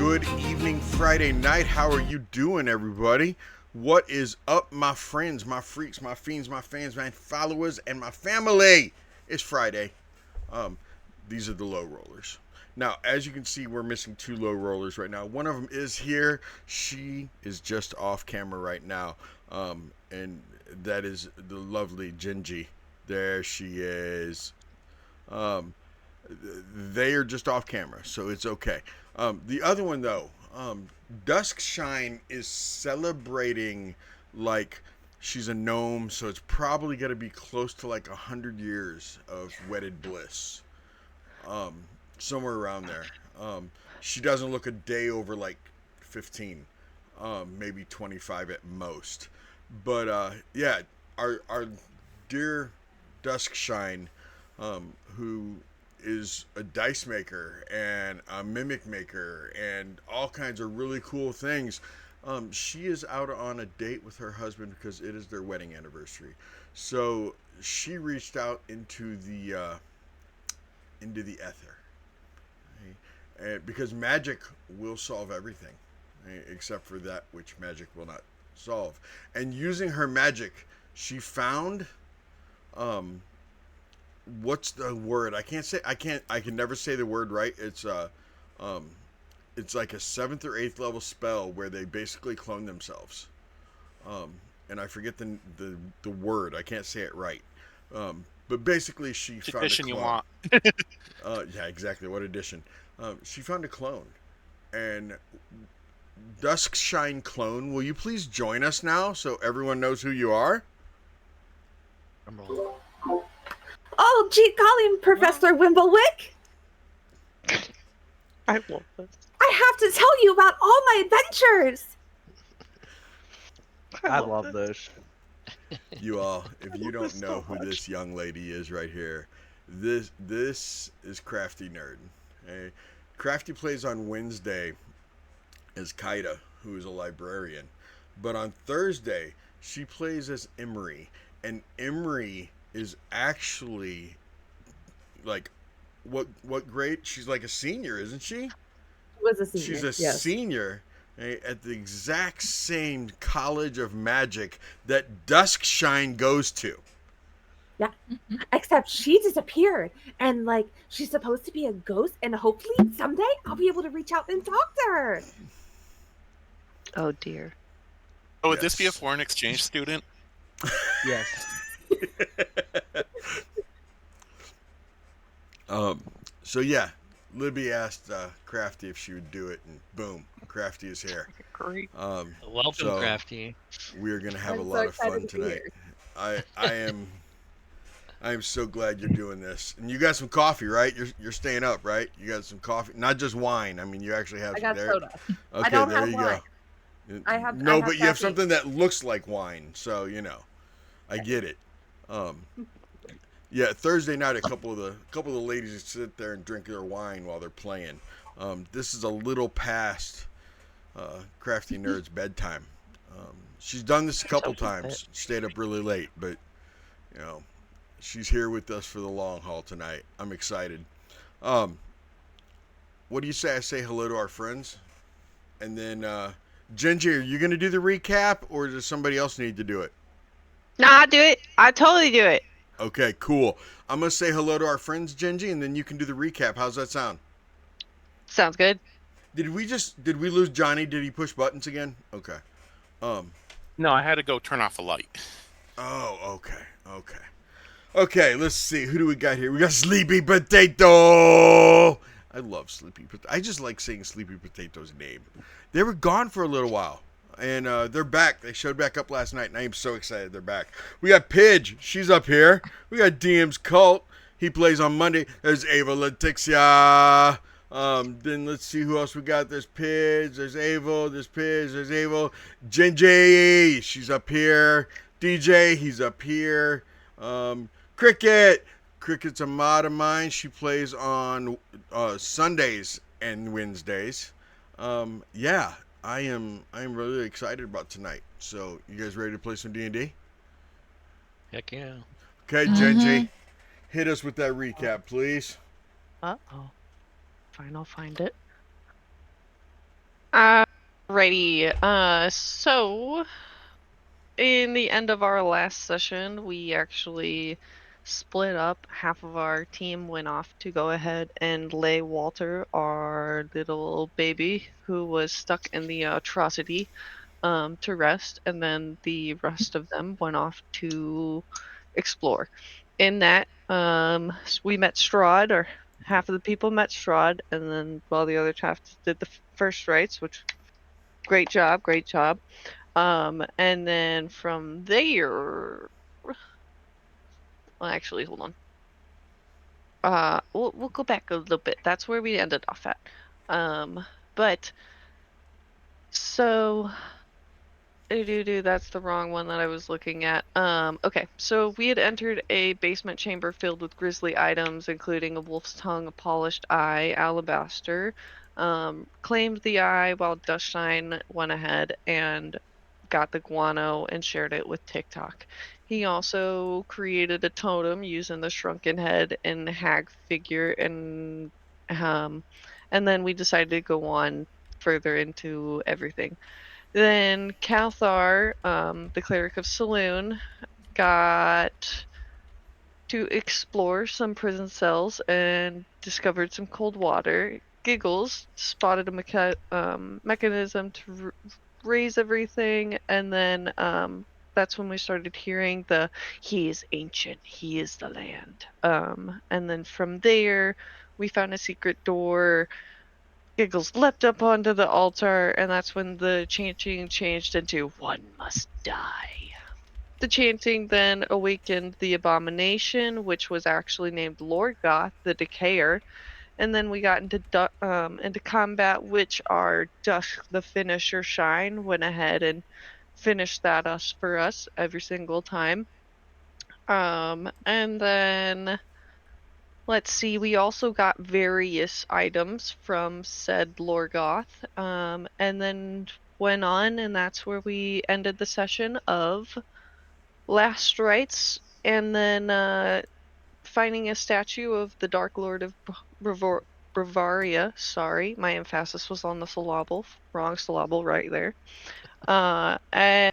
Good evening, Friday night. How are you doing, everybody? What is up, my friends, my freaks, my fiends, my fans, my followers, and my family? It's Friday. These are the low rollers. Now, as you can see, we're missing two low rollers right now. One of them is here. She is just off camera right now. And that is the lovely Gingy. There she is. They are just off camera, so it's okay. The other one, though, Duskshine is celebrating like she's a gnome, so it's probably going to be close to like 100 years of wedded bliss. Somewhere around there. She doesn't look a day over like 15, maybe 25 at most. But yeah, our dear Duskshine, who is a dice maker and a mimic maker and all kinds of really cool things. She is out on a date with her husband because it is their wedding anniversary. So she reached out into the ether, right? And because magic will solve everything, right? Except for that which magic will not solve. And using her magic, she found what's the word? I can never say the word right. It's like a 7th or 8th level spell where they basically clone themselves. And I forget the word. I can't say it right. But basically she found a clone. You want. Yeah, exactly. What edition? She found a clone. And Duskshine clone, will you please join us now so everyone knows who you are? Oh, gee, golly, Professor Wimblewick! I love this. I have to tell you about all my adventures! I love this. You all, if you don't know who this young lady is right here, this is Crafty Nerd. Okay? Crafty plays on Wednesday as Kaida, who is a librarian. But on Thursday, she plays as Emery. And Emery is actually like what grade? She's like a senior, isn't she? Was a senior. She's a senior at the exact same College of Magic that Duskshine goes to. Yeah, except she disappeared, and like she's supposed to be a ghost, and hopefully someday I'll be able to reach out and talk to her. Oh dear. Oh, would this be a foreign exchange student? Yes. So yeah, Libby asked Crafty if she would do it, and boom, Crafty is here. Great. Welcome, Crafty. We are gonna have I'm a so lot of excited fun to be tonight. here. I am so glad you're doing this. And you got some coffee, right? You're staying up, right? You got some coffee, not just wine. I mean, you actually have. I got there. soda. Okay, I don't there have you wine. go. I have but you have caffeine. something that looks like wine, so you know, I get it. Yeah, Thursday night, a couple of the ladies sit there and drink their wine while they're playing. This is a little past Crafty Nerd's bedtime. She's done this a couple times, stayed up really late, but you know, she's here with us for the long haul tonight. I'm excited. What do you say? I say hello to our friends, and then Gingy, are you going to do the recap, or does somebody else need to do it? No, I do it. I totally do it. Okay, cool. I'm going to say hello to our friends, Gingy, and then you can do the recap. How's that sound? Sounds good. Did we lose Johnny? Did he push buttons again? Okay. No, I had to go turn off a light. Oh, okay. Okay, let's see. Who do we got here? We got Sleepy Potato. I love Sleepy Potato. I just like saying Sleepy Potato's name. They were gone for a little while. And they're back. They showed back up last night, and I am so excited they're back. We got Pidge. She's up here. We got DM's Cult. He plays on Monday. There's Ava Letixia. Then let's see who else we got. There's Pidge. There's Ava. There's Pidge. There's Ava. Gingy. She's up here. DJ. He's up here. Cricket. Cricket's a mod of mine. She plays on Sundays and Wednesdays. Yeah. I am really excited about tonight. So, you guys ready to play some D&D? Heck yeah. Okay, Gingy, hit us with that recap, please. Uh-oh. Fine, I'll find it. Alrighty. So in the end of our last session, we actually split up. Half of our team went off to go ahead and lay Walter, our little baby, who was stuck in the atrocity, to rest, and then the rest of them went off to explore. In that, we met Strahd, or half of the people met Strahd, and then while the other half did the first rites, which great job, great job. And then from there, well, actually, hold on. We'll go back a little bit. That's where we ended off at. But so that's the wrong one that I was looking at. Okay, so we had entered a basement chamber filled with grisly items, including a wolf's tongue, a polished eye, alabaster. Claimed the eye while Dustshine went ahead and got the guano and shared it with Tik Tok. He also created a totem using the shrunken head and hag figure, and then we decided to go on further into everything. Then Calthar, the cleric of Saloon, got to explore some prison cells and discovered some cold water. Giggles spotted a mechanism to raise everything, and then that's when we started hearing the "He is ancient, he is the land." And then from there, we found a secret door. Giggles leapt up onto the altar, and that's when the chanting changed into "One must die." The chanting then awakened the abomination, which was actually named Lord Goth, the Decayer, and then we got into combat, which our Dusk, the Finisher Shine, went ahead and finished that for us every single time. And then let's see, we also got various items from said Lorgoth, and then went on, and that's where we ended the session of Last Rites, and then finding a statue of the Dark Lord of Bavaria. Sorry, my emphasis was on the syllable. Wrong syllable right there. And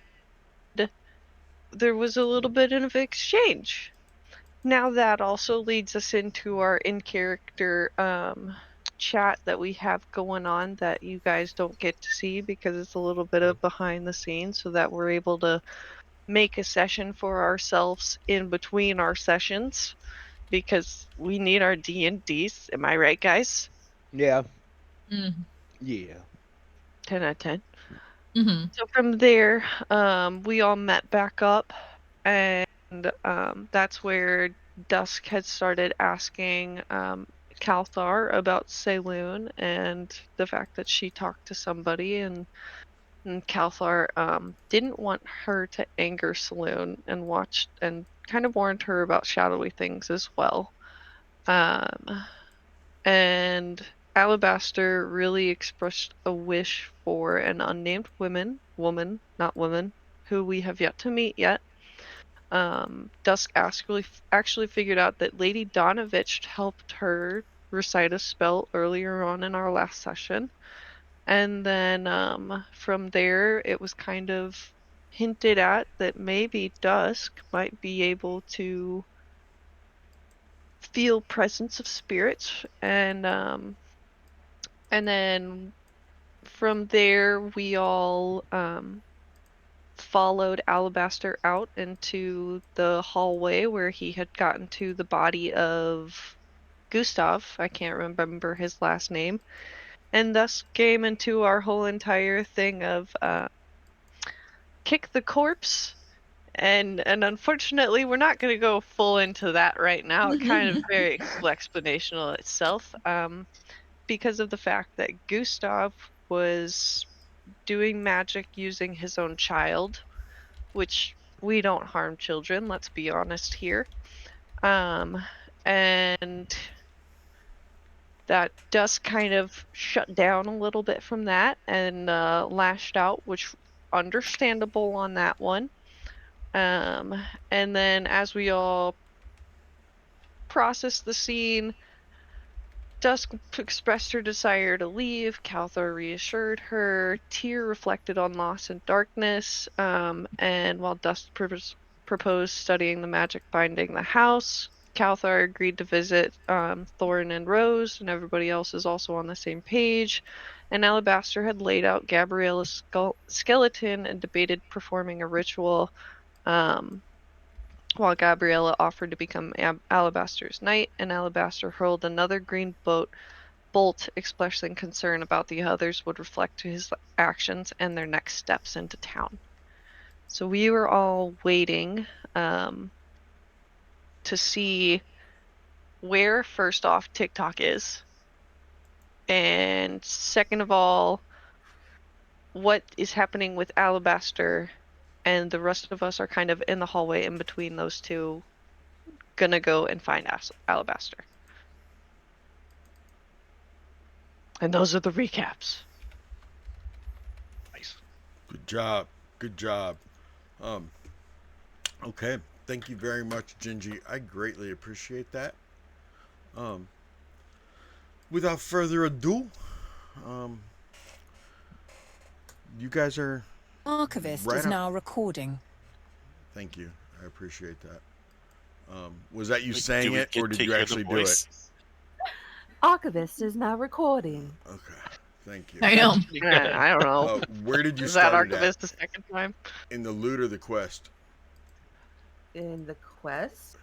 there was a little bit of exchange. Now that also leads us into our in-character chat that we have going on that you guys don't get to see because it's a little bit of behind the scenes, so that we're able to make a session for ourselves in between our sessions because we need our D&Ds. Am I right, guys? Yeah. Mm. Yeah. 10 out of 10. Mm-hmm. So from there, we all met back up, and that's where Dusk had started asking Calthar about Saloon and the fact that she talked to somebody, and Calthar didn't want her to anger Saloon and watched and kind of warned her about shadowy things as well. And Alabaster really expressed a wish for an unnamed woman, not woman, who we have yet to meet yet. Dusk actually figured out that Lady Donovich helped her recite a spell earlier on in our last session. And then from there, it was kind of hinted at that maybe Dusk might be able to feel presence of spirits, and then from there we all followed Alabaster out into the hallway where he had gotten to the body of Gustav. I can't remember his last name, and thus came into our whole entire thing of kick the corpse. And unfortunately, we're not going to go full into that right now. It kind of very explanational itself, because of the fact that Gustav was doing magic using his own child, which we don't harm children, let's be honest here. And that Dusk kind of shut down a little bit from that and lashed out, which understandable on that one. And then as we all process the scene, Dusk expressed her desire to leave. Calthor reassured her. Tyr reflected on loss and darkness. And while Dusk proposed studying the magic binding the house, Calthar agreed to visit Thorn and Rose, and everybody else is also on the same page. And Alabaster had laid out Gabriella's skeleton and debated performing a ritual, while Gabriella offered to become Alabaster's knight, and Alabaster hurled another green bolt, expressing concern about the others would reflect to his actions and their next steps into town. So we were all waiting to see where, first off, TikTok is, and second of all, what is happening with Alabaster, and the rest of us are kind of in the hallway in between those two, gonna go and find Alabaster. And those are the recaps. Nice. Good job. Good job. Okay. Thank you very much, Gingy. I greatly appreciate that. Without further ado, you guys are... Archivist right is up. now recording. Thank you. I appreciate that. Was that you Like, saying do we it, get or did to you hear the actually do it? voice? Archivist is now recording. Okay. Thank you. I know. Pretty good. I don't know. Where did you Is that start it Archivist at? the second time? In the loot or the quest? In the quest.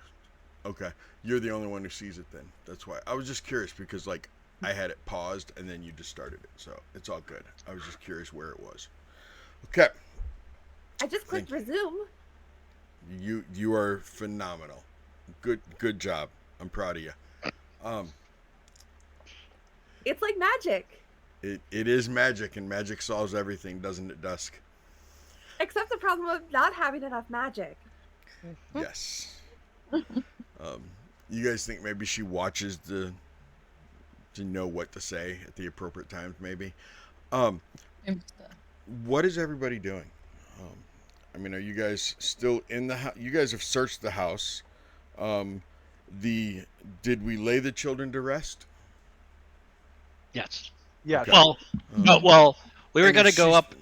Okay. You're the only one who sees it then. That's why. I was just curious because, like, I had it paused and then you just started it. So it's all good. I was just curious where it was. Okay. I just clicked Thank resume. You are phenomenal. Good job. I'm proud of you. It's like magic. It is magic, and magic solves everything, doesn't it, Dusk? Except the problem of not having enough magic. Yes. You guys think maybe she watches to know what to say at the appropriate times, maybe? What is everybody doing? I mean, are you guys still in the house? You guys have searched the house. Did we lay the children to rest? Yes. Yeah. Okay. Well, we were And gonna if go she's- up.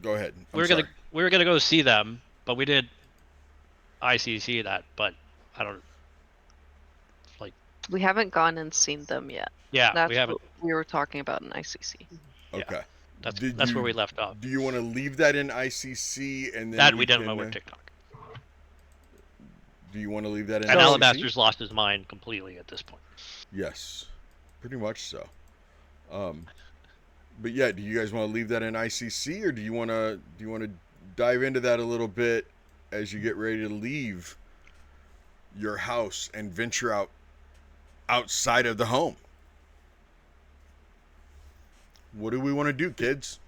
Go ahead. We were gonna go see them, but we did ICC that. But I don't. We haven't gone and seen them yet. Yeah, That's we haven't. what we were talking about in ICC. Okay. That's where we left off. Do you want to leave that in ICC and then That we didn't know can, with TikTok. Do you want to leave that in And ICC? Alabaster's lost his mind completely at this point. Yes, pretty much so. But yeah, do you guys want to leave that in ICC, or do you want to dive into that a little bit as you get ready to leave your house and venture outside of the home? What do we want to do, kids?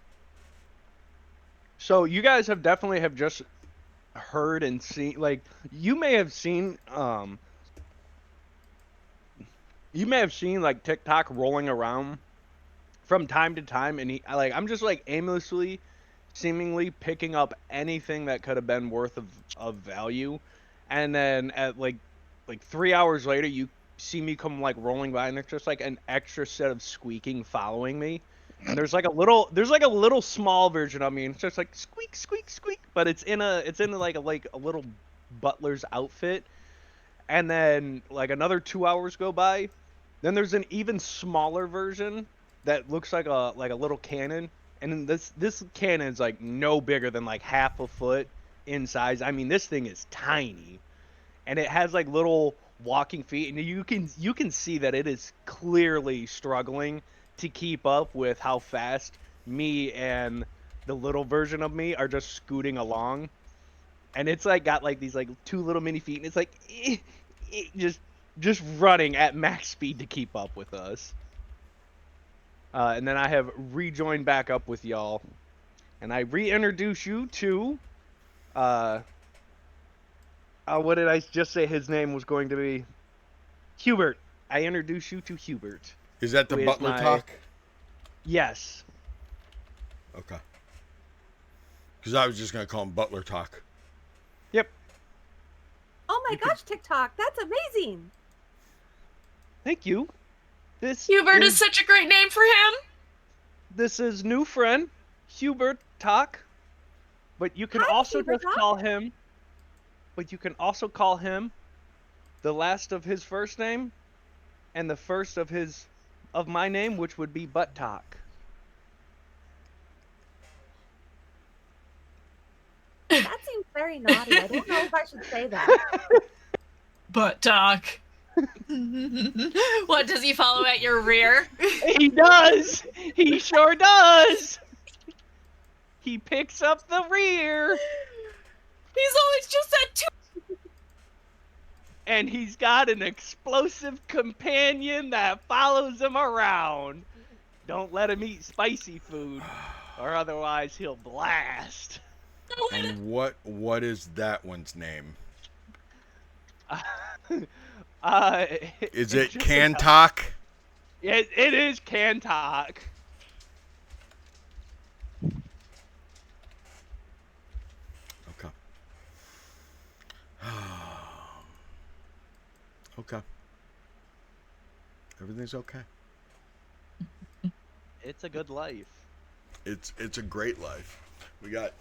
So you guys definitely have just heard and seen, like, you may have seen like TikTok rolling around from time to time, and I'm just like aimlessly, seemingly picking up anything that could have been worth of value, and then at like 3 hours later, you see me come like rolling by, and there's just like an extra set of squeaking following me. And there's like a little small version of me, and it's just like squeak, squeak, squeak, but it's in like a little butler's outfit. And then like another 2 hours go by, then there's an even smaller version that looks like a little cannon, and then this cannon is like no bigger than like half a foot in size. I mean, this thing is tiny, and it has like little walking feet, and you can see that it is clearly struggling to keep up with how fast me and the little version of me are just scooting along. And it's like got like these like two little mini feet, and it's like just running at max speed to keep up with us. And then I have rejoined back up with y'all, and I reintroduce you to what did I just say his name was going to be? Hubert. I introduce you to Hubert. Is that the With butler my- talk? Yes. Okay. Because I was just gonna call him butler talk. Yep. Oh my gosh, TikTok, that's amazing. Thank you. Hubert is such a great name for him. This is new friend, Hubert Talk. But you can Hi, also Hubert just Talk. call him. But you can also call him the last of his first name and the first of my name, which would be Buttock. That seems very naughty. I don't know if I should say that. Buttock. What, does he follow at your rear? He does. He sure does. He picks up the rear. He's always just at 2. And he's got an explosive companion that follows him around. Don't let him eat spicy food, or otherwise he'll blast. And what is that one's name? Is it CanTalk? It is CanTalk. Okay. Okay. Everything's okay. It's a good life. It's a great life. We got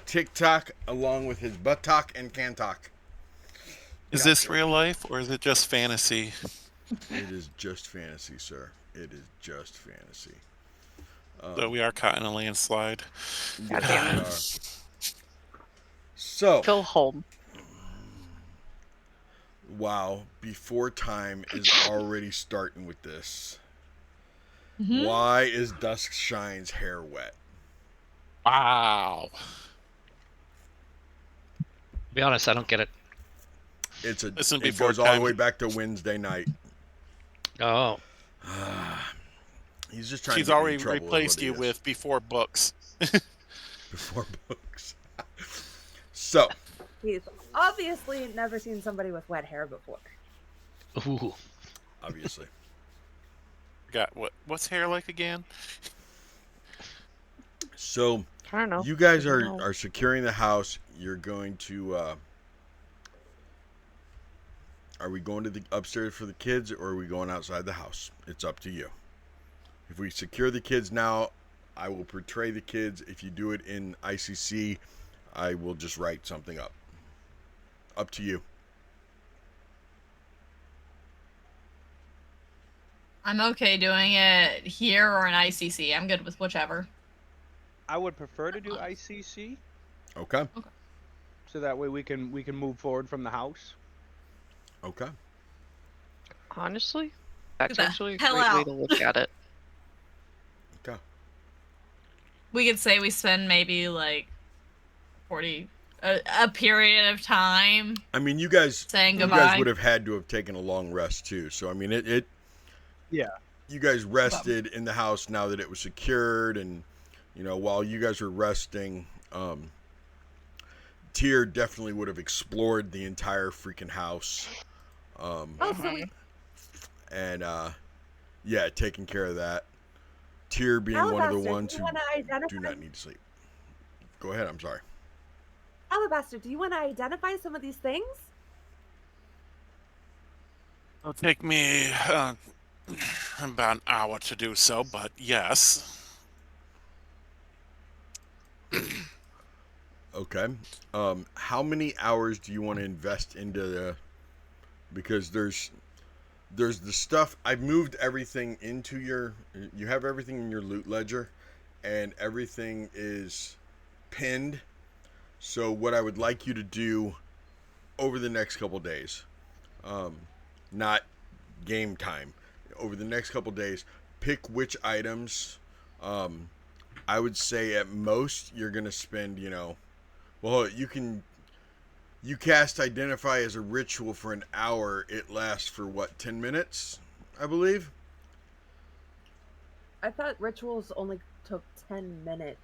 Tik Tok along with his Buttock and CanTalk. Is this real life or is it just fantasy? It is just fantasy, sir. It is just fantasy. So we are caught in a landslide. God Yes, damn we it. are. So, Go home. wow, before time is already starting with this. Mhm. Why is Dusk Shine's hair wet? Wow. To be honest, I don't get it. Listen, It before goes all the time- way back to Wednesday night. Oh, He's just trying She's to get me in already trouble is replaced what he you is. with before books. Before books. So, He's obviously never seen somebody with wet hair before. ooh. obviously. Got what's hair like again? So, I don't know. you guys I don't know. are securing the house. You're going to are we going to the upstairs for the kids or are we going outside the house? It's up to you. If we secure the kids now, I will portray the kids. If you do it in ICC, I will just write something up. Up to you. I'm okay doing it here or in ICC. I'm good with whichever. I would prefer to do ICC, Okay? so that way we can move forward from the house. Okay. Honestly, that's the actually a hell great way out. to look at it. Okay. We could say we spend maybe like 40 a period of time I mean, you guys saying you goodbye. guys would have had to have taken a long rest too. So I mean, it Yeah. you guys rested in the house now that it was secured, and you know, while you guys were resting, Tyr definitely would have explored the entire freaking house. Oh, so we And yeah, taking care of that. Tyr being one of the Alabaster, ones do who you want to identify? do not need to sleep. Go ahead, I'm sorry. Alabaster, do you want to identify some of these things? It'll take me about an hour to do so, but yes. Okay. How many hours do you want to invest into the? Because there's the stuff. I've moved everything into your. You have everything in your loot ledger, and everything is pinned. So what I would like you to do over the next couple days, not game time, over the next couple days, pick which items. I would say at most you're gonna spend, well, you cast Identify as a ritual for an hour. It lasts for what, 10 minutes, I believe? I thought rituals only took 10 minutes.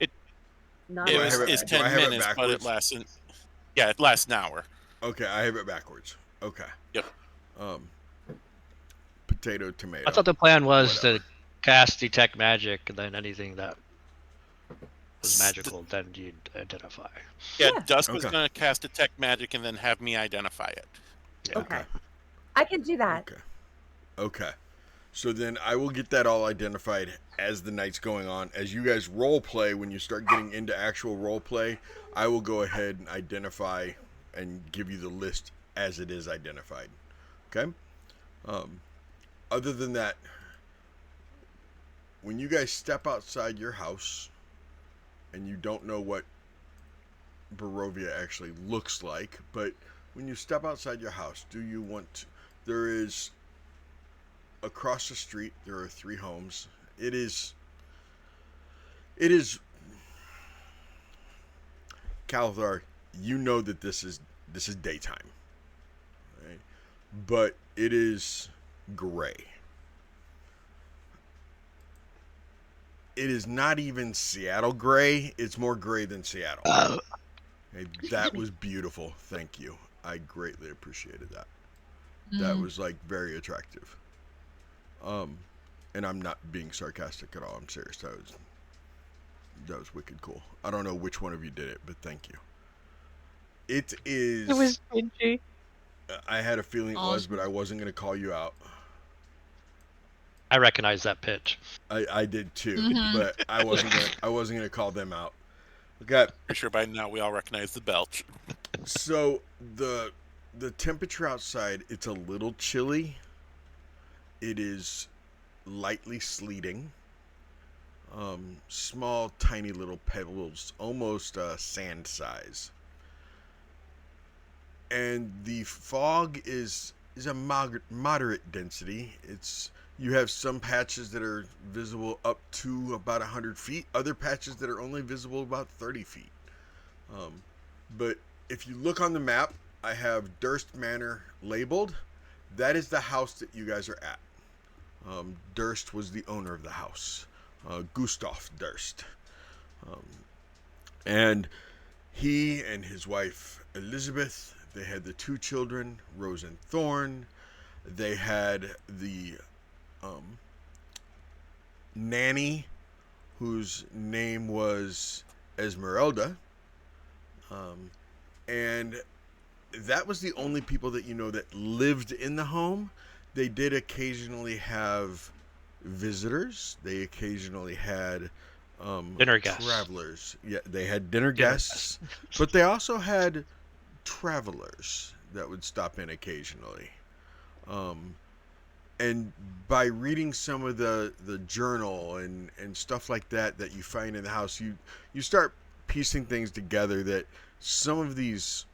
It- Not It Do I was, have it- it's do I 10 have it minutes, but it backwards? lasts it lasts an hour. Okay, I have it backwards. Okay. Yep. Potato, tomato. I thought the plan was Whatever. to cast detect magic, and then anything that was S- magical, then you'd identify. Yeah, Yeah. Dusk was Okay. going to cast Detect Magic and then have me identify it. Yeah. Okay. I can do that. Okay. So then I will get that all identified as the night's going on. As you guys role play, when you start getting into actual role play, I will go ahead and identify and give you the list as it is identified. Okay? Other than that, when you guys step outside your house and you don't know what Barovia actually looks like, but when you step outside your house, do you want to, there is across the street there are 3 homes. It is Calthar, you know that this is daytime, right? But it is gray. It is not even Seattle gray. It's more gray than Seattle. Okay, that was beautiful. Thank you. I greatly appreciated that. That was like very attractive. And I'm not being sarcastic at all. I'm serious. That was wicked cool. I don't know which one of you did it, but thank you. It is. It was Benji. I had a feeling it was, but I wasn't going to call you out. I recognize that pitch. I did too, but I wasn't gonna call them out. Okay. Pretty sure by now we all recognize the belch. So the temperature outside, it's a little chilly. It is lightly sleeting. Small, tiny little pebbles, almost sand size. And the fog is a moderate density. You have some patches that are visible up to about 100 feet, other patches that are only visible about 30 feet. But if you look on the map, I have Durst Manor labeled. That is the house that you guys are at. Durst was the owner of the house, Gustav Durst. And he and his wife, Elizabeth, they had the 2 children, Rose and Thorn. They had the nanny, whose name was Esmeralda. And that was the only people that you know that lived in the home. They did occasionally have visitors. They occasionally had Dinner guests. travelers. Yeah, they had dinner guests, but they also had travelers that would stop in occasionally. And by reading some of the journal and stuff like that you find in the house, you start piecing things together that some of these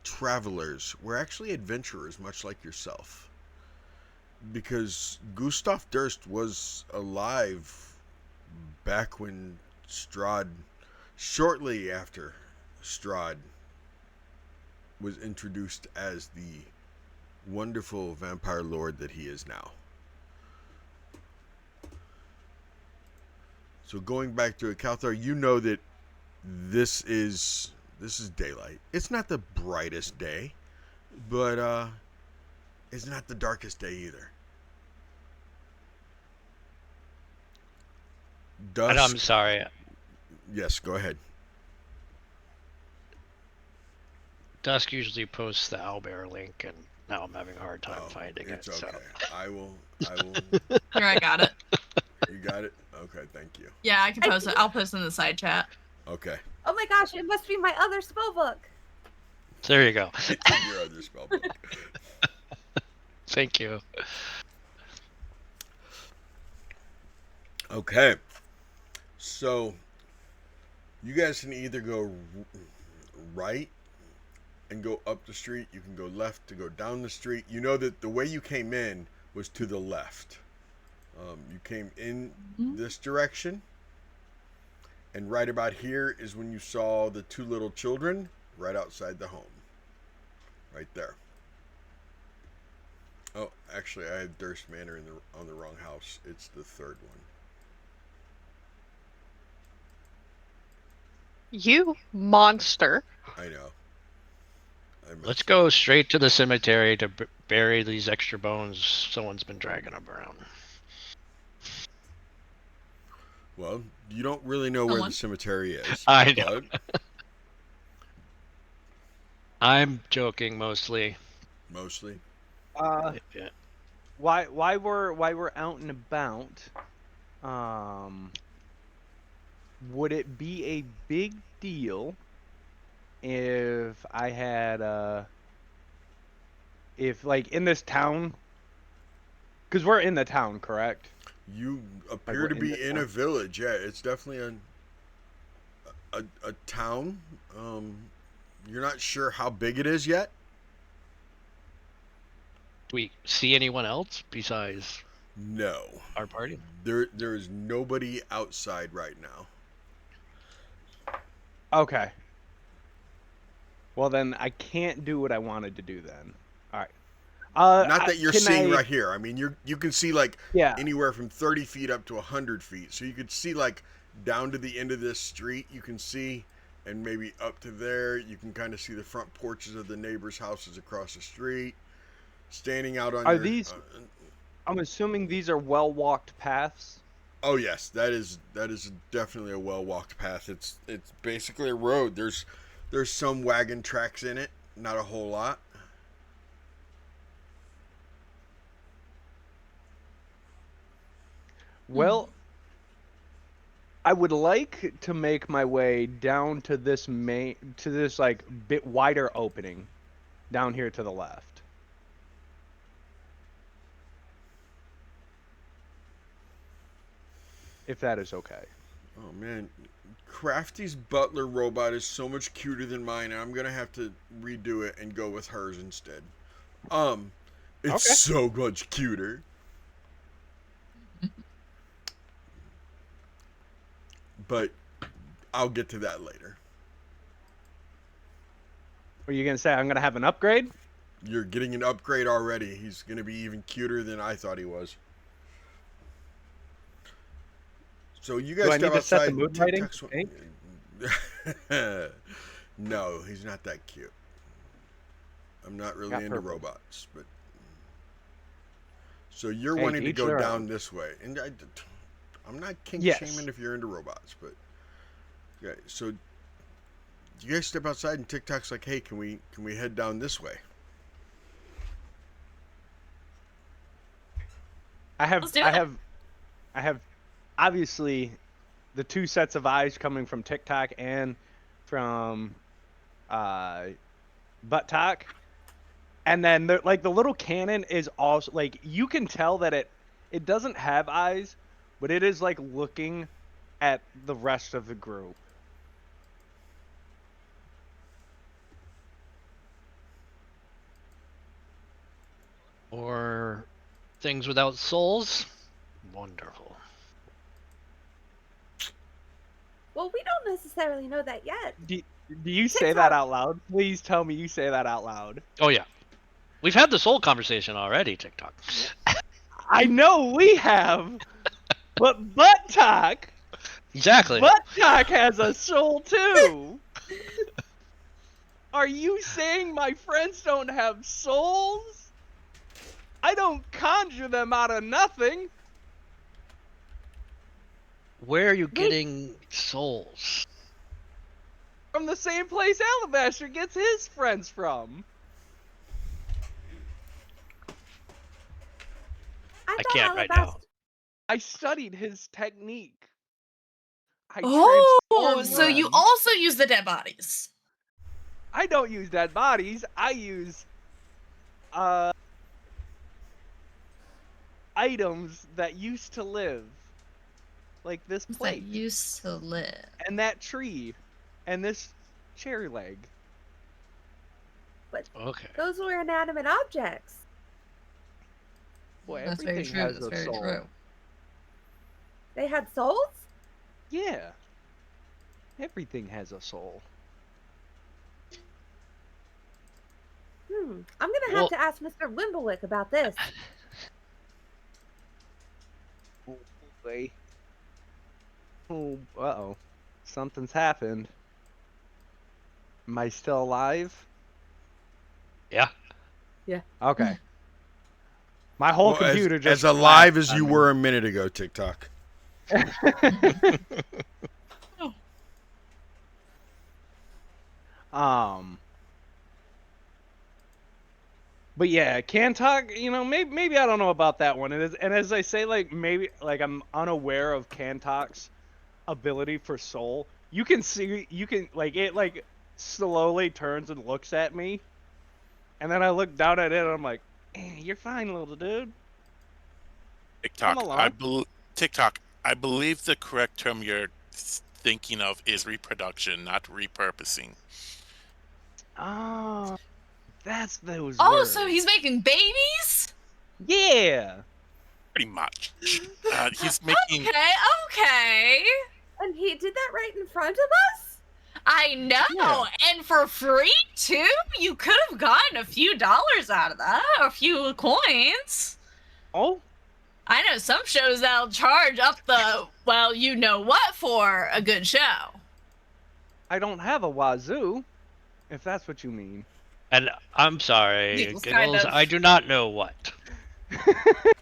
travelers were actually adventurers, much like yourself. Because Gustav Durst was alive back when Strahd, shortly after Strahd was introduced as the wonderful vampire lord that he is now. So going back to it, Calthar, you know that this is daylight. It's not the brightest day, but it's not the darkest day either. Dusk. And I'm sorry. Yes, go ahead. Dusk usually posts the owlbear link, and now I'm having a hard time finding it. It's okay. So. I will. Here, I got it. You got it? Okay, thank you. Yeah, I can post it. I'll post it in the side chat. Okay. Oh my gosh, it must be my other spell book. There you go. Your other spell book. Thank you. Okay. So, you guys can either go right and go up the street. You can go left to go down the street. You know that the way you came in was to the left. You came in this direction. And right about here is when you saw the 2 little children right outside the home. Right there. Oh, actually, I have Durst Manor on the wrong house. It's the 3rd one. You monster. I know. Let's go straight to the cemetery to bury these extra bones someone's been dragging them around. Well, you don't really know where the cemetery is. I know. I'm joking mostly. Mostly? Yeah. we're out and about, would it be a big deal if I had if like in this town, because we're in the town, correct? You appear we're to in be the in a town. village. Yeah, it's definitely a town. You're not sure how big it is yet. Do we see anyone else besides No, our party? there is nobody outside right now. Okay. Well, then I can't do what I wanted to do then. All right. Not that you're can seeing I- right here. I mean, you can see like Yeah. anywhere from 30 feet up to 100 feet. So you could see like down to the end of this street. You can see, and maybe up to there. You can kind of see the front porches of the neighbors' houses across the street. Standing out on Are your. these? I'm assuming these are well-walked paths. Oh yes, that is definitely a well-walked path. It's basically a road. There's some wagon tracks in it, not a whole lot. Well, I would like to make my way down to this like bit wider opening down here to the left. If that is okay. Oh man, Crafty's butler robot is so much cuter than mine, and I'm gonna have to redo it and go with hers instead. It's Okay. so much cuter. But I'll get to that later. Are you gonna say I'm gonna have an upgrade? You're getting an upgrade already. He's gonna be even cuter than I thought he was. So you guys Do I need step to set the outside. mood Tic lighting? Tac's- No, he's not that cute. I'm not really Got into purple. robots, but so you're Hey, wanting to each go their down own. this way, and I'm not kink Yes. shaming if you're into robots, but okay. So you guys step outside, and TikTok's like, "Hey, can we head down this way?" I have Let's do I it. have I have obviously the two sets of eyes coming from TikTok and from Buttock. And then the little cannon is also like you can tell that it doesn't have eyes, but it is like looking at the rest of the group. Or things without souls? Wonderful. Well, we don't necessarily know that yet. Do you say that out loud? Please tell me you say that out loud. Oh yeah. We've had the soul conversation already, TikTok. I know we have, but Buttock Exactly. has a soul too. Are you saying my friends don't have souls? I don't conjure them out of nothing. Where are you getting souls? From the same place Alabaster gets his friends from. I can't right now. I studied his technique. I Oh, transformed so you them. also use the dead bodies. I don't use dead bodies. I use items that used to live. Like this That plate used to live. and that tree and this cherry leg. Okay. Those were inanimate objects. Boy, That's very everything true. has That's a very soul. true. They had souls? Yeah. Everything has a soul. I'm gonna Well- have to ask Mr. Wimblewick about this. Oh, boy. Oh, uh-oh. Something's happened. Am I still alive? Yeah. Okay. My whole Well, computer as just alive flashed as you on were a minute ago, TikTok. Um. But yeah, CanTalk, maybe I don't know about that one. And as I say, like maybe like I'm unaware of CanTalk's ability for soul. You can like it like slowly turns and looks at me, and then I look down at it and I'm like, "You're fine, little dude." TikTok. along. TikTok. I believe the correct term you're thinking of is reproduction, not repurposing. Oh, that's those Oh, words. so he's making babies? Yeah. Pretty much. He's making. Okay. And he did that right in front of us? I know, Yeah. and for free too. You could have gotten a few dollars out of that, a few coins. Oh, I know some shows that'll charge up the you know what for a good show. I don't have a wazoo, if that's what you mean. And I'm sorry, Giggles, Giggles, kind of. I do not know what. I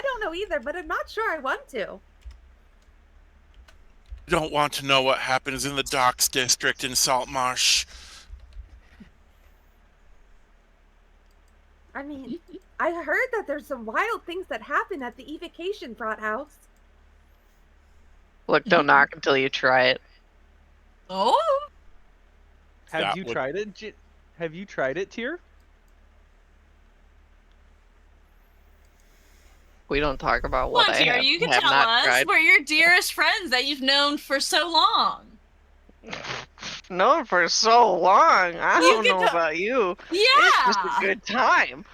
don't know either, but I'm not sure I want to. You don't want to know what happens in the Docks District in Saltmarsh. I mean, I heard that there's some wild things that happen at the evocation frat house. Look, don't knock until you try it. Oh, Have you tried it? Have you tried it, Tyr? We don't talk about what I Montier, have, you can have tell not us. tried. We're your dearest friends that you've known for so long. Known for so long. I You don't can know tell- about you. Yeah. It's just a good time.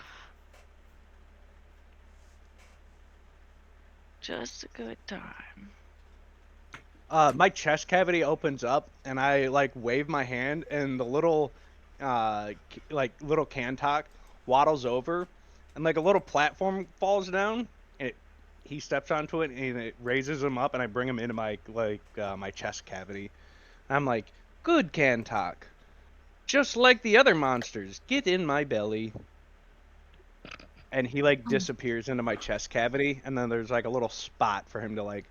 Just a good time. My chest cavity opens up, and I like wave my hand, and the little, little CanTalk waddles over, and like a little platform falls down, and he steps onto it, and it raises him up, and I bring him into my my chest cavity. And I'm like, "Good CanTalk, just like the other monsters, get in my belly." And he like disappears into my chest cavity, and then there's like a little spot for him to like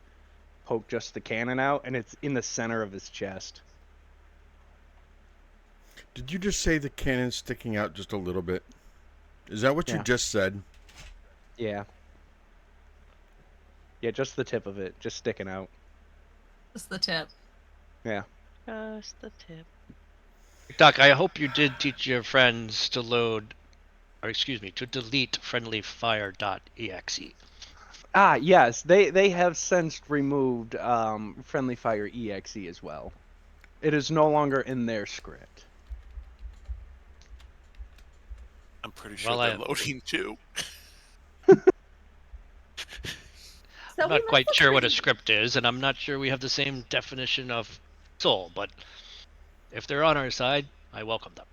poke just the cannon out, and it's in the center of his chest. Did you just say the cannon's sticking out just a little bit? Is that what you Yeah. just said? Yeah. Yeah, just the tip of it, just sticking out. That's the tip. Yeah. Just the tip. Doc, I hope you did teach your friends to to delete friendlyfire.exe. Ah, yes, they have since removed Friendly Fire EXE as well. It is no longer in their script. I'm pretty sure Well, they're loading too. So I'm we not must quite have sure what a pretty- script is, and I'm not sure we have the same definition of soul, but if they're on our side, I welcome them.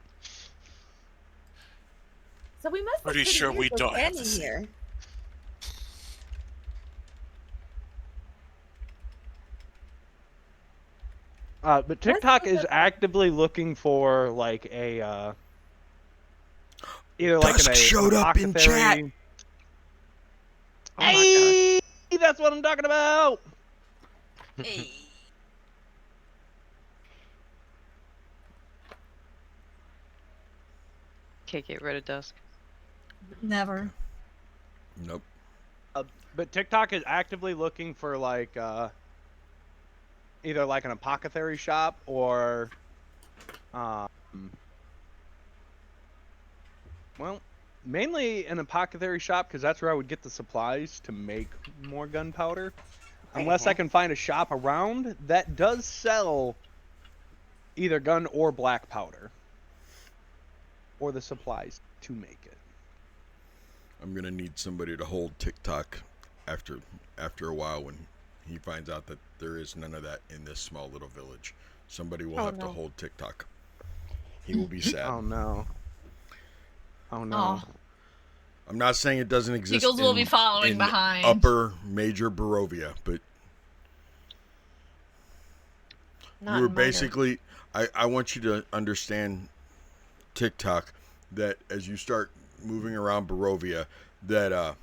So we must Pretty have sure we weird don't have standing the same. here. But TikTok Let's- is actively looking for like a either like Dusk showed up in chat. apothecary- Oh my gosh. Hey, that's what I'm talking about. Hey. Can't get rid of Dusk. Never. Nope. But TikTok is actively looking for like either like an apothecary shop or well, mainly an apothecary shop because that's where I would get the supplies to make more gunpowder. Unless I can find a shop around that does sell either gun or black powder or the supplies to make it. I'm gonna need somebody to hold TikTok after a while when he finds out that there is none of that in this small little village. Somebody will have to hold TikTok. He will be sad. Oh no. Oh no. Oh. I'm not saying it doesn't exist. Giggles will be in- following in behind. Upper Major Barovia, but Not you were in minor. basically. I want you to understand, TikTok, that as you start moving around Barovia, that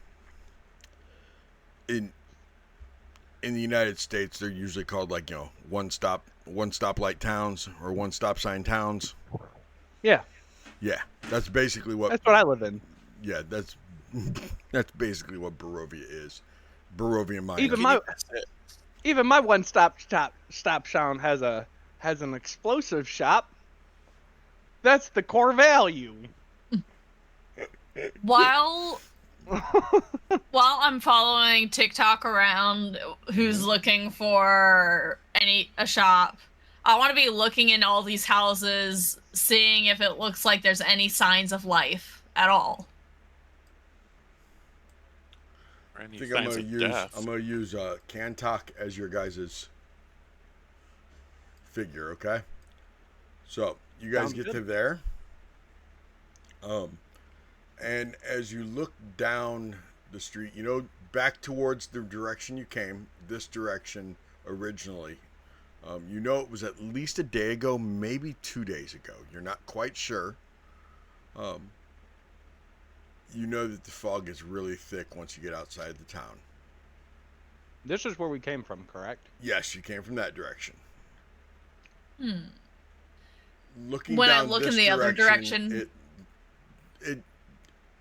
in the United States they're usually called like one stoplight towns or one stop sign towns. Yeah. Yeah, that's basically what. That's what I live in. Yeah, that's basically what Barovia is. Barovia Minor. Even my one-stop shop has an explosive shop. That's the core value. While I'm following TikTok around, who's looking for a shop, I want to be looking in all these houses, seeing if it looks like there's any signs of life at all. Or any I think I'm signs gonna of use death. CanTalk as your guys' figure, okay? So you guys Sounds get good. to there. And as you look down the street, you know, back towards the direction you came, this direction originally, you know it was at least a day ago, maybe 2 days ago. You're not quite sure. You know that the fog is really thick once you get outside the town. This is where we came from, correct? Yes, you came from that direction. Looking When I down look this in the other direction,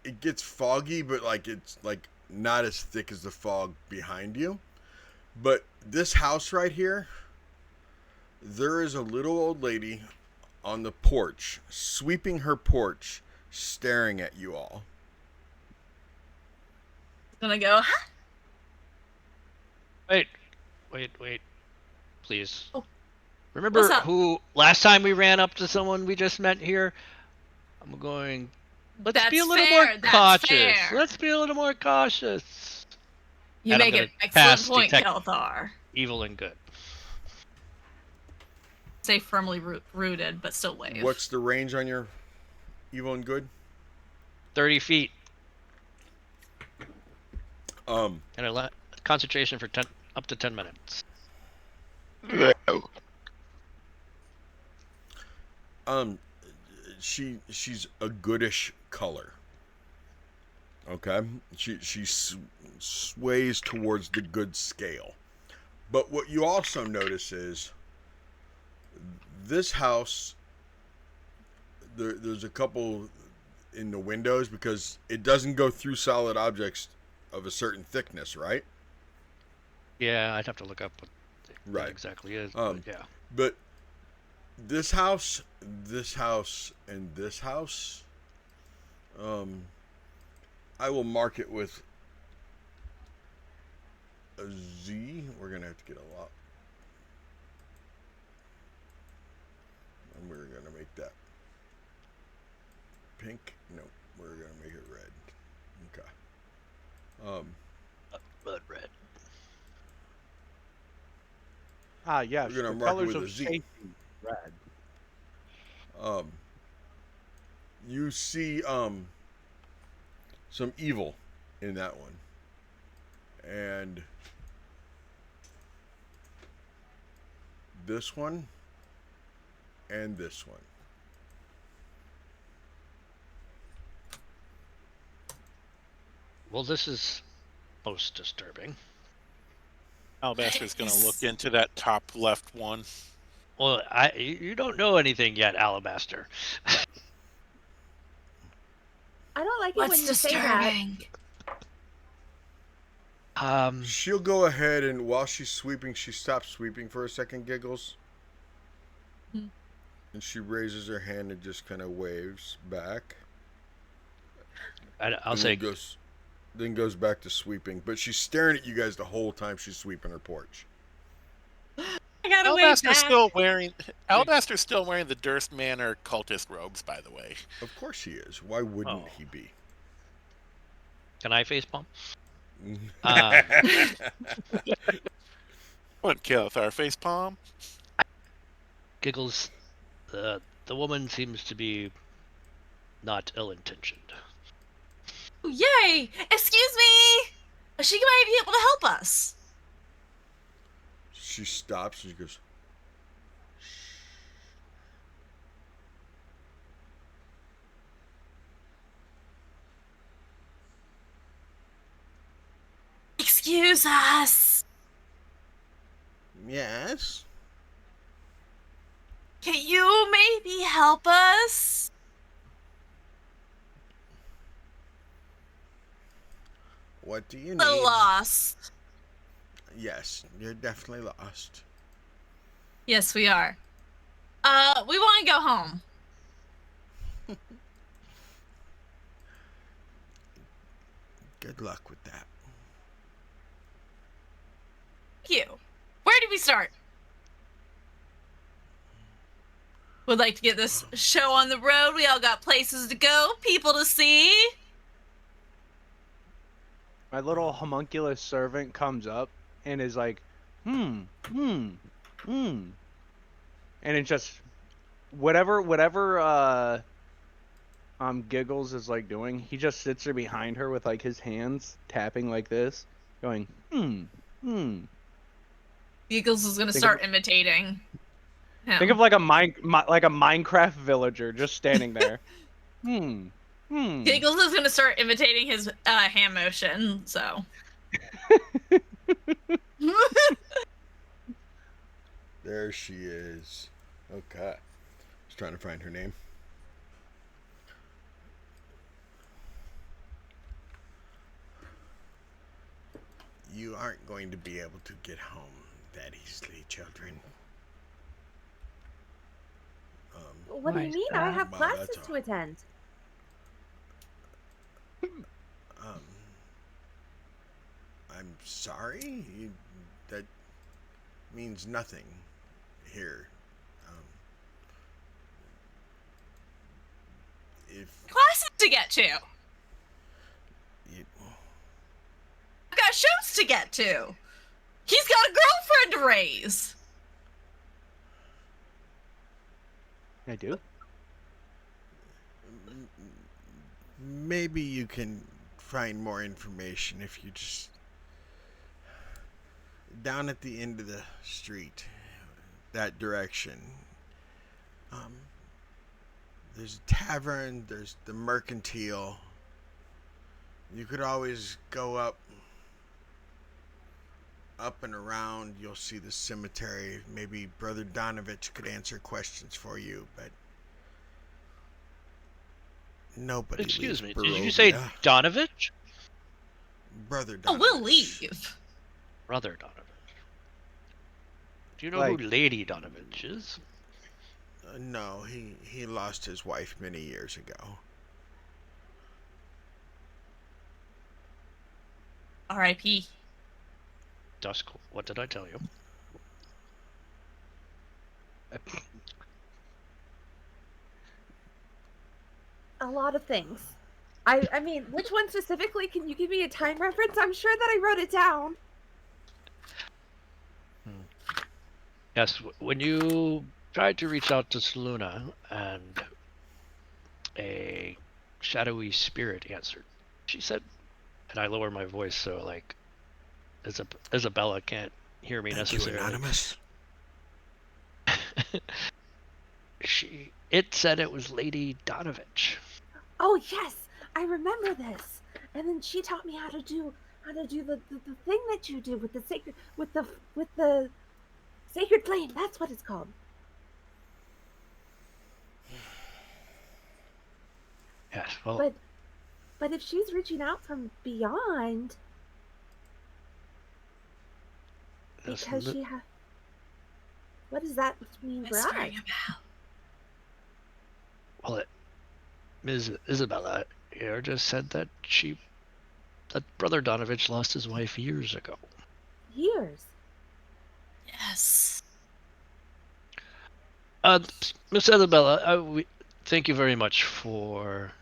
it gets foggy, but like it's like not as thick as the fog behind you. But this house right here, there is a little old lady on the porch, sweeping her porch, staring at you all. gonna go, huh? Wait. Please. Oh. Remember What's up? who last time we ran up to someone we just met here? I'm going. Let's That's be a little fair, more that's cautious. fair. Let's be a little more cautious. You And I'm make an gonna pass excellent point, detect Kelthar. evil and good. Stay firmly rooted, but still wave. What's the range on your evil and good? 30 feet. Um, And a concentration for up to 10 minutes. she's a goodish color. Okay, she sways towards the good scale. But what you also notice is this house. There's a couple in the windows because it doesn't go through solid objects of a certain thickness, right? Yeah, I'd have to look up what Right. it exactly is. Um, But yeah. But this house, and this house, I will mark it with a Z. We're gonna have to get a lot, and we're gonna make that pink. No, we're gonna make it red. Okay. Blood red. Yes. We're gonna the mark it colors with of a Z. safety, red. You see some evil in that one, and this one, and this one. Well, this is most disturbing. Alabaster's gonna look into that top left one. Well, you don't know anything yet, Alabaster. I don't like it when What's you say that. disturbing? She'll go ahead and while she's sweeping, she stops sweeping for a second, Giggles. And she raises her hand and just kind of waves back. I'll and say then goes back to sweeping. But she's staring at you guys the whole time she's sweeping her porch. I gotta wave Alabaster's back. Alabaster's still wearing the Durst Manor cultist robes, by the way. Of course he is. Why wouldn't he be? Can I facepalm? Wouldn't kill with our face palm. Giggles, the woman seems to be not ill-intentioned. Yay! Excuse me! She might be able to help us. She stops and she goes, Excuse us. yes? Can you maybe help us? What do you The need? lost. Yes, you're definitely lost. Yes, we are. We want to go home. Good luck with that. Thank you. Where do we start? Would like to get this show on the road. We all got places to go, people to see. My little homunculus servant comes up and is like, and it just whatever Giggles is like doing, he just sits there behind her with like his hands tapping like this, going, Giggles is gonna start imitating him. Think of like a Minecraft villager just standing there. Giggles is gonna start imitating his hand motion, so. There she is. Okay. Just trying to find her name. You aren't going to be able to get home that easily, children. What do you mean? I have Well, classes that's to attend. I'm sorry. That means nothing here. If Classes to get to. you, I've got shows to get to. He's got a girlfriend to raise. I do. maybe you can find more information if you just down at the end of the street, that direction. There's a tavern, there's the mercantile. You could always go up and around. You'll see the cemetery. Maybe Brother Donovich could answer questions for you, but nobody. Excuse me, leaves did you say Barovia. Donovich? Brother Donovich? Oh, we'll leave. Brother Donovich. Do you know Like- who Lady Donovich is? No, he lost his wife many years ago. R.I.P. Dusk. What did I tell you? A lot of things. I mean, which one specifically? Can you give me a time reference? I'm sure that I wrote it down. Yes, when you tried to reach out to Saluna and a shadowy spirit answered, she said, and I lower my voice so like Isabella can't hear me Thank you, necessarily. Anonymous. It said it was Lady Donovich. Oh yes, I remember this. And then she taught me how to do the thing that you do with the sacred with the sacred flame. That's what it's called. Yes, well, But if she's reaching out from beyond, this because li- she has, what does that mean for us? Whispering about. well, Ms. Isabella here just said that Brother Donovich lost his wife years ago. Years. Yes. Miss Isabella, thank you very much for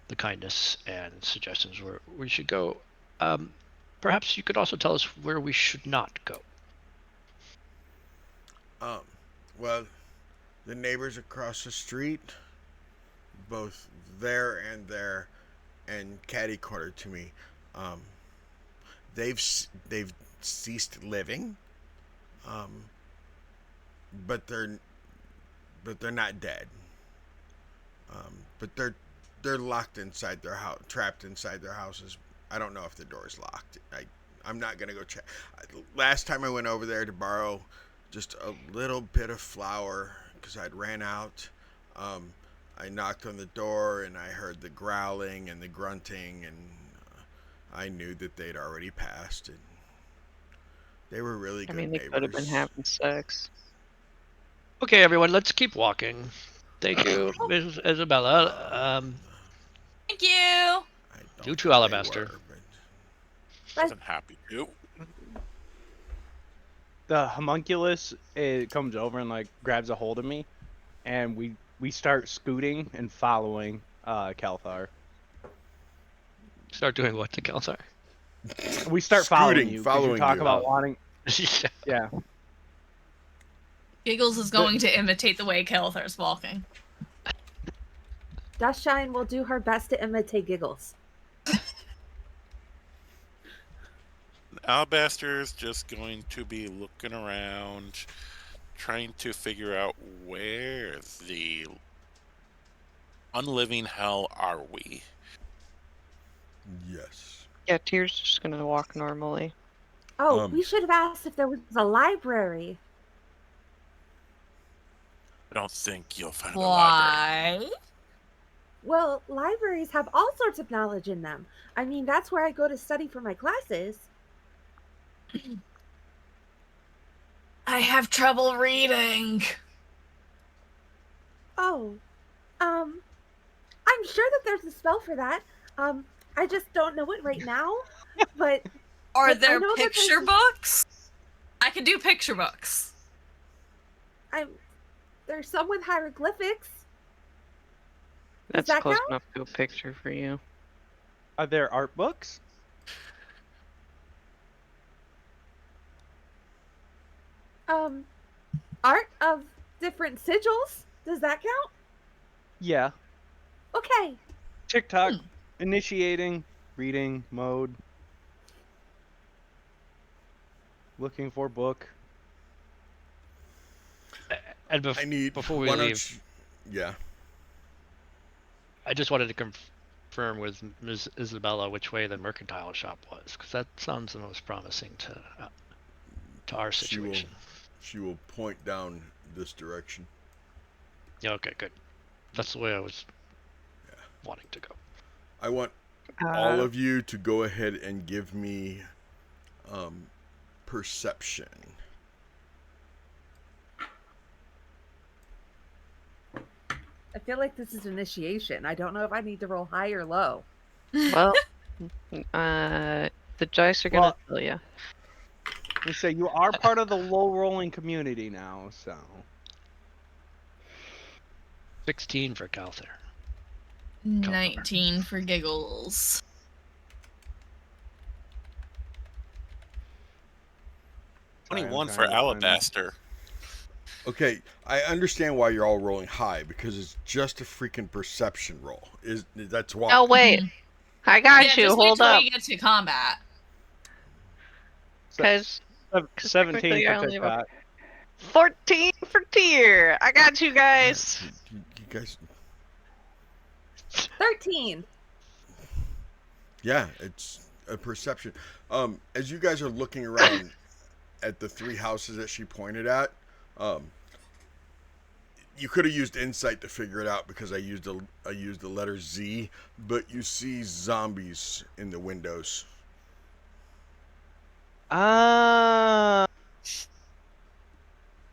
the kindness and suggestions where we should go. Perhaps you could also tell us where we should not go. Well, the neighbors across the street, both there and catty corner to me, they've ceased living, but they're not dead. But they're locked inside their house, trapped inside their houses. I don't know if the door's locked. I'm not gonna go check. Last time I went over there to borrow just a little bit of flour because I'd ran out. I knocked on the door and I heard the growling and the grunting, and I knew that they'd already passed, and they were really good I mean, they could have been neighbors. having sex. Okay, everyone, let's keep walking. Thank you, Ms. Isabella. Thank you. I don't You too, think they Alabaster. were, but Wasn't happy to. The homunculus, it comes over and like grabs a hold of me, and we start scooting and following Kalthar. Start doing what to Kalthar? We start following Scooting, you. 'Cause following you talk you. about wanting. Yeah. Yeah. Giggles is going to imitate the way Kelthar's walking. Dustshine will do her best to imitate Giggles. Alabaster's just going to be looking around, trying to figure out where the unliving hell are we. yes. Yeah, Tyr's just gonna walk normally. Oh, we should have asked if there was a library. I don't think you'll find a library. Why? Well, libraries have all sorts of knowledge in them. I mean, that's where I go to study for my classes. I have trouble reading. Oh, I'm sure that there's a spell for that. I just don't know it right now. But Are But I there know that picture there's- books? I can do picture books. there's some with hieroglyphics. That's that close count? enough to a picture for you. Are there art books? Art of different sigils. Does that count? Yeah. Okay. TikTok, initiating, reading mode. Looking for book. And I need. before we why don't leave, yeah. I just wanted to confirm with Ms. Isabella which way the mercantile shop was, because that sounds the most promising to our situation. She will point down this direction. Yeah, okay, good. That's the way I was wanting to go. I want all of you to go ahead and give me perception. I feel like this is initiation. I don't know if I need to roll high or low. Well, the dice are gonna tell you. We say you are part of the low rolling community now, so 16 for Kalthar. 19 for Giggles. Sorry, I'm 21 trying for to find Alabaster. Okay, I understand why you're all rolling high, because it's just a freaking perception roll. That's why. Oh wait, I got you. Just wait Hold till up, we get to combat. because 17 technically I for only have a- TikTok. 14 for Tyr. I got you guys. You guys. 13. Yeah, it's a perception. As you guys are looking around at the three houses that she pointed at, you could have used insight to figure it out, because I used the letter Z, but you see zombies in the windows.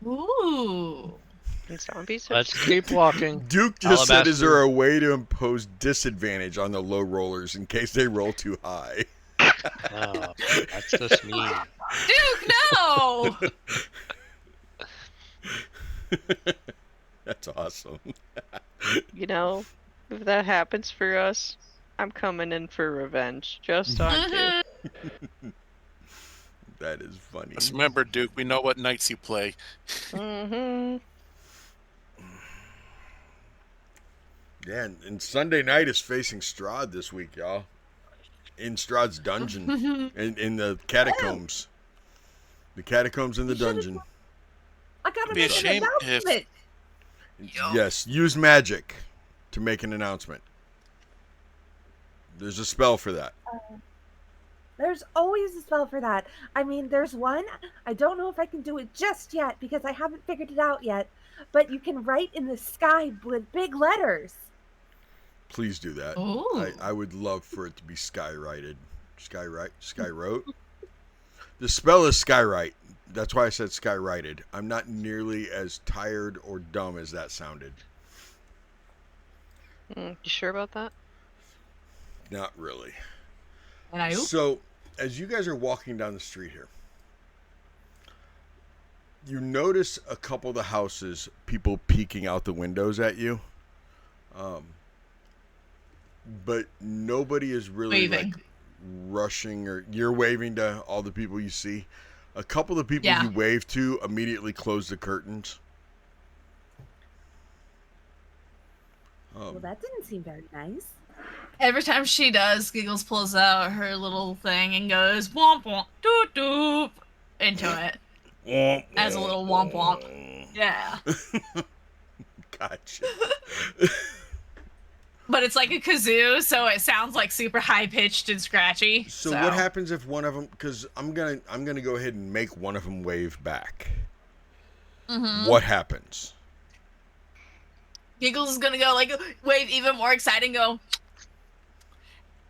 Ooh. And zombies. Are... Let's keep walking. Duke just said, "Is there Alabaster. a way to impose disadvantage on the low rollers in case they roll too high?" Oh, that's just mean. Duke, no! That's awesome. You know, if that happens for us, I'm coming in for revenge. Just on you. That is funny. Just remember, Duke, we know what nights you play. Mm-hmm. Yeah, and Sunday night is facing Strahd this week, y'all. In Strahd's dungeon, in the catacombs. The catacombs in the dungeon. I gotta Be a make an shame if- announcement. Yes, use magic to make an announcement. There's a spell for that. There's always a spell for that. I mean, there's one. I don't know if I can do it just yet because I haven't figured it out yet. But you can write in the sky with big letters. Please do that. Ooh. I would love for it to be skywrited. Skywrote. The spell is skywrite. That's why I said skywrited. I'm not nearly as tired or dumb as that sounded. You sure about that? Not really. And I So, as you guys are walking down the street here, you notice a couple of the houses, people peeking out the windows at you. But nobody is really Waving. like rushing, or you're waving to all the people you see. A couple of the people you wave to immediately close the curtains. Well, that didn't seem very nice. Every time she does, Giggles pulls out her little thing and goes womp womp doop doop into it. As a little womp womp. Yeah. Gotcha. But it's like a kazoo, so it sounds like super high pitched and scratchy. So what happens if one of them? Because I'm gonna go ahead and make one of them wave back. Mm-hmm. What happens? Giggles is gonna go like wave even more exciting, go,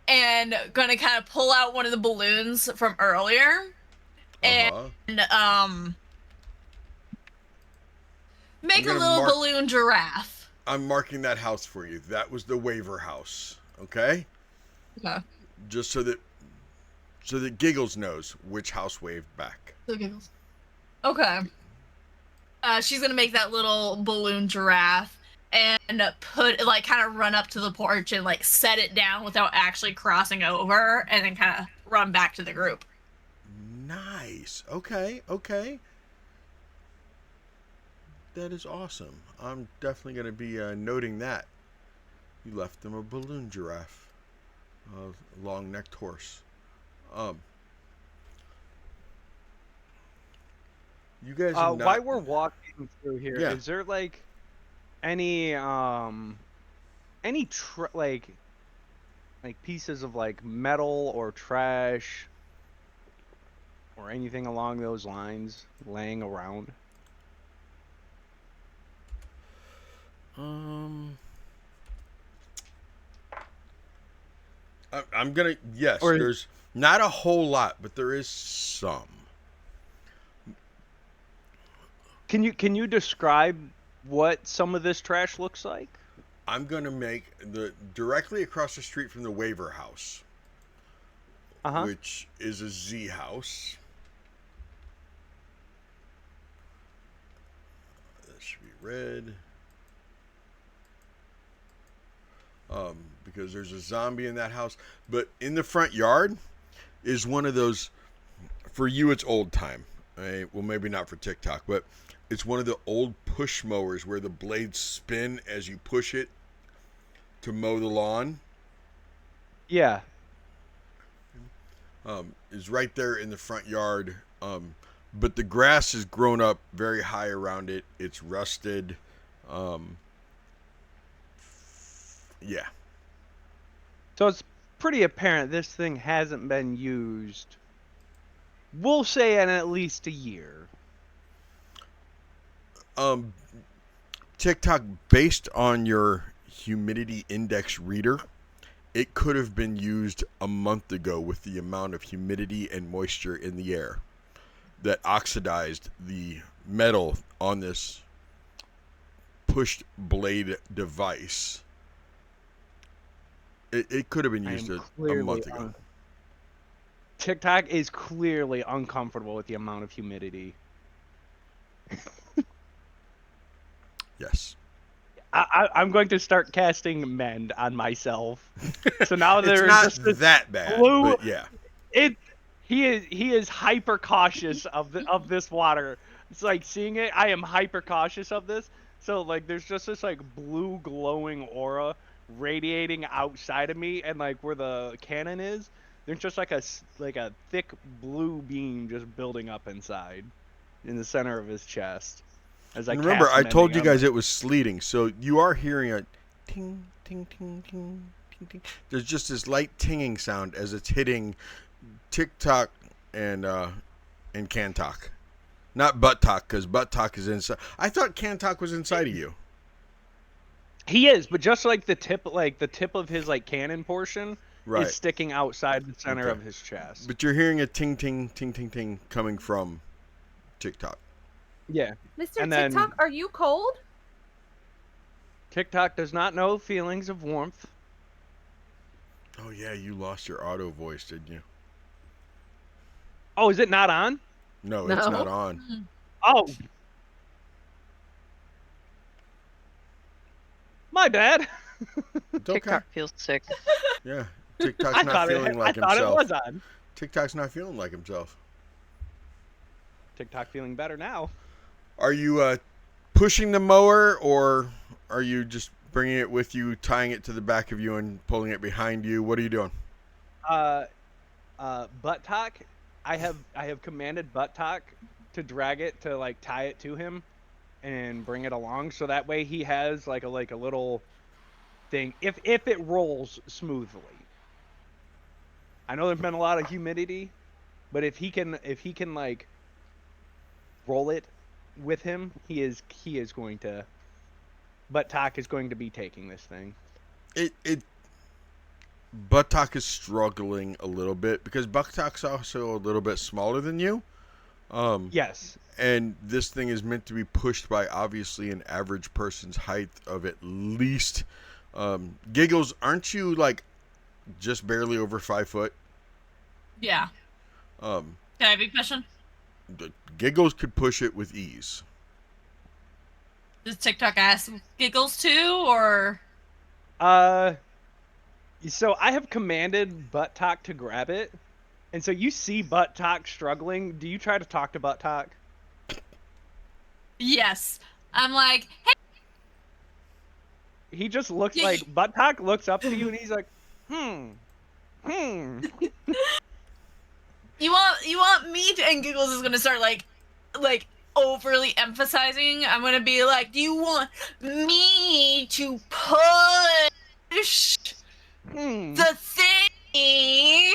and gonna kind of pull out one of the balloons from earlier, and make a little balloon giraffe. I'm marking that house for you. That was the waiver house. Okay. Okay. Just so that Giggles knows which house waved back. So Giggles. Okay. She's gonna make that little balloon giraffe and kind of run up to the porch and like set it down without actually crossing over, and then kind of run back to the group. Nice. Okay. That is awesome. I'm definitely going to be noting that. You left them a balloon giraffe. A long-necked horse. You guys are not... While we're walking through here, is there like any pieces of like metal or trash or anything along those lines laying around? I'm gonna there's not a whole lot, but there is some. Can you describe what some of this trash looks like? I'm gonna make directly across the street from the waiver house, which is a Z house. That should be red. Because there's a zombie in that house. But in the front yard is one of those, for you it's old time. Well, maybe not for TikTok, but it's one of the old push mowers where the blades spin as you push it to mow the lawn. Yeah. Is right there in the front yard. But the grass has grown up very high around it. It's rusted. Yeah. So it's pretty apparent this thing hasn't been used, we'll say, in at least a year. TikTok, based on your humidity index reader, it could have been used a month ago with the amount of humidity and moisture in the air that oxidized the metal on this pushed blade device. It could have been used a month ago. TikTok is clearly uncomfortable with the amount of humidity. Yes. I'm going to start casting mend on myself. So now there's not that bad, but yeah. He is hyper cautious of this water. It's like seeing it. I am hyper cautious of this. So like there's just this like blue glowing aura radiating outside of me, and like where the cannon is, there's just like a thick blue beam just building up inside, in the center of his chest. As I remember, I told you guys it was sleeting, so you are hearing a ting, ting, ting, ting, ting, ting. There's just this light tinging sound as it's hitting TikTok and CanTalk. Not Buttock, because Buttock is inside. I thought CanTalk was inside of you. He is, but just like the tip of his like cannon portion, Right. is sticking outside the center Okay. of his chest. But you're hearing a ting ting ting ting ting coming from TikTok. Yeah. Mr. And then- TikTok, are you cold? TikTok does not know feelings of warmth. Oh yeah, you lost your auto voice, didn't you? Oh, is it not on? No, it's No. not on. Oh. My bad. It's okay. TikTok feels sick. Yeah, TikTok's not feeling like I thought it himself. was on. TikTok's not feeling like himself. TikTok feeling better now. Are you pushing the mower, or are you just bringing it with you, tying it to the back of you, and pulling it behind you? What are you doing? Buttock, I have commanded Buttock to drag it, to like tie it to him and bring it along, so that way he has like a little thing if it rolls smoothly. I know there's been a lot of humidity, but if he can like roll it with him, he is going to. Buttock is going to be taking this thing. Buttock is struggling a little bit because Buttock's also a little bit smaller than you. Yes. And this thing is meant to be pushed by obviously an average person's height of at least. Giggles, aren't you like just barely over 5 foot? Yeah. Um, Can I have a big question? Giggles could push it with ease. Does TikTok ask Giggles too, or? So I have commanded Buttock to grab it, and so you see Buttock struggling. Do you try to talk to Buttock? Yes. I'm like, hey, He just looks like Buttock looks up to you, and he's like, hmm. you want me to? And Giggles is gonna start like overly emphasizing. I'm gonna be like, do you want me to push the thing?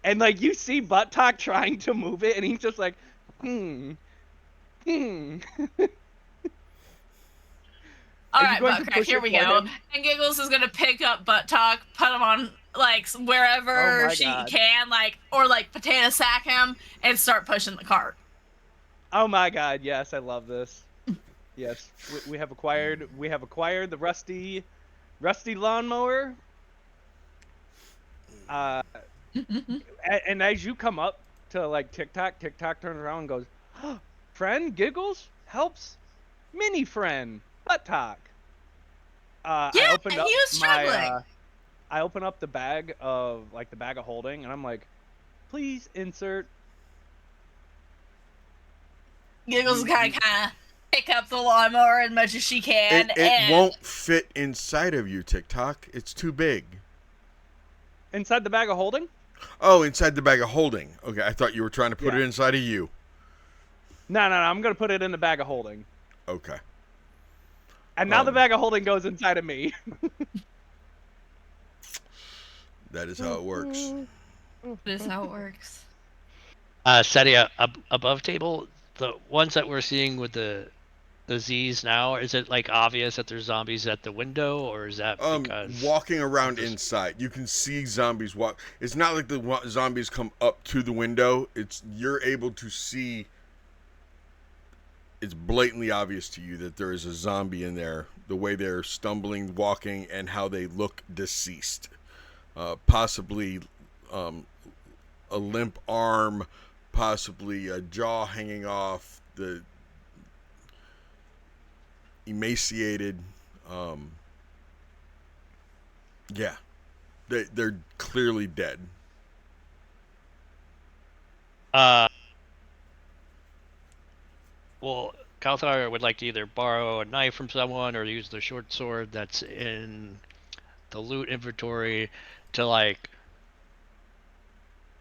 And like you see Buttock trying to move it, and he's just like, All Are you right, going to Buttock, push here it we for go. him? And Giggles is gonna pick up Buttock, put him on like wherever Oh my she God. can, like, or like potato sack him and start pushing the cart. Oh my God! Yes, I love this. Yes, we have acquired the rusty lawnmower. And as you come up to like TikTok turns around and goes, oh, "Friend Giggles helps mini friend Buttock." Yeah, I opened up he was struggling. I open up the bag of holding, and I'm like, "Please insert." Giggles kind of pick up the lawnmower as much as she can. It and won't fit inside of you, TikTok. It's too big. Inside the bag of holding? Oh, inside the bag of holding. Okay, I thought you were trying to put Yeah. it inside of you. No, I'm gonna put it in the bag of holding. Okay. And now the bag of holding goes inside of me. That is how it works. this is how it works. Setti, above table, the ones that we're seeing with the Z's now, is it like obvious that there's zombies at the window, or is that because Walking around inside, you can see zombies walk. It's not like the zombies come up to the window. You're able to see. It's blatantly obvious to you that there is a zombie in there. The way they're stumbling, walking, and how they look deceased. Possibly a limp arm, possibly a jaw hanging off, the emaciated. Yeah, they're clearly dead. Well, Kalthar would like to either borrow a knife from someone or use the short sword that's in the loot inventory to like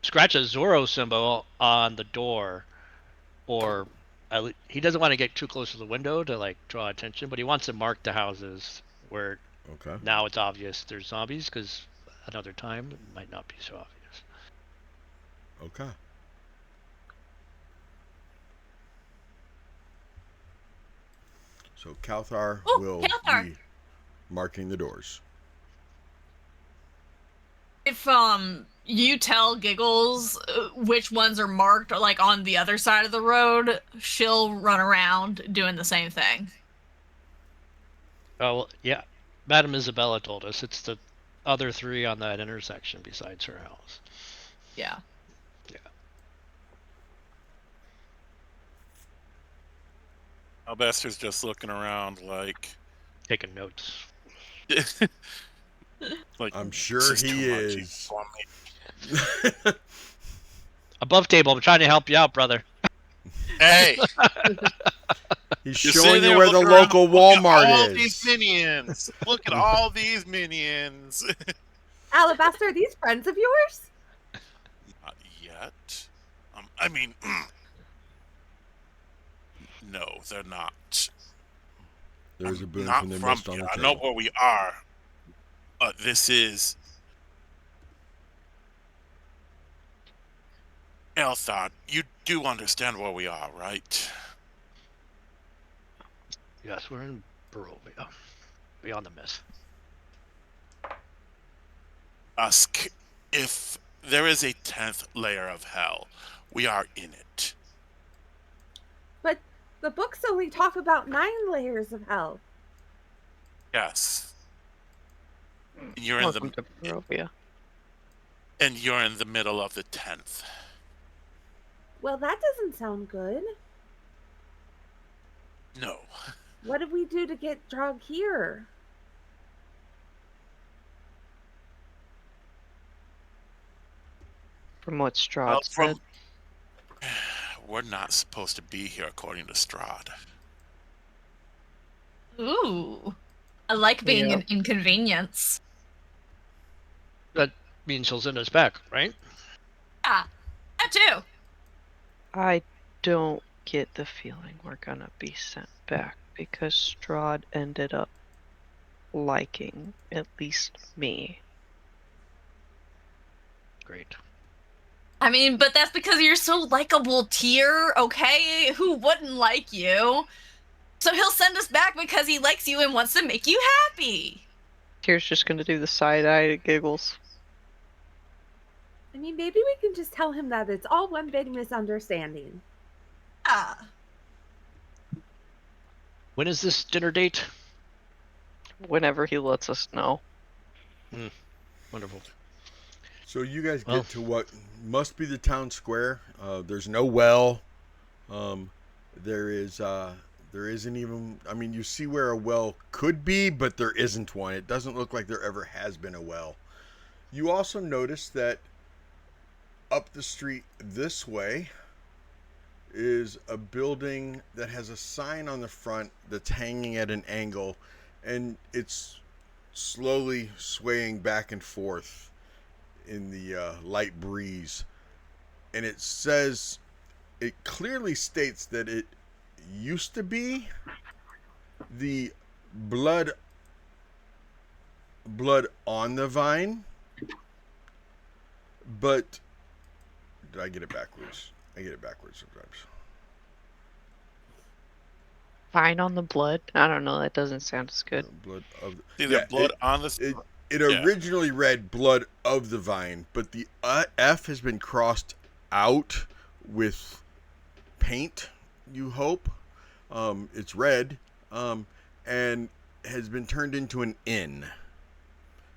scratch a Zorro symbol on the door, or he doesn't want to get too close to the window to like draw attention, but he wants to mark the houses where now it's obvious there's zombies, because another time it might not be so obvious. Okay. So Kalthar will be marking the doors. If you tell Giggles which ones are marked like on the other side of the road, she'll run around doing the same thing. Oh, well, yeah. Madam Isabella told us it's the other 3 on that intersection besides her house. Yeah. Albester's just looking around like, Taking notes. like I'm this sure is too he much even is. for me. Above table, I'm trying to help you out, brother. Hey, He's you're showing sitting you there where the looking around. local Look at Walmart all these is. minions. Look at all these minions. Alabaster, are these friends of yours? Not yet. I mean, no, they're not. There's a boon Not from the from mist on here. the I know table. where we are, but this is Elthard. You do understand where we are, right? Yes, we're in Barovia. Beyond the mist. Ask if there is a 10th layer of hell. We are in it. But the books only talk about 9 layers of hell. Yes. You're in Welcome the to Barovia. and you're in the middle of the 10th. Well, that doesn't sound good. No. What did we do to get Strahd here? From what Strahd Well, said. we're not supposed to be here according to Strahd. Ooh. I like being Yep. an inconvenience. That means she'll send us back, right? Yeah, that too. I don't get the feeling we're gonna be sent back because Strahd ended up liking at least me. Great. I mean, but that's because you're so likable, Tyr, okay? Who wouldn't like you? So he'll send us back because he likes you and wants to make you happy. Tyr's just gonna do the side eye to Giggles. I mean, maybe we can just tell him that it's all one big misunderstanding. Ah. When is this dinner date? Whenever he lets us know. Wonderful. So you guys Well- get to what must be the town square. There's no well. There isn't even. I mean, you see where a well could be, but there isn't one. It doesn't look like there ever has been a well. You also notice that up the street this way is a building that has a sign on the front that's hanging at an angle, and it's slowly swaying back and forth in the light breeze. And it says, it clearly states that it used to be the blood on the vine, but did I get it backwards? I get it backwards sometimes. Fine on the blood? I don't know, that doesn't sound as good. Blood of Either blood on the it Yeah. originally read blood of the vine, but the F has been crossed out with paint, you hope. It's red, and has been turned into an N.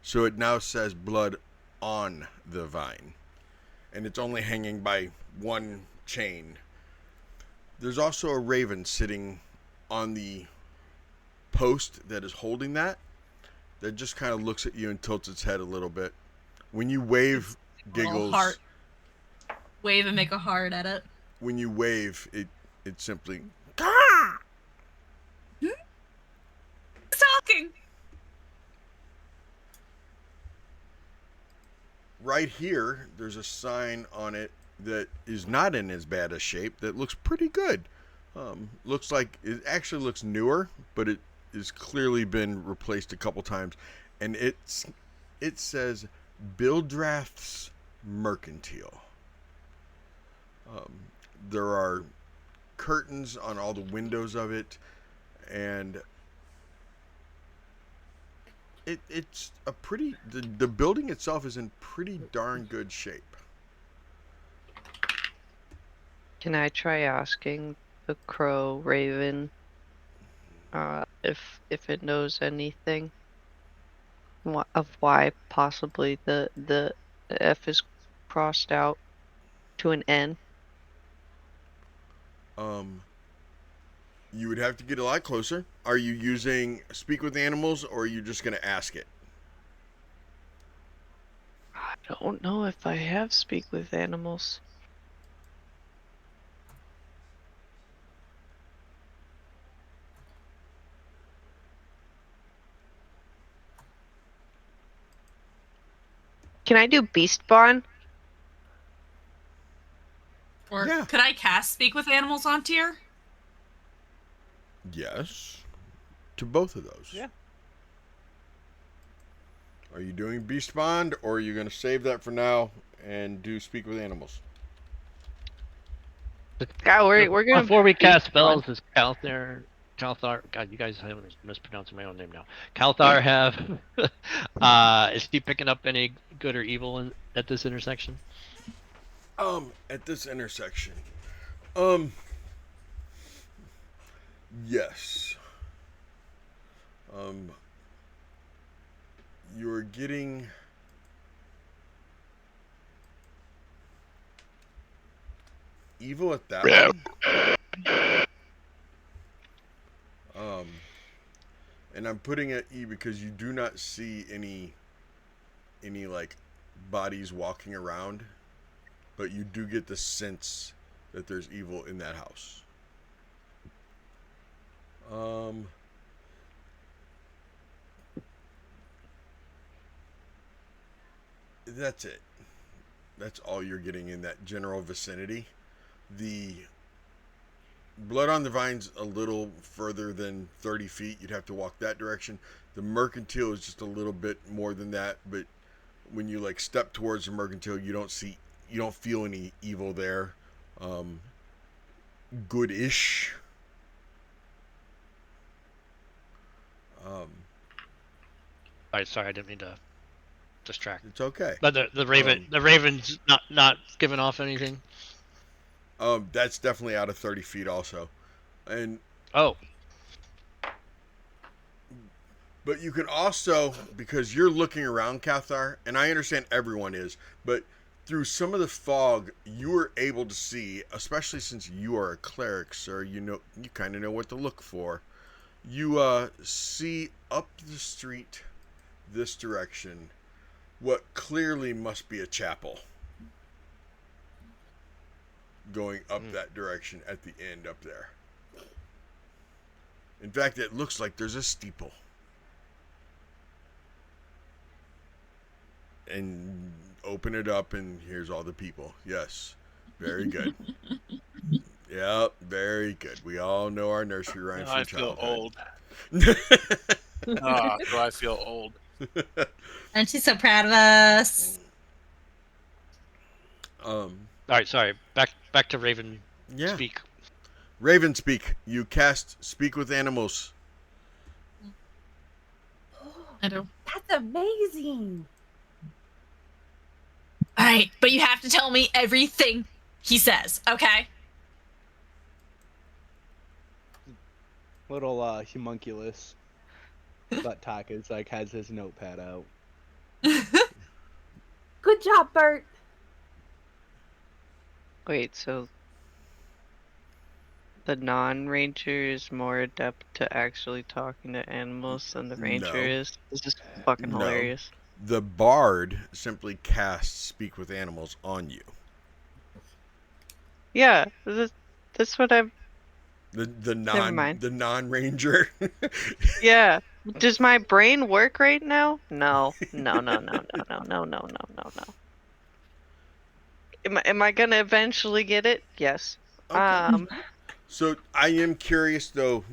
So it now says blood on the vine. And it's only hanging by one chain. There's also a raven sitting on the post that is holding that just kind of looks at you and tilts its head a little bit. When you wave, Little Giggles, heart. Wave and make a heart at it. when you wave, it simply He's talking. right here, there's a sign on it that is not in as bad a shape that looks pretty good. Looks like it actually looks newer, but it has clearly been replaced a couple times, and it says Bildrath's Mercantile. There are curtains on all the windows of it, and it's a pretty. The building itself is in pretty darn good shape. Can I try asking the crow raven if it knows anything of why possibly the F is crossed out to an N? You would have to get a lot closer. Are you using speak with animals, or are you just gonna ask it? I don't know if I have speak with animals. Can I do beast bond? Or Yeah. could I cast Speak with Animals on tier? Yes. To both of those. Yeah. Are you doing beast bond, or are you gonna save that for now and do speak with animals? God, we're gonna Before we cast beast bond. spells, is Calthar? God, you guys have mispronouncing my own name now. Calthar have is he picking up any good or evil at this intersection? At this intersection. Yes. You're getting evil at that one. And I'm putting it E because you do not see any like bodies walking around, but you do get the sense that there's evil in that house. That's it. That's all you're getting in that general vicinity. The Blood on the Vine's a little further than 30 feet. You'd have to walk that direction. The mercantile is just a little bit more than that, but when you like step towards the mercantile, you don't feel any evil there. Goodish. Sorry, I didn't mean to distract. It's okay. But the raven's not giving off anything. That's definitely out of 30 feet also. And Oh, but you can also, because you're looking around, Cathar, and I understand everyone is, but through some of the fog, you are able to see, especially since you are a cleric, sir, you kind of know what to look for. You see up the street this direction what clearly must be a chapel going up that direction at the end up there. In fact, it looks like there's a steeple. And open it up, and here's all the people. Yes. Very good. Yep, very good. We all know our nursery rhymes from I feel childhood. old. Do I feel old? Aren't you so proud of us? all right. Sorry. Back to Raven. Yeah. Speak. Raven speak. You cast Speak with Animals. I do. That's amazing. All right, but you have to tell me everything he says, okay? Little homunculus Buttock is like has his notepad out. Good job, Bert. Wait, so the non-ranger is more adept to actually talking to animals than the ranger No. is? This is fucking No. hilarious. The bard simply casts Speak with Animals on you. Yeah, that's what I'm. The mind. non-ranger. Yeah. Does my brain work right now? No. No. Am I gonna eventually get it? Yes. Okay. So I am curious though,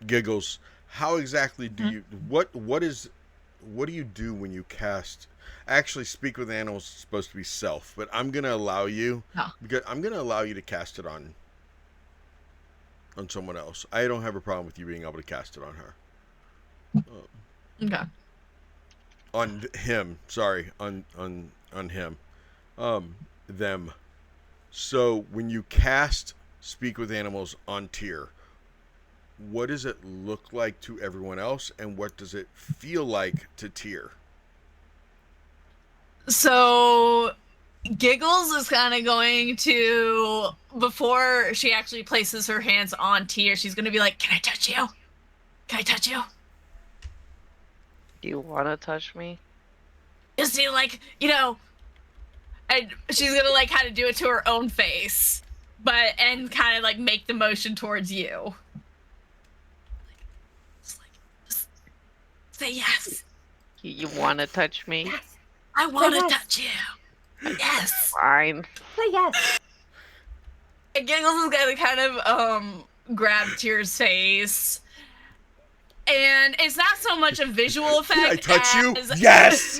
Giggles, how exactly do you what do you do when you cast? Actually, Speak with Animals is supposed to be self, but I'm gonna allow you because I'm gonna allow you to cast it on someone else. I don't have a problem with you being able to cast it on her. Okay. On him. Sorry, on him. Them. So when you cast Speak with Animals on Tyr, what does it look like to everyone else, and what does it feel like to Tyr? So Giggles is kind of going to, before she actually places her hands on Tyr, she's going to be like, "Can I touch you? Can I touch you?" Do you want to touch me? You see, like, and she's going to, like, kind of do it to her own face, and kind of, like, make the motion towards you. Just say yes. You want to touch me? Yes. I want to yes. touch you. Yes. Fine. Say yes. And Giggles is going to kind of, grab Tyr's face. And it's not so much a visual effect. Can I touch you? as... Yes!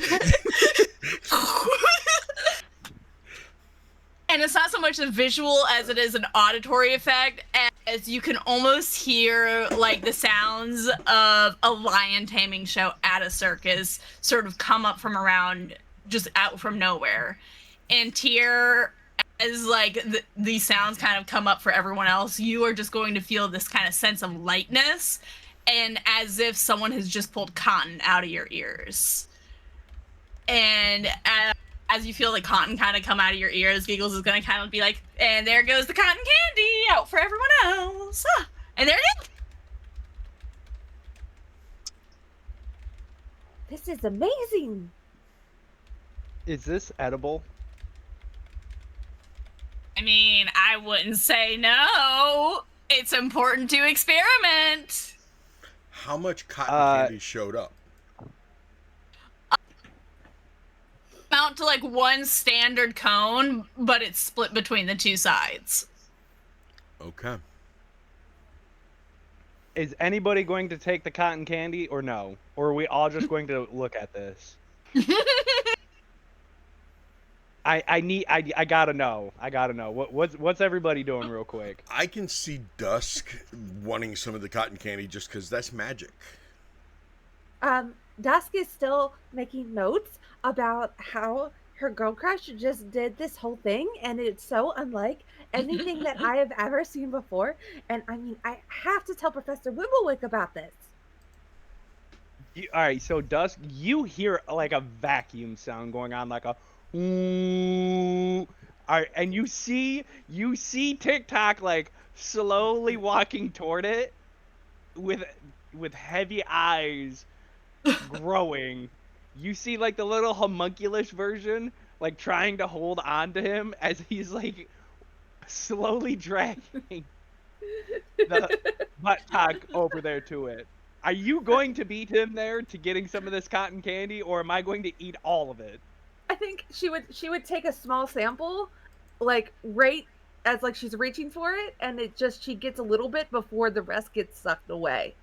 And it's not so much a visual as it is an auditory effect, as you can almost hear, like, the sounds of a lion taming show at a circus sort of come up from around, just out from nowhere. And Tyr, as, like, these sounds kind of come up for everyone else, you are just going to feel this kind of sense of lightness, and as if someone has just pulled cotton out of your ears. And as you feel the cotton kind of come out of your ears, Giggles is going to kind of be like, "And there goes the cotton candy out for everyone else." Ah, and there it is. This is amazing. Is this edible? I mean, I wouldn't say no. It's important to experiment. How much cotton candy showed up? Amount to, like, one standard cone, but it's split between the two sides. Okay. Is anybody going to take the cotton candy or no? Or are we all just going to look at this? I gotta know. I gotta know. What's everybody doing real quick? I can see Dusk wanting some of the cotton candy just because that's magic. Dusk is still making notes about how her girl crush just did this whole thing, and it's so unlike anything that I have ever seen before. And I mean, I have to tell Professor Wibblewick about this. All right, so Dusk, you hear like a vacuum sound going on, like a ooh. All right, and you see Tik Tok like slowly walking toward it with heavy eyes growing. You see like the little homunculus version like trying to hold on to him as he's like slowly dragging the Buttock over there to it. Are you going to beat him there to getting some of this cotton candy, or am I going to eat all of it? I think she would take a small sample, like right as like she's reaching for it, and she gets a little bit before the rest gets sucked away.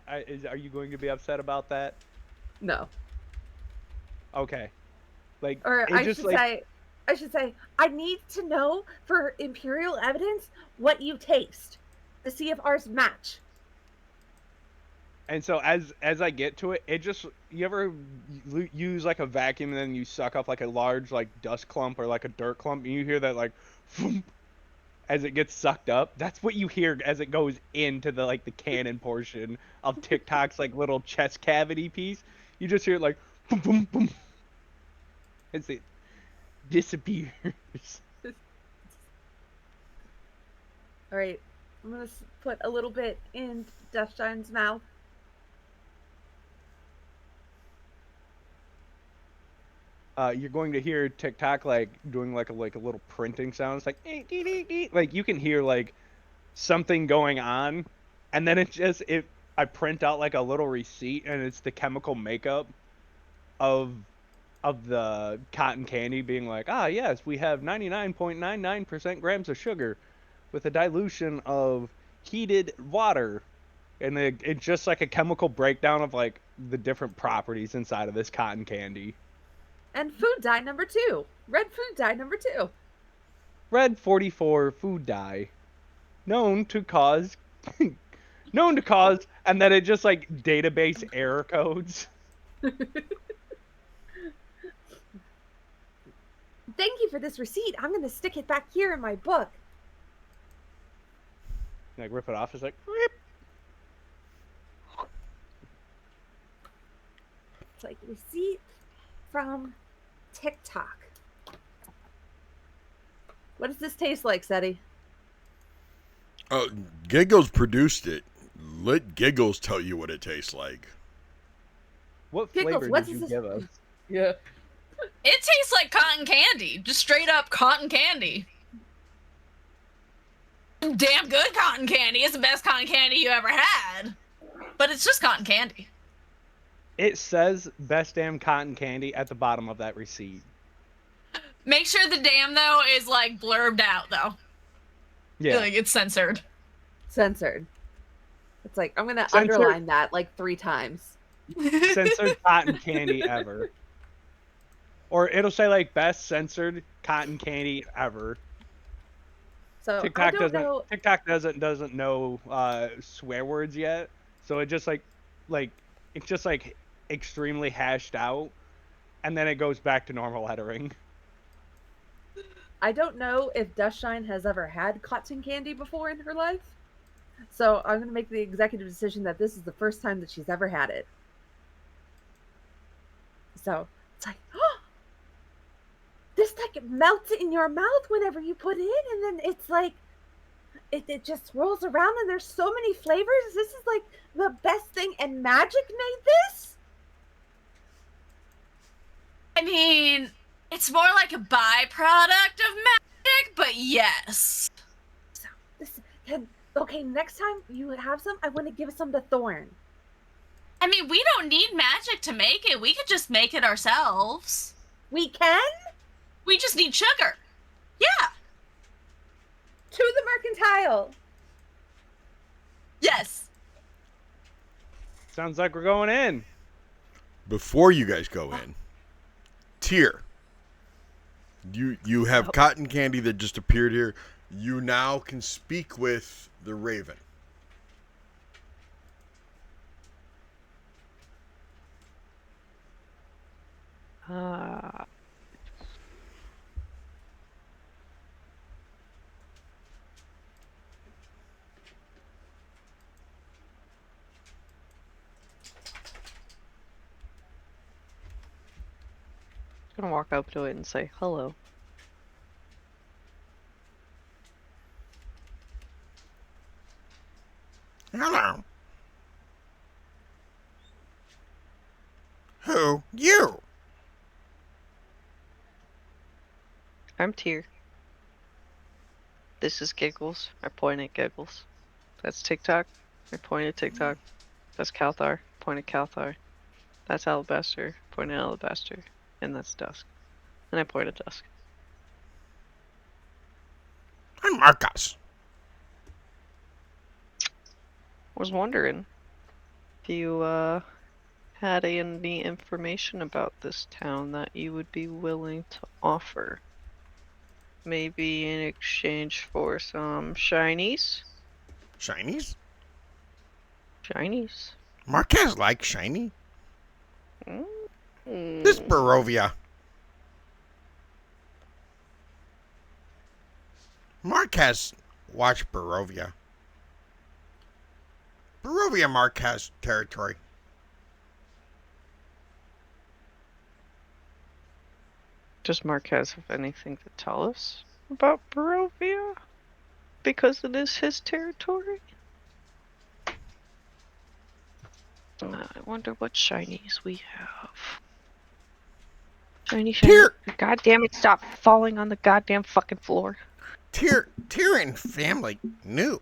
Are you going to be upset about that? No. Okay. Like, Or I should say, I need to know for imperial evidence what you taste to see if ours match. And so as I get to it, you ever use like a vacuum and then you suck up like a large like dust clump or like a dirt clump, and you hear that like as it gets sucked up? That's what you hear as it goes into the like the cannon portion of Tik Tok's like little chest cavity piece. You just hear it like boom boom boom as it disappears. All right, I'm gonna put a little bit in Dustshine's mouth. You're going to hear Tik Tok like doing like a little printing sound. It's like like you can hear like something going on, and then I print out like a little receipt, and it's the chemical makeup of the cotton candy being like, yes, we have 99.99% grams of sugar with a dilution of heated water, and it's just like a chemical breakdown of like the different properties inside of this cotton candy. And food dye number 2. Red food dye number 2. Red 44 food dye, known to cause known to cause, and then it just like database error codes. Thank you for this receipt. I'm going to stick it back here in my book. Like rip it off. It's like rip. It's like receipt from Tik Tok. What does this taste like, Seti? Giggles produced it. Let Giggles tell you what it tastes like. What Giggles, flavor what did you does give this- us? Yeah. It tastes like cotton candy. Just straight up cotton candy. Damn good cotton candy. It's the best cotton candy you ever had. But it's just cotton candy. It says best damn cotton candy at the bottom of that receipt. Make sure the damn, though, is, like, blurbed out, though. Yeah. Like, it's censored. Censored. It's like, I'm going to Censored. underline that like 3 times. Censored cotton candy ever. Or it'll say like best censored cotton candy ever. So TikTok I don't doesn't know. TikTok doesn't know swear words yet. So it just like it's just like extremely hashed out, and then it goes back to normal lettering. I don't know if Dustshine has ever had cotton candy before in her life. So I'm going to make the executive decision that this is the first time that she's ever had it. So it's like, oh, this like melts in your mouth whenever you put it in, and then it's like, it just rolls around, and there's so many flavors. This is like the best thing, and magic made this? I mean, it's more like a byproduct of magic, but yes. So this, okay, next time you have some, I want to give some to Thorn. I mean, we don't need magic to make it. We could just make it ourselves. We can? We just need sugar. Yeah. To the mercantile. Yes. Sounds like we're going in. Before you guys go in, Tyr, you have cotton candy that just appeared here. You now can speak with the raven. Gonna walk up to it and say hello. Hello. Who? You? I'm Tyr. This is Giggles. I point at Giggles. That's TikTok. I point at TikTok. That's Calthar. Point at Calthar. That's Alabaster. Point at Alabaster. And that's Dusk. And I point at Dusk. I'm Marcus. Was wondering if you had any information about this town that you would be willing to offer. Maybe in exchange for some shinies? Shinies? Shinies. Marquez likes shiny. Mm. This Barovia. Marquez watch Barovia. Barovia Marquez territory. Does Marquez have anything to tell us about Barovia? Because it is his territory? I wonder what shinies we have. Shiny, shiny. Tyr, God damn it, stop falling on the goddamn fucking floor. Tyrion family new.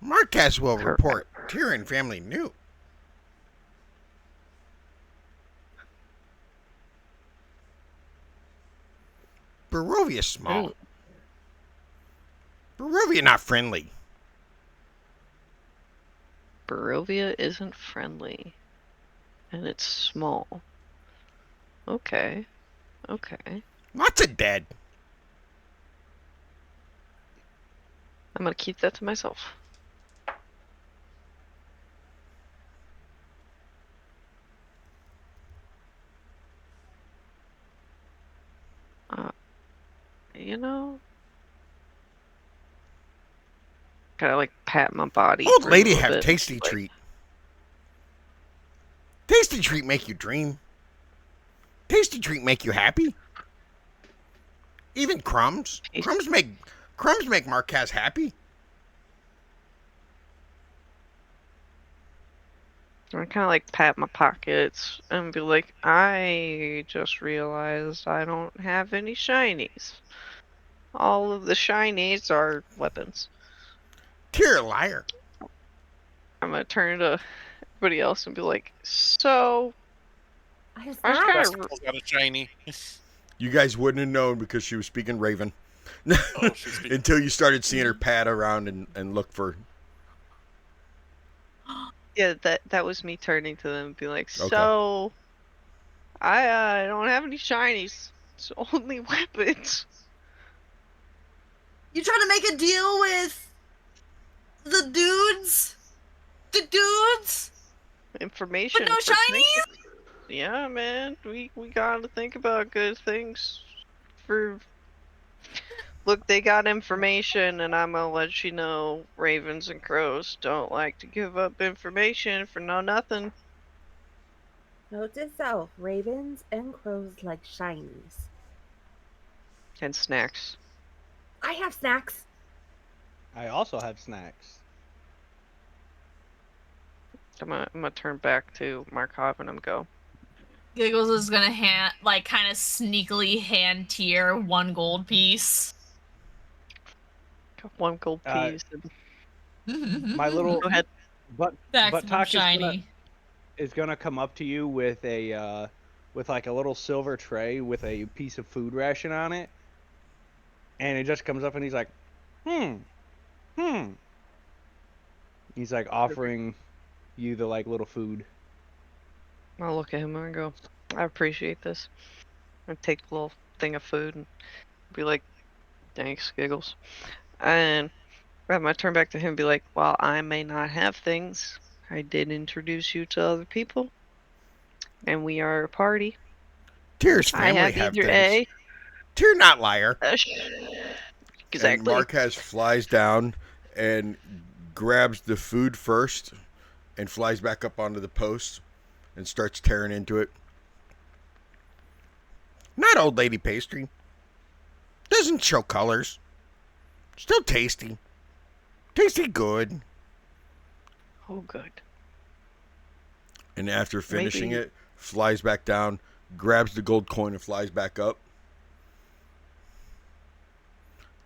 Marquez will report Tyrion family new. Barovia small. Barovia not friendly. Barovia isn't friendly. And it's small. Okay. Okay. Lots of dead. I'm gonna keep that to myself. You know, kind of like pat my body. Old for a lady little have bit. tasty Like, treat. Tasty treat make you dream. Tasty treat make you happy. Even crumbs. Crumbs make Marquez happy. I kind of like pat my pockets and be like, I just realized I don't have any shinies. All of the shinies are weapons. You're a liar. I'm gonna turn to everybody else and be like, so I was I was not. kind Best of pulls out a shiny. You guys wouldn't have known because she was speaking Raven. Oh, she's speaking. Until you started seeing her pad around and look for. yeah, that was me turning to them and being like, Okay. so I don't have any shinies. It's only weapons. You trying to make a deal with the dudes? The dudes? Information. But no for shinies? thinking. Yeah, man. We gotta think about good things. For look, they got information, and I'm gonna let you know. Ravens and crows don't like to give up information for no nothing. Note to self: ravens and crows like shinies. And snacks. I have snacks. I also have snacks. I'm gonna turn back to Markov and I'm go. Giggles is gonna kind of sneakily hand tier 1 gold piece. Got 1 gold piece. My little Go ahead. Buttock shiny. is gonna come up to you with a with like a little silver tray with a piece of food ration on it, and he just comes up and he's like, He's like offering you the like little food. I'll look at him and go, I appreciate this. I take a little thing of food and be like, thanks, Giggles. And I might turn back to him and be like, while I may not have things, I did introduce you to other people. And we are a party. Tyr's I family have either things. Tyr not liar. Exactly. And Marquez flies down and grabs the food first and flies back up onto the post and starts tearing into it. Not old lady pastry. Doesn't show colors. Still tasty. Tasty good. Oh, good. And after finishing Maybe. it, flies back down, grabs the gold coin and flies back up.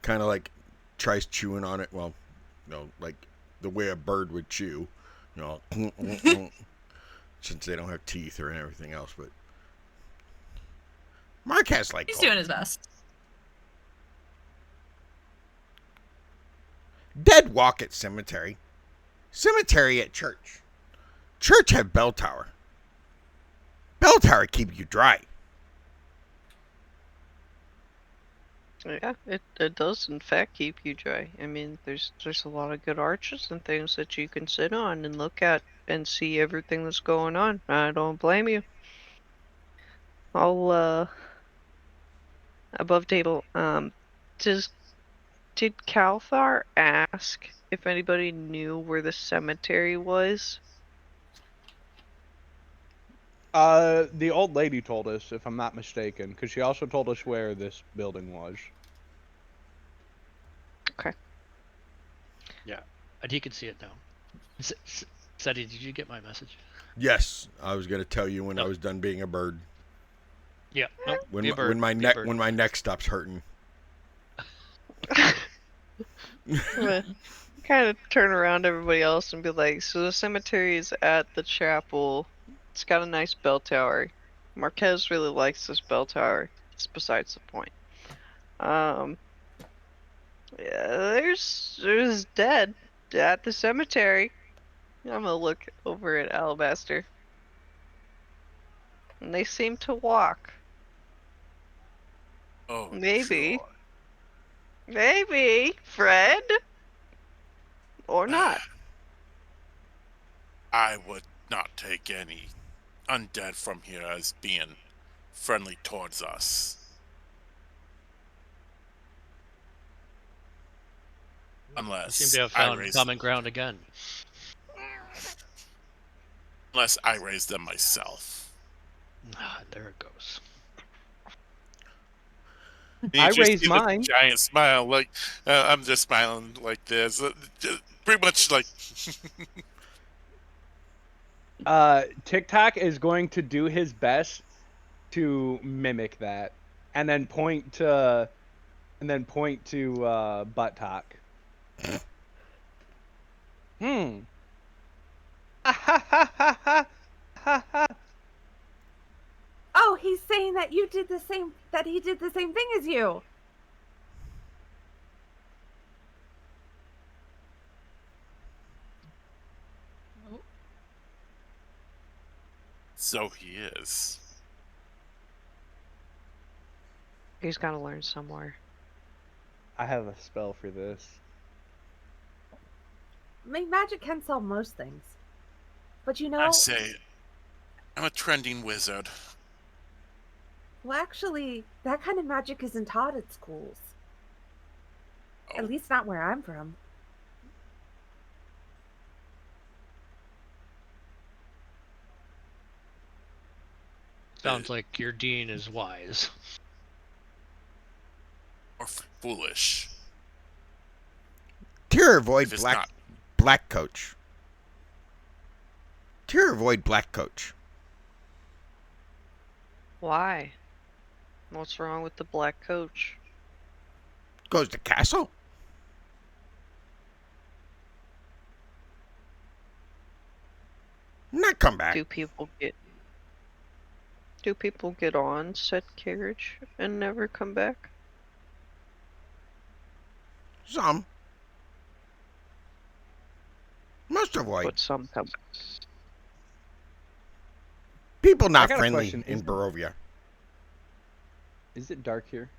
Kind of like tries chewing on it. Well, like the way a bird would chew. Since they don't have teeth or everything else. But Marquez like He's gold. doing his best. Dead walk at cemetery. Cemetery at church. Church have bell tower. Bell tower keep you dry. Yeah, it does in fact keep you dry. I mean, there's a lot of good arches and things that you can sit on and look at and see everything that's going on. I don't blame you. I'll above table. Did Calthar ask if anybody knew where the cemetery was? The old lady told us, if I'm not mistaken, because she also told us where this building was. Okay. Yeah, and he can see it now. Seti, did you get my message? Yes, I was gonna tell you when I Oh. was done being a bird. Yeah. Nope. When be a my, bird, when my be a neck bird. when my neck stops hurting. Kind of turn around to everybody else and be like, so the cemetery is at the chapel. It's got a nice bell tower. Marquez really likes this bell tower. It's besides the point. Yeah, there's dead at the cemetery. I'm gonna look over at Alabaster. And they seem to walk. Oh, Maybe. God. Maybe, Fred? Or not. I would not take any undead from here as being friendly towards us. You Unless seem to have I found raise, common ground again. unless I raise them myself. Ah, there it goes. You I just raised see the mine. giant smile, like I'm just smiling like this, pretty much like. TikTok is going to do his best to mimic that, and then point to Buttock. Oh, he's saying that you did the same. That he did the same thing as you. So he is. He's got to learn somewhere. I have a spell for this. I mean, magic can solve most things. But you I know, say, I'm a trending wizard. well, actually, that kind of magic isn't taught at schools. Oh, At least not where I'm from. Sounds like your dean is wise. or foolish. Tier avoid If it's black not. black coach. Tier avoid black coach. Why? What's wrong with the black coach? Goes to castle. Not come back. Do people get on said carriage and never come back? Some. Most avoid. But some come back. People not got a friendly question. in Barovia. Is it dark here?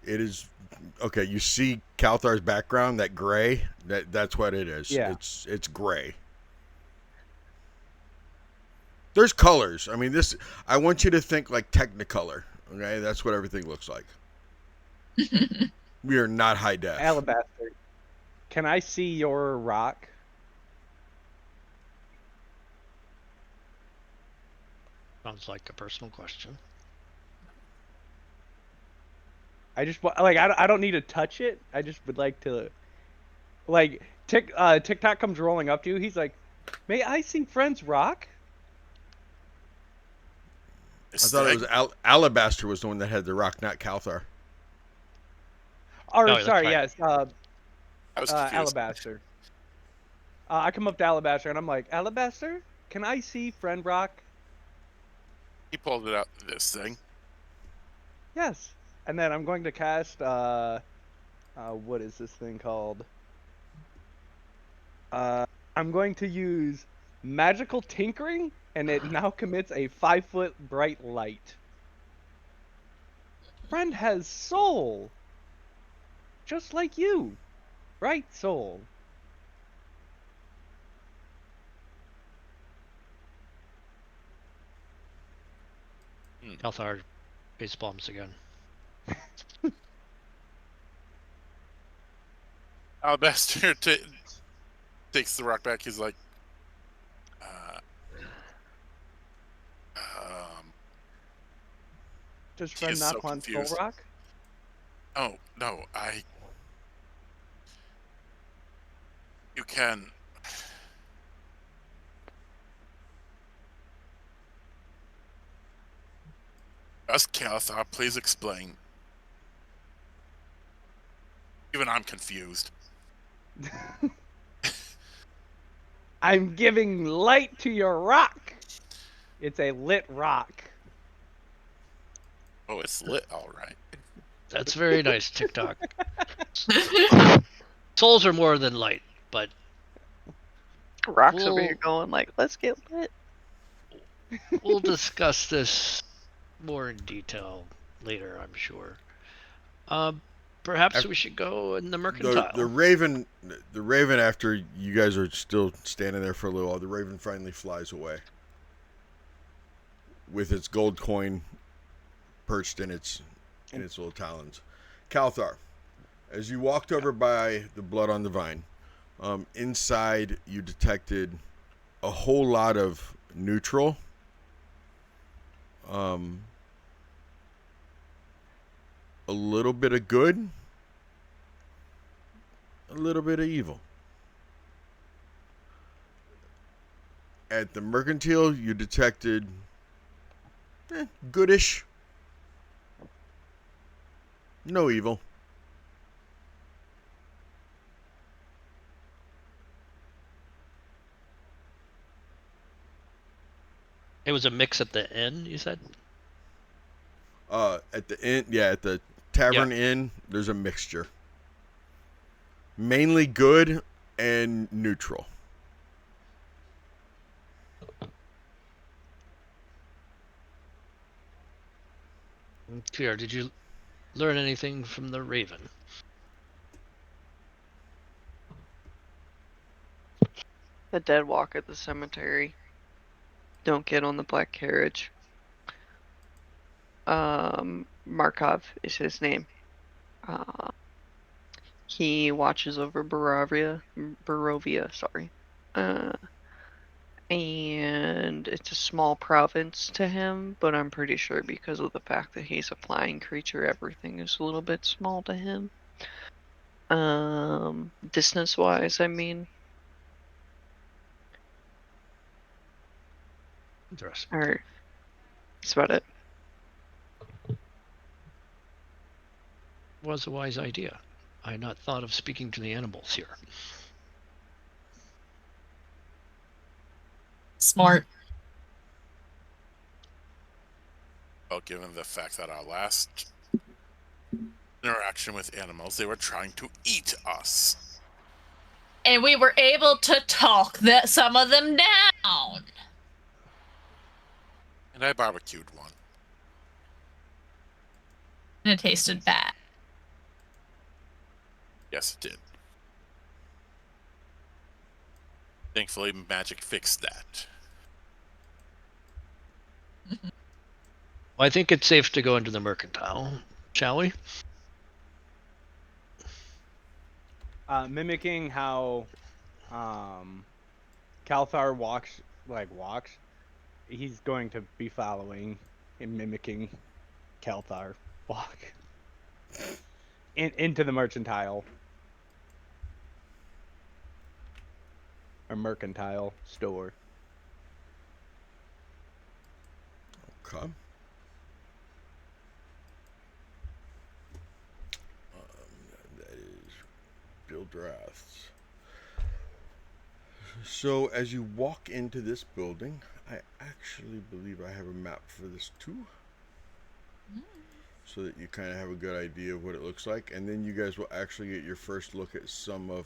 It is okay. You see Calthar's background, that gray. That's what it is. Yeah. It's gray. There's colors. I mean, this. I want you to think like Technicolor. Okay, that's what everything looks like. We are not high def. Alabaster. Can I see your rock? Sounds like a personal question. I just like I don't need to touch it. I just would like to, like TikTok comes rolling up to you. He's like, "May I see friend's rock?" I thought it was Alabaster was the one that had the rock, not Calthar. Or that's sorry, right. yes, I was confused. Alabaster. I come up to Alabaster and I'm like, "Alabaster, can I see friend rock?" He pulled it out this thing. Yes. And then I'm going to cast what is this thing called? I'm going to use magical tinkering, and it now commits a 5-foot bright light. Friend has soul, just like you, bright soul. Calthar face palms again. Alabaster takes the rock back. He's like, Does He friend is not so want soul confused. rock? oh no, you can. Us, Calthar, please explain. Even I'm confused. I'm giving light to your rock. It's a lit rock. Oh, it's lit, all right. That's very nice, TikTok. Souls are more than light, but Rocks over Well- here going like, let's get lit. we'll discuss this more in detail later, I'm sure. Perhaps we should go in the mercantile. The raven after you guys are still standing there for a little while, the raven finally flies away with its gold coin perched in its little talons. Calthar, as you walked over by the blood on the vine, inside you detected a whole lot of neutral. A little bit of good, a little bit of evil. At the mercantile, you detected goodish, no evil. It was a mix at the inn, you said? At the inn, at the tavern inn, there's a mixture. Mainly good and neutral. Clear. Did you learn anything from the raven? The dead walk at the cemetery. Don't get on the black carriage. Markov is his name. He watches over Barovia, sorry. And it's a small province to him, but I'm pretty sure because of the fact that he's a flying creature, everything is a little bit small to him. Distance-wise, I mean. Interesting. Or that's about it. Was a wise idea. I had not thought of speaking to the animals here. Smart. Well, given the fact that our last interaction with animals, they were trying to eat us. And we were able to talk some of them down. And I barbecued one. And it tasted bad. Yes, it did. Thankfully, magic fixed that. Well, I think it's safe to go into the mercantile, shall we? Mimicking how Calthar walks, he's going to be following and mimicking Calthar walk into the mercantile or mercantile store. Okay. That is Bill Drath's. So as you walk into this building, I actually believe I have a map for this too. So that you kind of have a good idea of what it looks like. And then you guys will actually get your first look at some of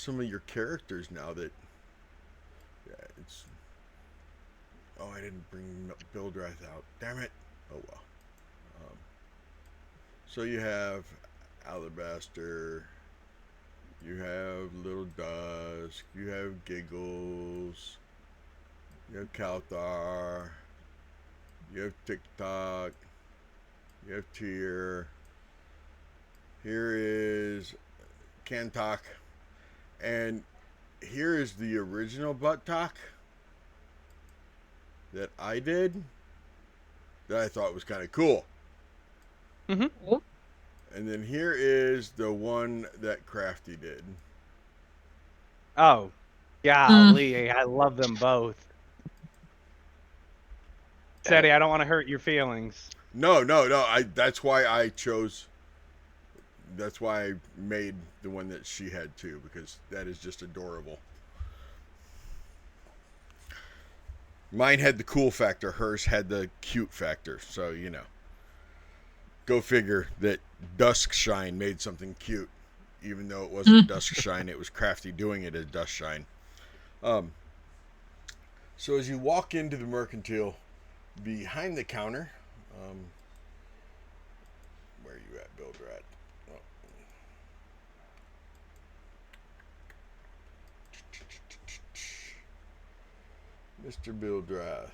your characters now that... it's... Oh, I didn't bring Bill Drath out. Damn it. Oh, well. So you have Alabaster... You have Little Dusk, you have Giggles, you have Calthar, you have Tik Tok, you have Tyr, here is CanTalk, and here is the original Buttock that I did that I thought was kind of cool. Mm-hmm. And then here is the one that Crafty did. Oh, golly, I love them both. Seti, I don't want to hurt your feelings. No. That's why I chose. That's why I made the one that she had too, because that is just adorable. Mine had the cool factor. Hers had the cute factor. So, you know. Go figure that Dusk Shine made something cute. Even though it wasn't Dusk Shine, it was Crafty doing it as Dusk Shine. So as you walk into the mercantile, behind the counter, Where are you at, Bildrat? Oh. Mr. Bildrath.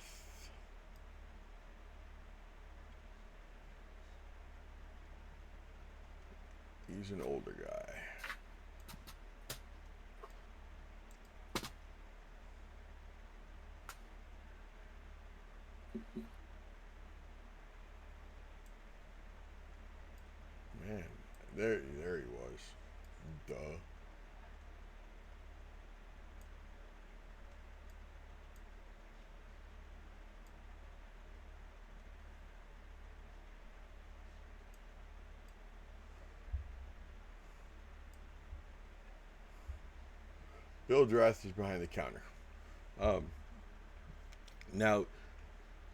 He's an older guy. Man, there he was. Duh. Bildrath is behind the counter. Now,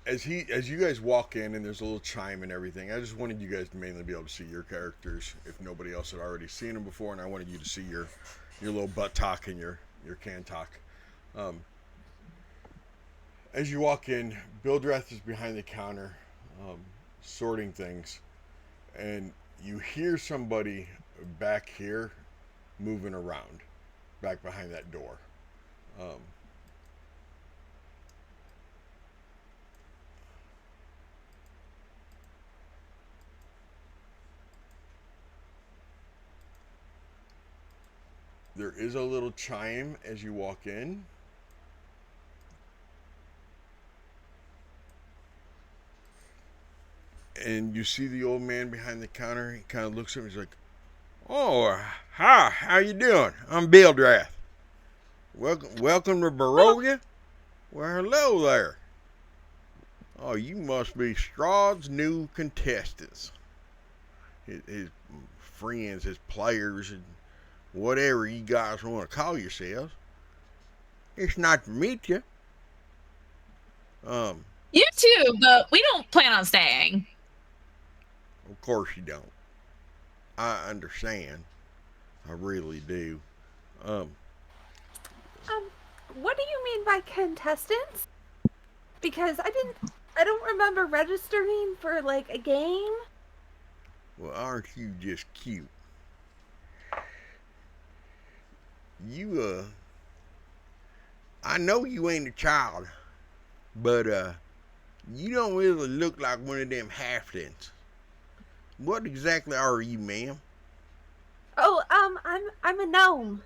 as you guys walk in and there's a little chime and everything, I just wanted you guys to mainly be able to see your characters if nobody else had already seen them before, and I wanted you to see your little Buttock and your CanTalk. As you walk in, Bildrath is behind the counter, sorting things, and you hear somebody back here moving around, back behind that door. There is a little chime as you walk in. And you see the old man behind the counter. He kind of looks at me. He's like, "Oh, hi. How you doing? I'm Bildrath. Welcome to Barovia. Well, hello there. Oh, you must be Strahd's new contestants. His friends, his players, and whatever you guys want to call yourselves. It's nice to meet you. You too, but we don't plan on staying. Of course you don't. I understand. I really do. What do you mean by contestants? Because I don't remember registering for like a game. Well, aren't you just cute? I know you ain't a child, but you don't really look like one of them halflings. What exactly are you, ma'am? Oh, I'm a gnome.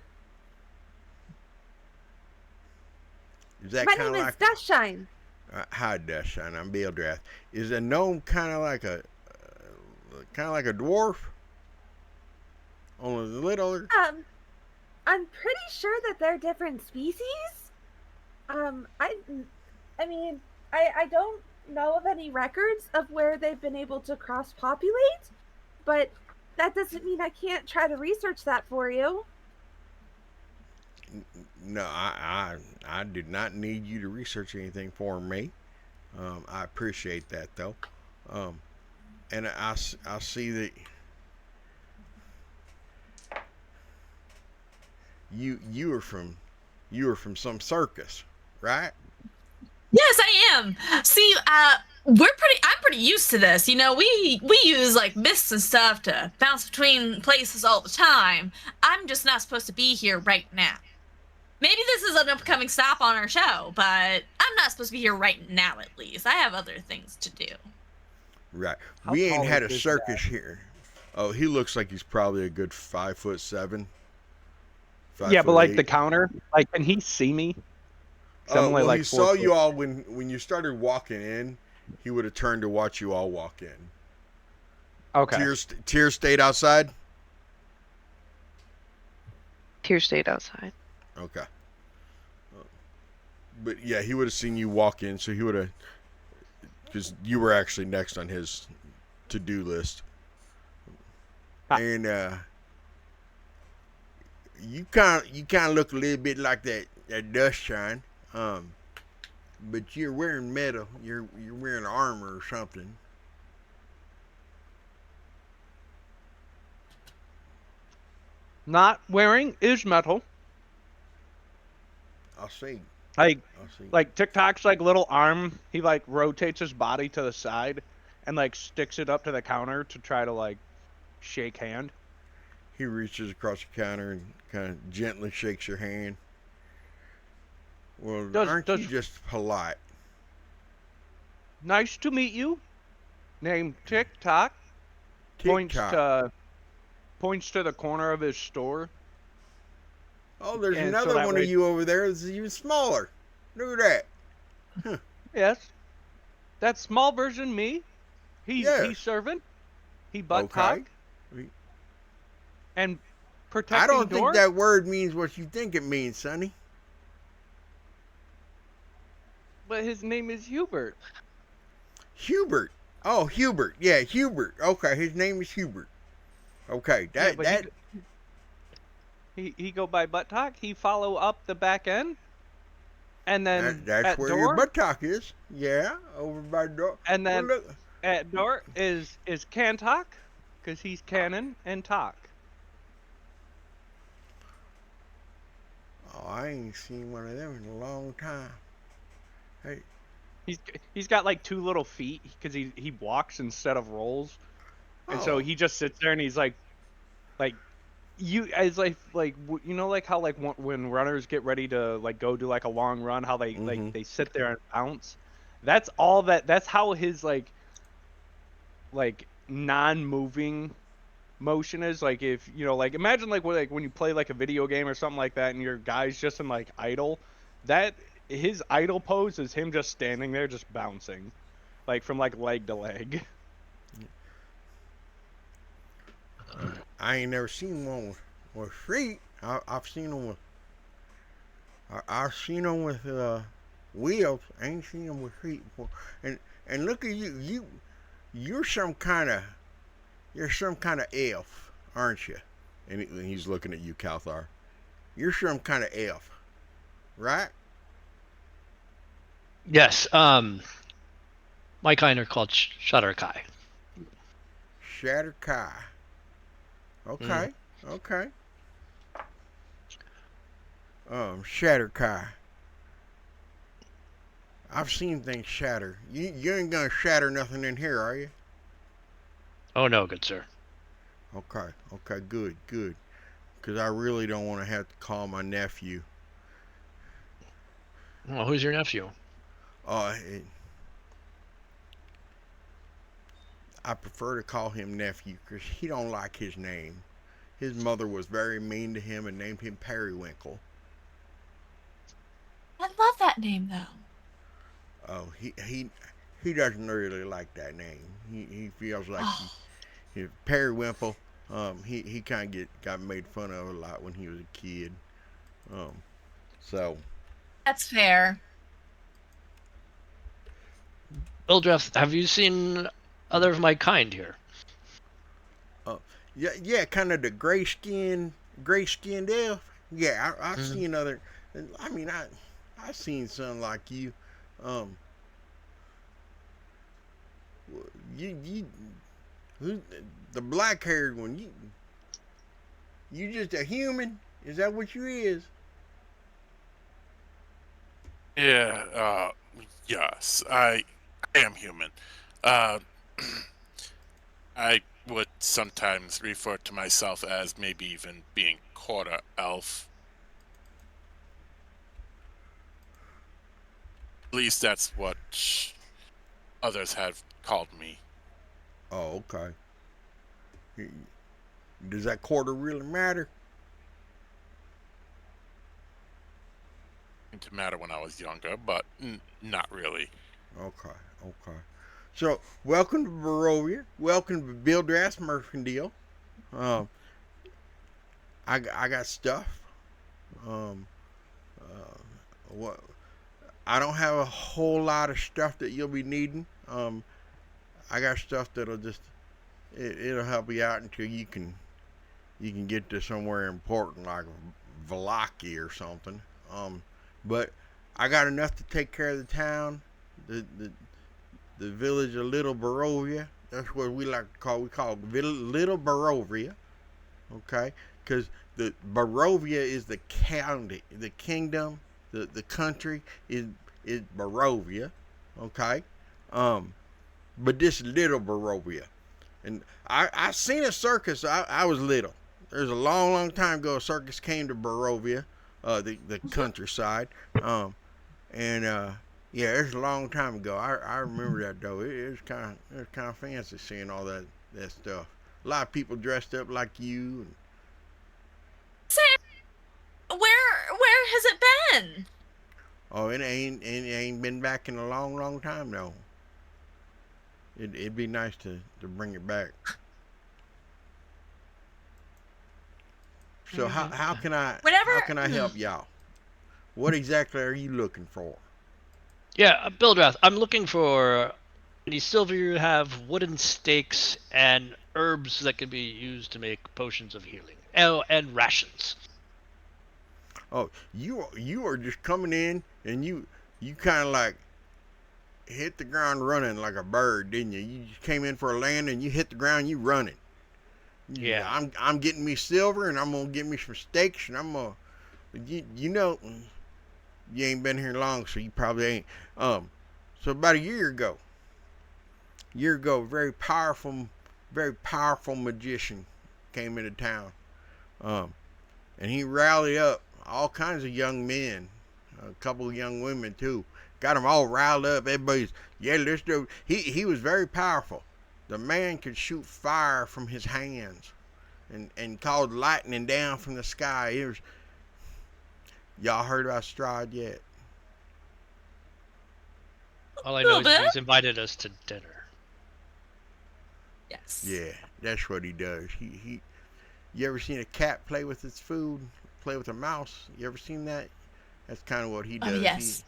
Is that My kind name of is like Dustshine. hi, Dustshine. I'm Bildrath. Is a gnome kind of like a dwarf? Only a little. I'm pretty sure that they're different species. I mean, I don't know of any records of where they've been able to cross-populate, but that doesn't mean I can't try to research that for you. No, I did not need you to research anything for me. I appreciate that though. And I see that you were from some circus, right? Yes, I am. See, I'm pretty used to this. You know, we use like myths and stuff to bounce between places all the time. I'm just not supposed to be here right now. Maybe this is an upcoming stop on our show, but I'm not supposed to be here right now. At least I have other things to do. Right. How We ain't tall had is a this circus here. Oh, he looks like he's probably a good 5'7". Yeah, but like 5'8". the counter, like, can he see me? 'Cause I'm only, Well, like, he 4 saw foot. you all when you started walking in. He would have turned to watch you all walk in. Okay. Tears stayed outside. Tear stayed outside. Okay. But yeah, he would have seen you walk in, so he would have, because you were actually next on his to-do list. And you kind of look a little bit like that Dustshine, but you're wearing metal. You're wearing armor or something. Not wearing is metal. I'll see. Like, I'll see. like TikTok's like little arm. He like rotates his body to the side and like sticks it up to the counter to try to like shake hand. He reaches across the counter and kind of gently shakes your hand. Well, aren't you just polite? Nice to meet you. Name Tik Tok. Points to the corner of his store. Oh, there's And another one of you over there that's even smaller. Look at that. Huh. Yes. That small version me. He's servant. He Buttock. Okay. And protecting I don't door? think that word means what you think it means, Sonny. But his name is Hubert. Hubert. Oh, Hubert. Yeah, Hubert. Okay, his name is Hubert. Okay, he go by Buttock. He follow up the back end. And then that's where your Buttock is. Yeah, over by the door. And then at door is CanTalk, because he's canon and talk. Oh, I ain't seen one of them in a long time. Hey. He's got like 2 little feet because he walks instead of rolls. And so he just sits there and he's like you as like you know, like how like when runners get ready to like go do like a long run, how they like they sit there and bounce. That's how his like non-moving motion is. Like, if you know, like imagine like when you play like a video game or something like that and your guy's just in like idle, that his idle pose is him just standing there just bouncing like from like leg to leg. I ain't never seen one with feet. I've seen them with. I've seen them with wheels. I ain't seen them with feet before. And look at you. You're some kind of elf, aren't you? And he's looking at you, Calthar. You're some kind of elf, right? Yes. My kind are called Shutterkai. Shatterkai. Okay. Okay. Shatterkai. I've seen things shatter. You ain't gonna shatter nothing in here, are you? Oh no, good sir. Okay. Okay. Good. Good. Because I really don't want to have to call my nephew. Well, who's your nephew? I prefer to call him nephew because he don't like his name. His mother was very mean to him and named him Periwinkle. I love that name though. Oh, he doesn't really like that name. He feels like he Periwinkle. He kind of got made fun of a lot when he was a kid. So that's fair. Bildreth, have you seen other of my kind here? Yeah, kind of the gray-skinned elf. Yeah, I've seen other. I mean, I've seen some like you. Who's the black-haired one? You just a human? Is that what you is? Yeah. Yes. I am human. I would sometimes refer to myself as maybe even being quarter elf. At least that's what others have called me. Oh, okay. Does that quarter really matter? It didn't matter when I was younger, but not really. Okay. So, welcome to Barovia. Welcome to Durst Mercantile. I got stuff. What? I don't have a whole lot of stuff that you'll be needing. I got stuff that'll just it'll help you out until you can get to somewhere important like Valaki or something. But I got enough to take care of the town, the village of Little Barovia. That's what we like to call. We call it Little Barovia. Okay, because the Barovia is the county, the kingdom, the country is Barovia. Okay, but this Little Barovia, And I seen a circus. I was little. There's a long time ago. A circus came to Barovia, the countryside. And yeah, it's a long time ago. I remember that though. It was kind of fancy seeing all that stuff. A lot of people dressed up like you. And, Sam, where has it been? oh, it ain't been back in a long time though. It'd be nice to bring it back. So how can I help y'all? What exactly are you looking for? Yeah, Bildrath, I'm looking for any silver you have, wooden stakes, and herbs that can be used to make potions of healing. Oh, and rations. Oh, you are just coming in and you kind of like hit the ground running like a bird, didn't you? You just came in for a land and you hit the ground, you running. Yeah. I'm getting me silver and I'm gonna get me some steaks and I'm gonna you know you ain't been here long, so you probably ain't. So about a year ago, very powerful magician came into town. And he rallied up all kinds of young men, a couple of young women too. Got them all riled up. Everybody's, yeah, let's do. He was very powerful. The man could shoot fire from his hands, and called lightning down from the sky. It was. Y'all heard about Strahd yet? All I know is he's invited us to dinner. Yes. Yeah, that's what he does. He. You ever seen a cat play with its food? Play with a mouse? You ever seen that? That's kind of what he does. Yes.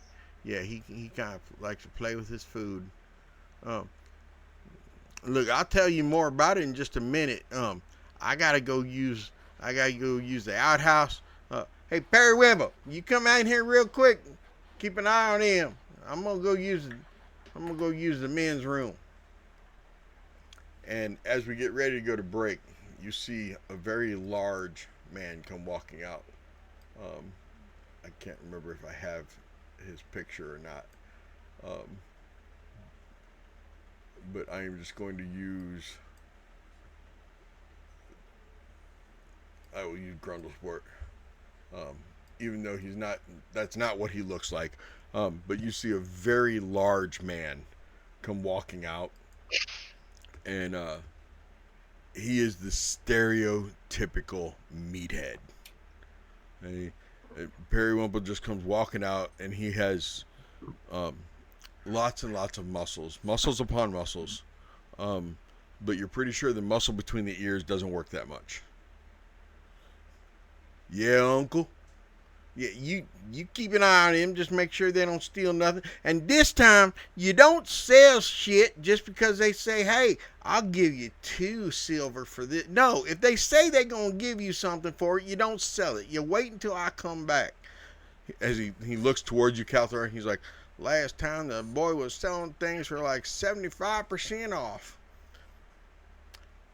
He kind of likes to play with his food. Look, I'll tell you more about it in just a minute. I gotta go use the outhouse. Hey, Periwinkle, you come out here real quick. Keep an eye on him. I'm gonna go use the men's room. And as we get ready to go to break, you see a very large man come walking out. I can't remember if I have his picture or not. But I am just going to use. I will use Grundlesport. Even though he's not, that's not what he looks like. But you see a very large man come walking out, and he is the stereotypical meathead. Periwinkle just comes walking out, and he has lots and lots of muscles upon muscles. But you're pretty sure the muscle between the ears doesn't work that much. Yeah, Uncle. Yeah, you keep an eye on him. Just make sure they don't steal nothing. And this time, you don't sell shit just because they say, hey, I'll give you 2 silver for this. No, if they say they're going to give you something for it, you don't sell it. You wait until I come back. As he looks towards you, Calthor, he's like, last time the boy was selling things for like 75% off.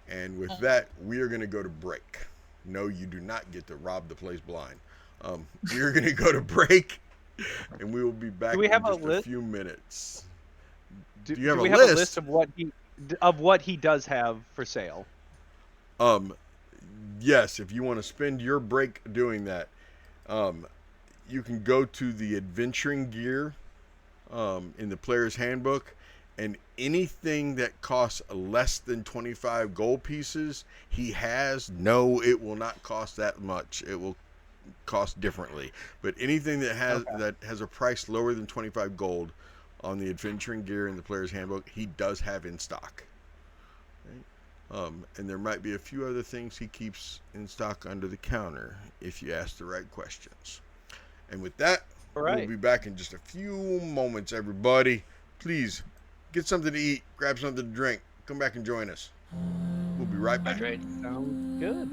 And with that, we are going to go to break. No, you do not get to rob the place blind. We're going to go to break, and we will be back in just a few minutes. Do you have a list of what he does have for sale? Yes, if you want to spend your break doing that, you can go to the adventuring gear in the player's handbook, and anything that costs less than 25 gold pieces, he has. No, it will not cost that much. It will cost differently. But anything that has a price lower than 25 gold on the adventuring gear in the player's handbook, he does have in stock. Okay? And there might be a few other things he keeps in stock under the counter if you ask the right questions. And with that, we'll be back in just a few moments, everybody. Please get something to eat, grab something to drink, come back and join us. We'll be right back. Sounds good.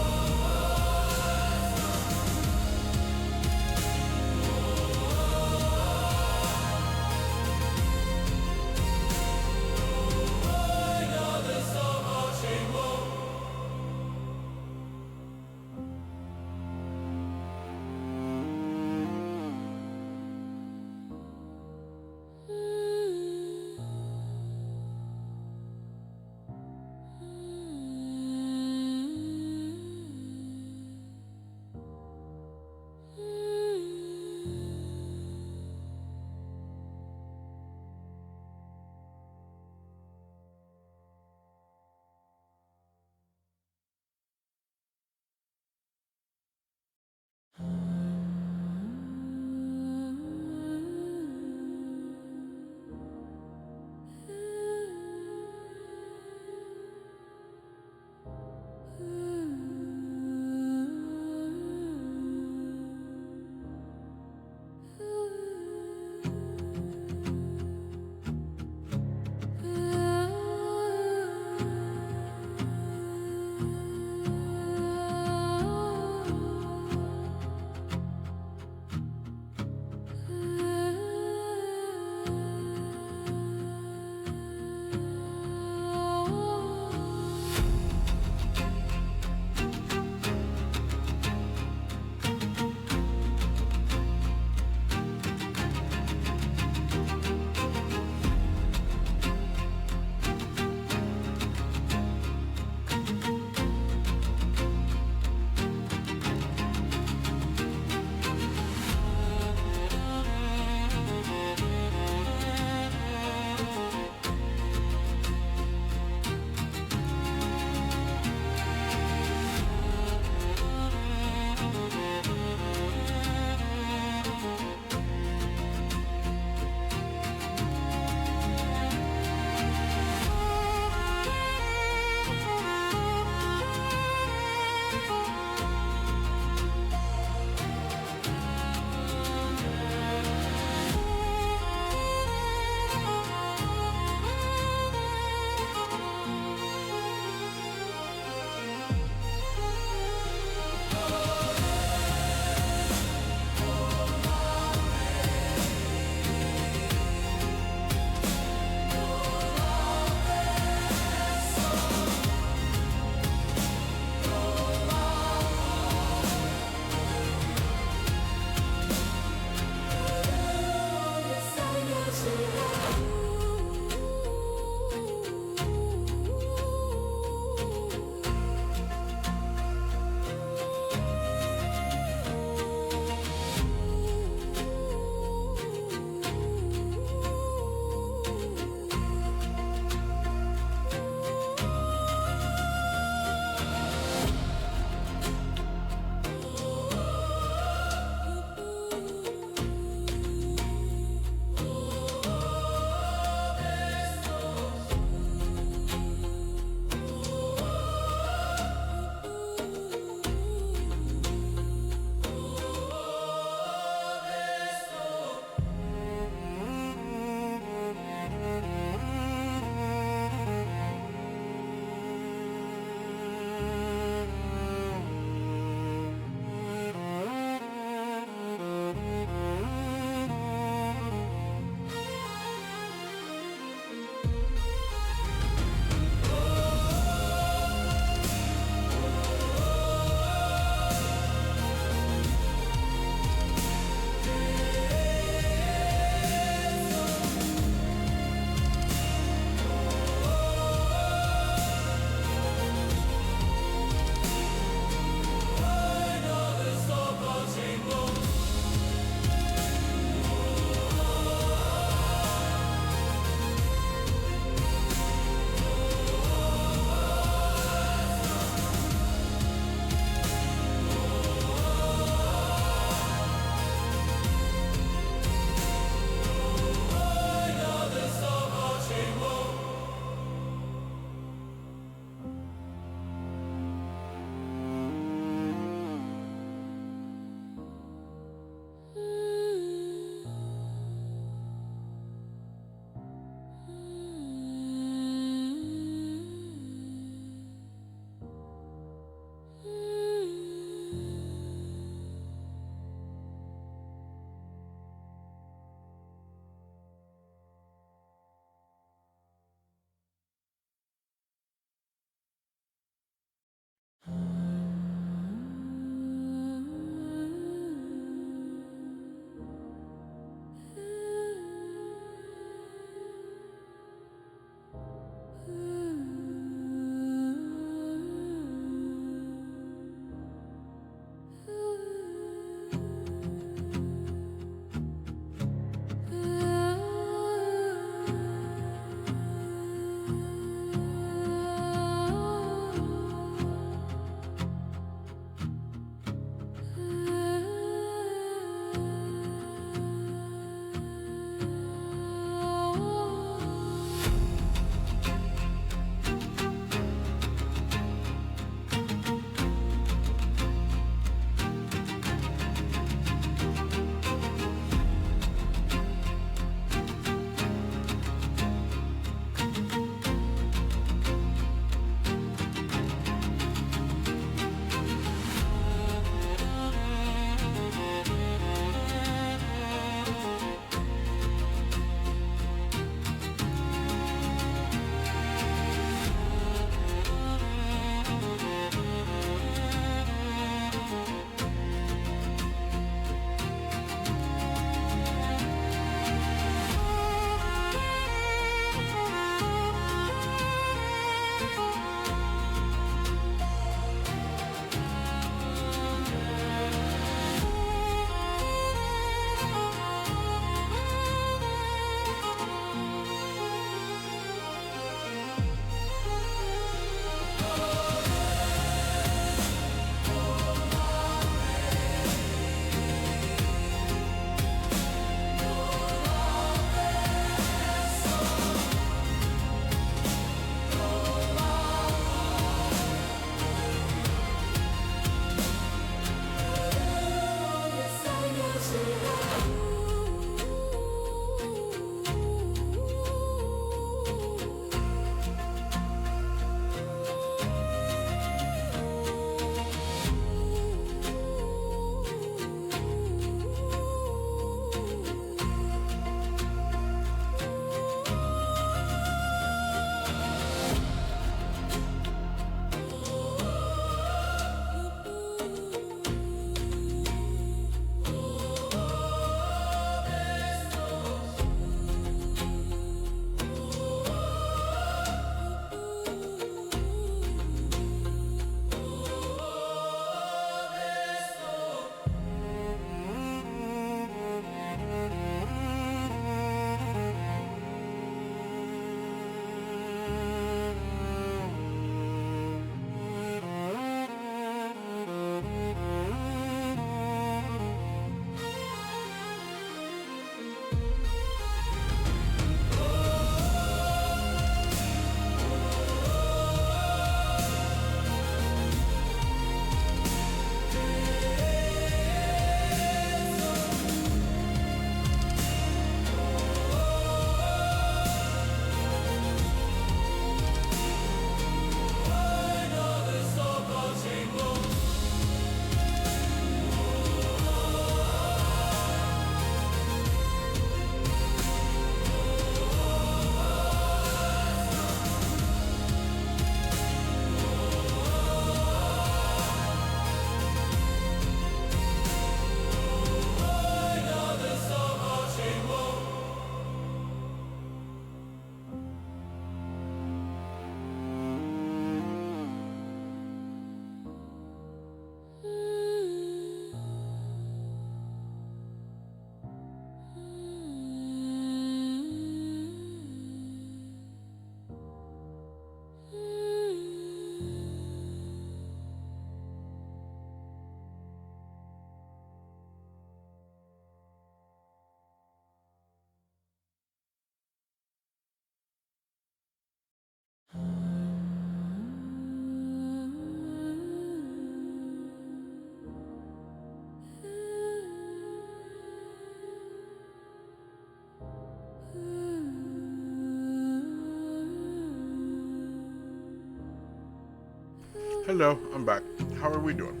Hello, I'm back. How are we doing?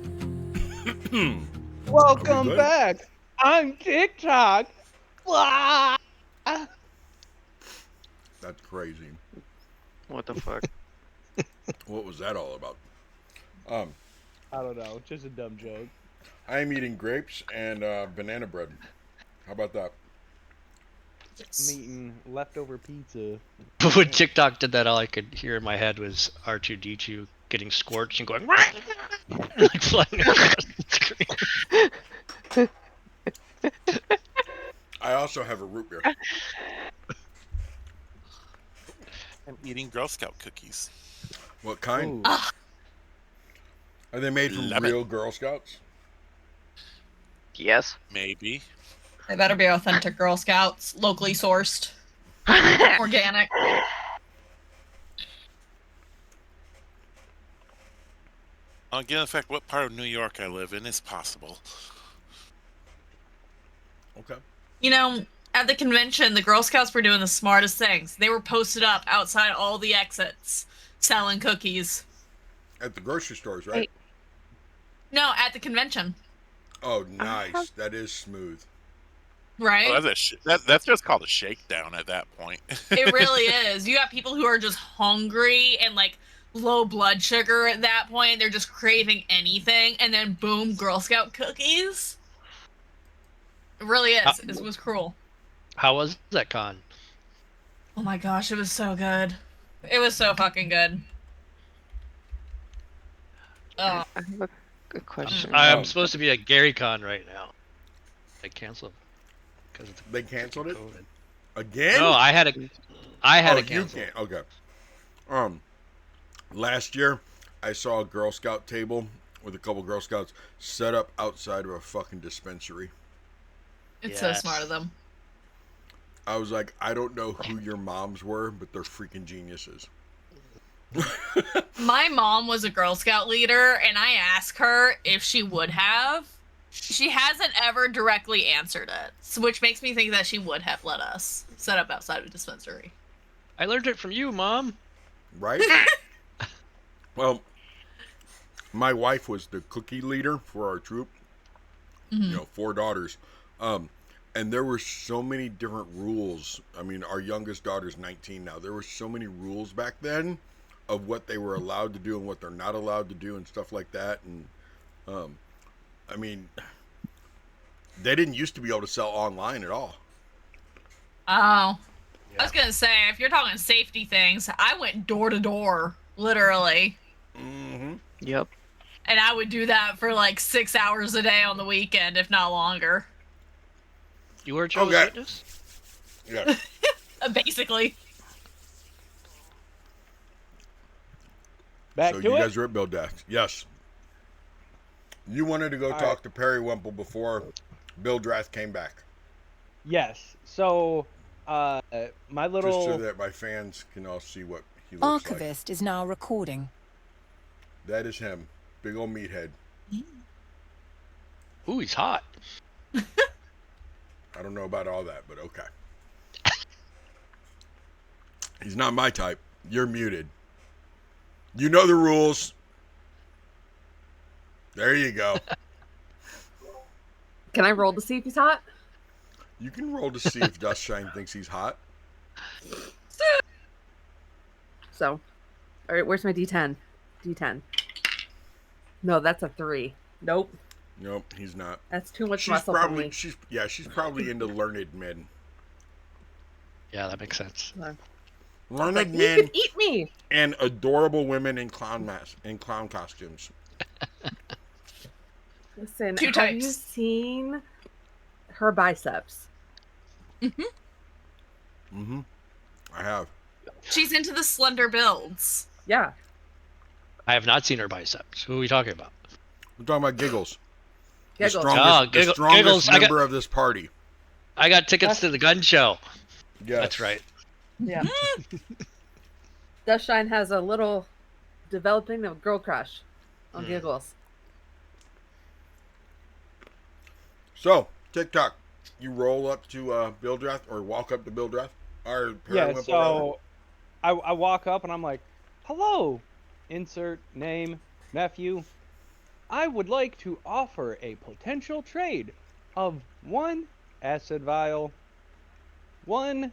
Welcome good? back. I'm TikTok. Wah! That's crazy. What the fuck? What was that all about? I don't know. Just a dumb joke. I am eating grapes and banana bread. How about that? I'm eating leftover pizza. When TikTok did that, all I could hear in my head was R2D2 getting scorched and going like flying across the screen. I also have a root beer. I'm eating Girl Scout cookies. What kind? Ooh. Are they made from Lemon. real Girl Scouts? Yes. Maybe. They better be authentic Girl Scouts, locally sourced, organic. Given the fact what part of New York I live in is possible. Okay. You know, at the convention, the Girl Scouts were doing the smartest things. They were posted up outside all the exits, selling cookies. At the grocery stores, right? Wait. No, at the convention, Oh, nice. That is smooth. right? Oh, that's just called a shakedown at that point. It really is. You got people who are just hungry and like low blood sugar at that point. They're just craving anything, and then boom, Girl Scout cookies. It really is. It was cruel. How was that con? Oh my gosh, it was so good. It was so fucking good. Oh, I have a question. I'm supposed to be at GaryCon right now. They canceled because They canceled it? COVID. Again? No, I had oh, to you cancel. can't. Okay. Last year, I saw a Girl Scout table with a couple Girl Scouts set up outside of a fucking dispensary. it's so Yes. smart of them. I was like, I don't know who your moms were, but they're freaking geniuses. My mom was a Girl Scout leader, and I asked her if she would have. She hasn't ever directly answered it, so which makes me think that she would have let us set up outside of a dispensary. I learned it from you, Mom. Right? Well, my wife was the cookie leader for our troop. Mhm. You know, 4 daughters. And there were so many different rules. I mean, our youngest daughter's 19 now. There were so many rules back then of what they were allowed to do and what they're not allowed to do and stuff like that. And, I mean, they didn't used to be able to sell online at all. Oh. I was gonna say, if you're talking safety things, I went door to door, literally. Mm-hmm. Yep. And I would do that for like 6 hours a day on the weekend, if not longer. You were a Jehovah's Okay. Witness? Yeah. Basically. Back So to you it. guys are at Bill Death. Yes. You wanted to go All talk to Perry Wemple before Bill Drath came back. Yes. So, my little. Just so that my fans can all see what he looks like. Archivist is now recording. That is him. Big old meathead. Ooh, he's hot. I don't know about all that, but okay. He's not my type. You're muted. You know the rules. There you go. Can I roll to see if he's hot? You can roll to see if Dustshine thinks he's hot. So, all right, where's my D10? D10. No, that's a 3. Nope, Nope, he's not. that's too much She's muscle for probably me. she's probably into learned men. Yeah, that makes sense. Learned Like, you men could eat me. and adorable women in clown costumes. Listen, Two have you types. seen her biceps? Mm-hmm. I have. She's into the slender builds. Yeah. I have not seen her biceps. Who are we talking about? We're talking about Giggles. Giggles. The strongest, Oh, the strongest Giggles. member of this party. I got tickets to the gun show. Yes. That's right. Yeah. Dustshine has a little developing of girl crush on Giggles. So, TikTok, you roll up to Bill Drath or walk up to Bill Drath? Or Perry Yeah. Wimple, So, I walk up and I'm like, "Hello." Insert name. nephew, I would like to offer a potential trade of 1 acid vial, 3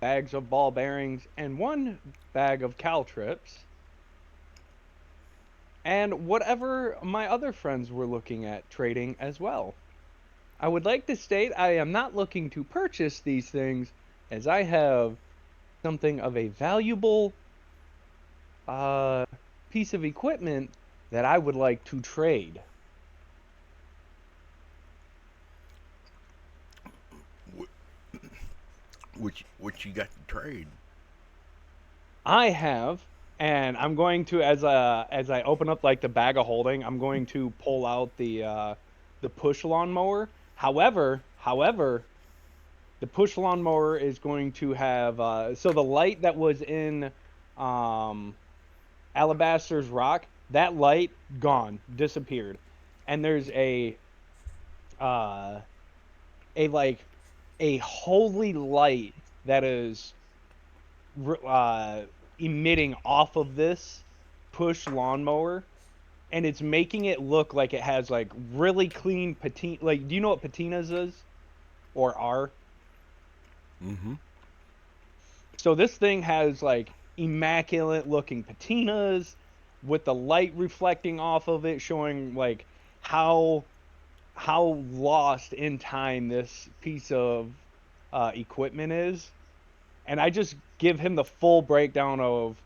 bags of ball bearings, and 1 bag of caltrips. And whatever my other friends were looking at trading as well. I would like to state I am not looking to purchase these things, as I have something of a valuable piece of equipment that I would like to trade. What you got to trade? I have, and I'm going to, as I open up like the bag of holding, I'm going to pull out the push lawnmower. However, the push lawnmower is going to have so the light that was in Alabaster's Rock, that light gone, disappeared, and there's a holy light that is emitting off of this push lawnmower, and it's making it look like it has like really clean patina. Like, do you know what patinas is or are? Mm-hmm. So this thing has like immaculate looking patinas with the light reflecting off of it, showing like how lost in time this piece of equipment is. And I just give him the full breakdown of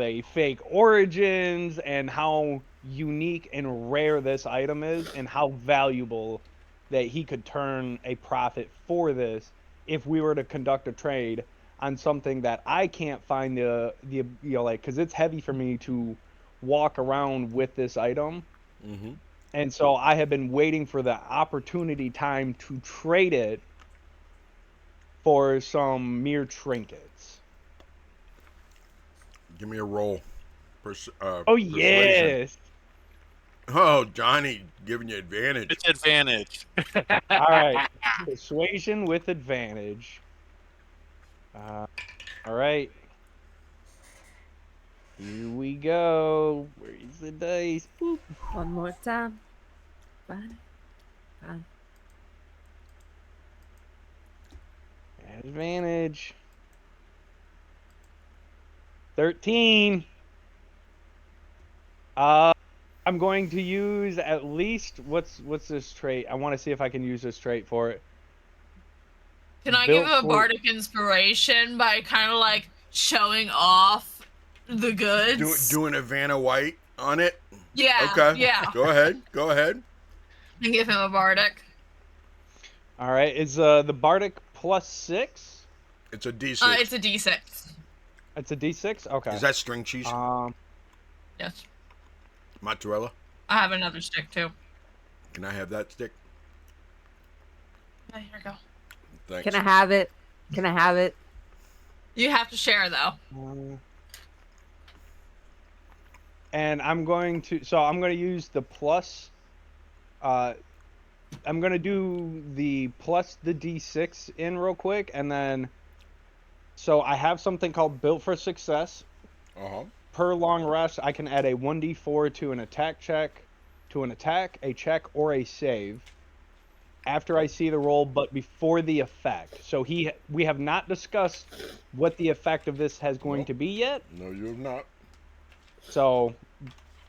a fake origins and how unique and rare this item is, and how valuable that he could turn a profit for this if we were to conduct a trade on something that I can't find because it's heavy for me to walk around with this item. Mm-hmm. And so I have been waiting for the opportunity time to trade it for some mere trinkets. Give me a roll. Oh, Persuasion. yes. Oh, Johnny, giving you advantage. It's advantage. All right. Persuasion with advantage. All right. Here we go. Where's the dice? Boop. One more time. Fine. Fine. Advantage. 13. I'm going to use at least what's this trait? I want to see if I can use this trait for it. Can I Built give a for- bardic inspiration by kind of like showing off the goods? Doing a Vanna White on it? Yeah. Okay. Yeah. Go ahead. And give him a bardic. All right. Is the bardic +6? It's a D6. It's a D6. It's a D6? Okay. Is that string cheese? Yes. Mozzarella? I have another stick too. Can I have that stick? Yeah, here we go. Thanks. Can I have it? Can I have it? You have to share though. And I'm going to use the plus. I'm going to do the plus the D6 in real quick, and then. So I have something called Built for Success. Uh-huh. Per long rest, I can add a 1d4 to an attack check, a check, or a save after I see the roll, but before the effect. So we have not discussed what the effect of this has going to be yet. No, you have not. So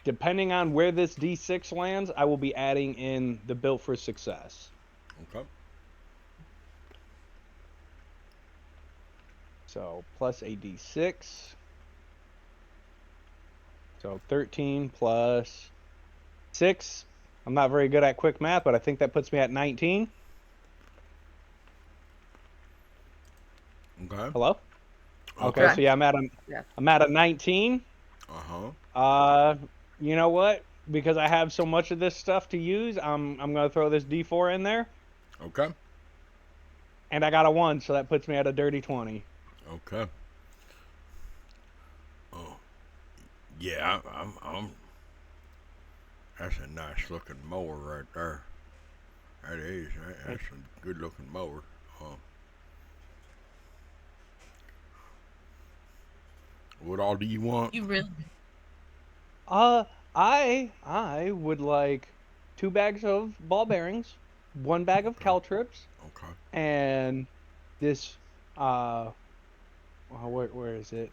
depending on where this D6 lands, I will be adding in the Built for Success. Okay. So plus a D6. So 13 plus 6. I'm not very good at quick math, but I think that puts me at 19. Okay. Hello? Okay, so yeah, I'm at a 19. Uh-huh. You know what? Because I have so much of this stuff to use, I'm gonna throw this D4 in there. Okay. And I got a 1, so that puts me at a dirty 20. Okay. Oh. Yeah, I'm that's a nice looking mower right there. That is. That's a good looking mower. What all do you want? You really? I would like 2 bags of ball bearings, 1 bag of caltrips, Okay. and this where is it?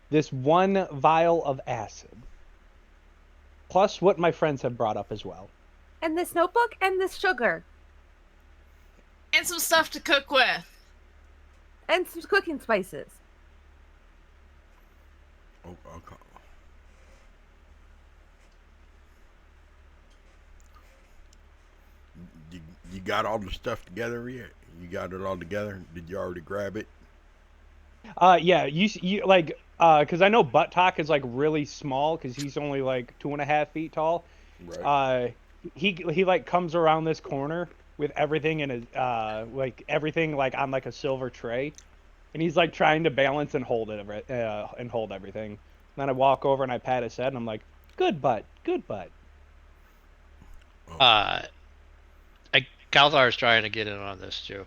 This 1 vial of acid. Plus what my friends have brought up as well. And this notebook and this sugar. And some stuff to cook with. And some cooking spices. Oh, okay. You got all the stuff together yet? You got it all together? Did you already grab it? Yeah, you like, cause I know Buttock is like really small, cause he's only like 2.5 feet tall. Right. He like comes around this corner with everything in his like everything like on like a silver tray, and he's like trying to balance and hold it and hold everything. And then I walk over and I pat his head and I'm like, good butt. Calthar's trying to get in on this too,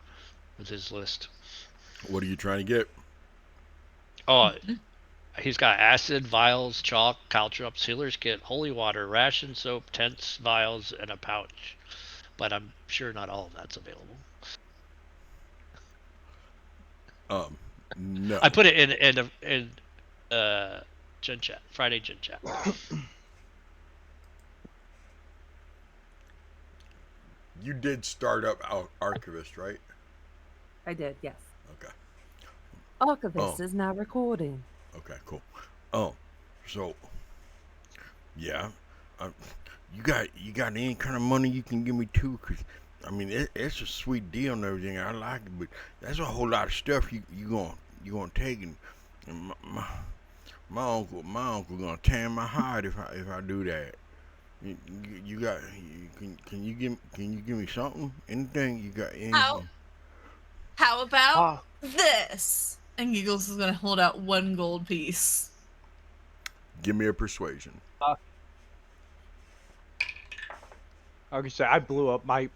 with his list. What are you trying to get? Oh, he's got acid, vials, chalk, caltrops, healer's kit, holy water, ration soap, tents, vials, and a pouch. But I'm sure not all of that's available. No. I put it in Gen Chat, Friday Gen Chat. You did start up Archivist, right? I did, yes. Okay. Archivist is now recording. Okay, cool. So, yeah, you got any kind of money you can give me too? Cause I mean, it's a sweet deal and everything. I like it, but that's a whole lot of stuff you gonna take, and my uncle gonna tan my hide if I do that. Can you give me something? Anything you got? Anything? How about this? And Giggles is gonna hold out 1 gold piece. Give me a persuasion. Like I said, I blew up my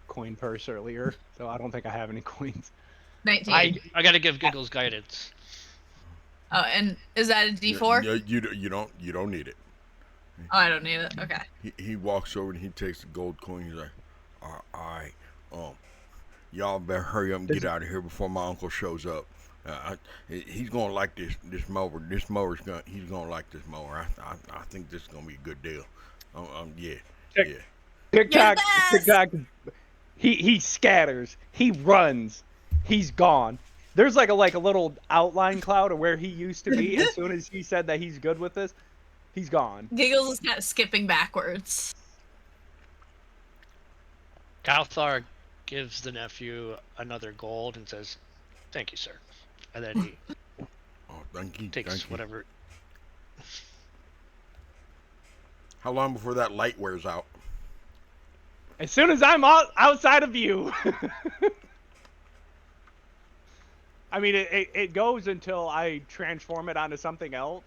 coin purse earlier, so I don't think I have any coins. 19. I gotta give Giggles guidance. Oh, and is that a D4? You don't need it. Oh, I don't need it. Okay. He walks over and he takes the gold coin. He's like, all right, y'all better hurry up and get out of here before my uncle shows up. He's gonna like this mower. He's gonna like this mower. I think this is gonna be a good deal. Yeah. Tik Tok. He scatters. He runs. He's gone. There's like a little outline cloud of where he used to be. As soon as he said that he's good with this, he's gone. Giggles is kind of skipping backwards. Calthar gives the nephew another gold and says, "Thank you, sir." And then he thank you. takes whatever. How long before that light wears out? As soon as I'm outside of view. I mean, it goes until I transform it onto something else.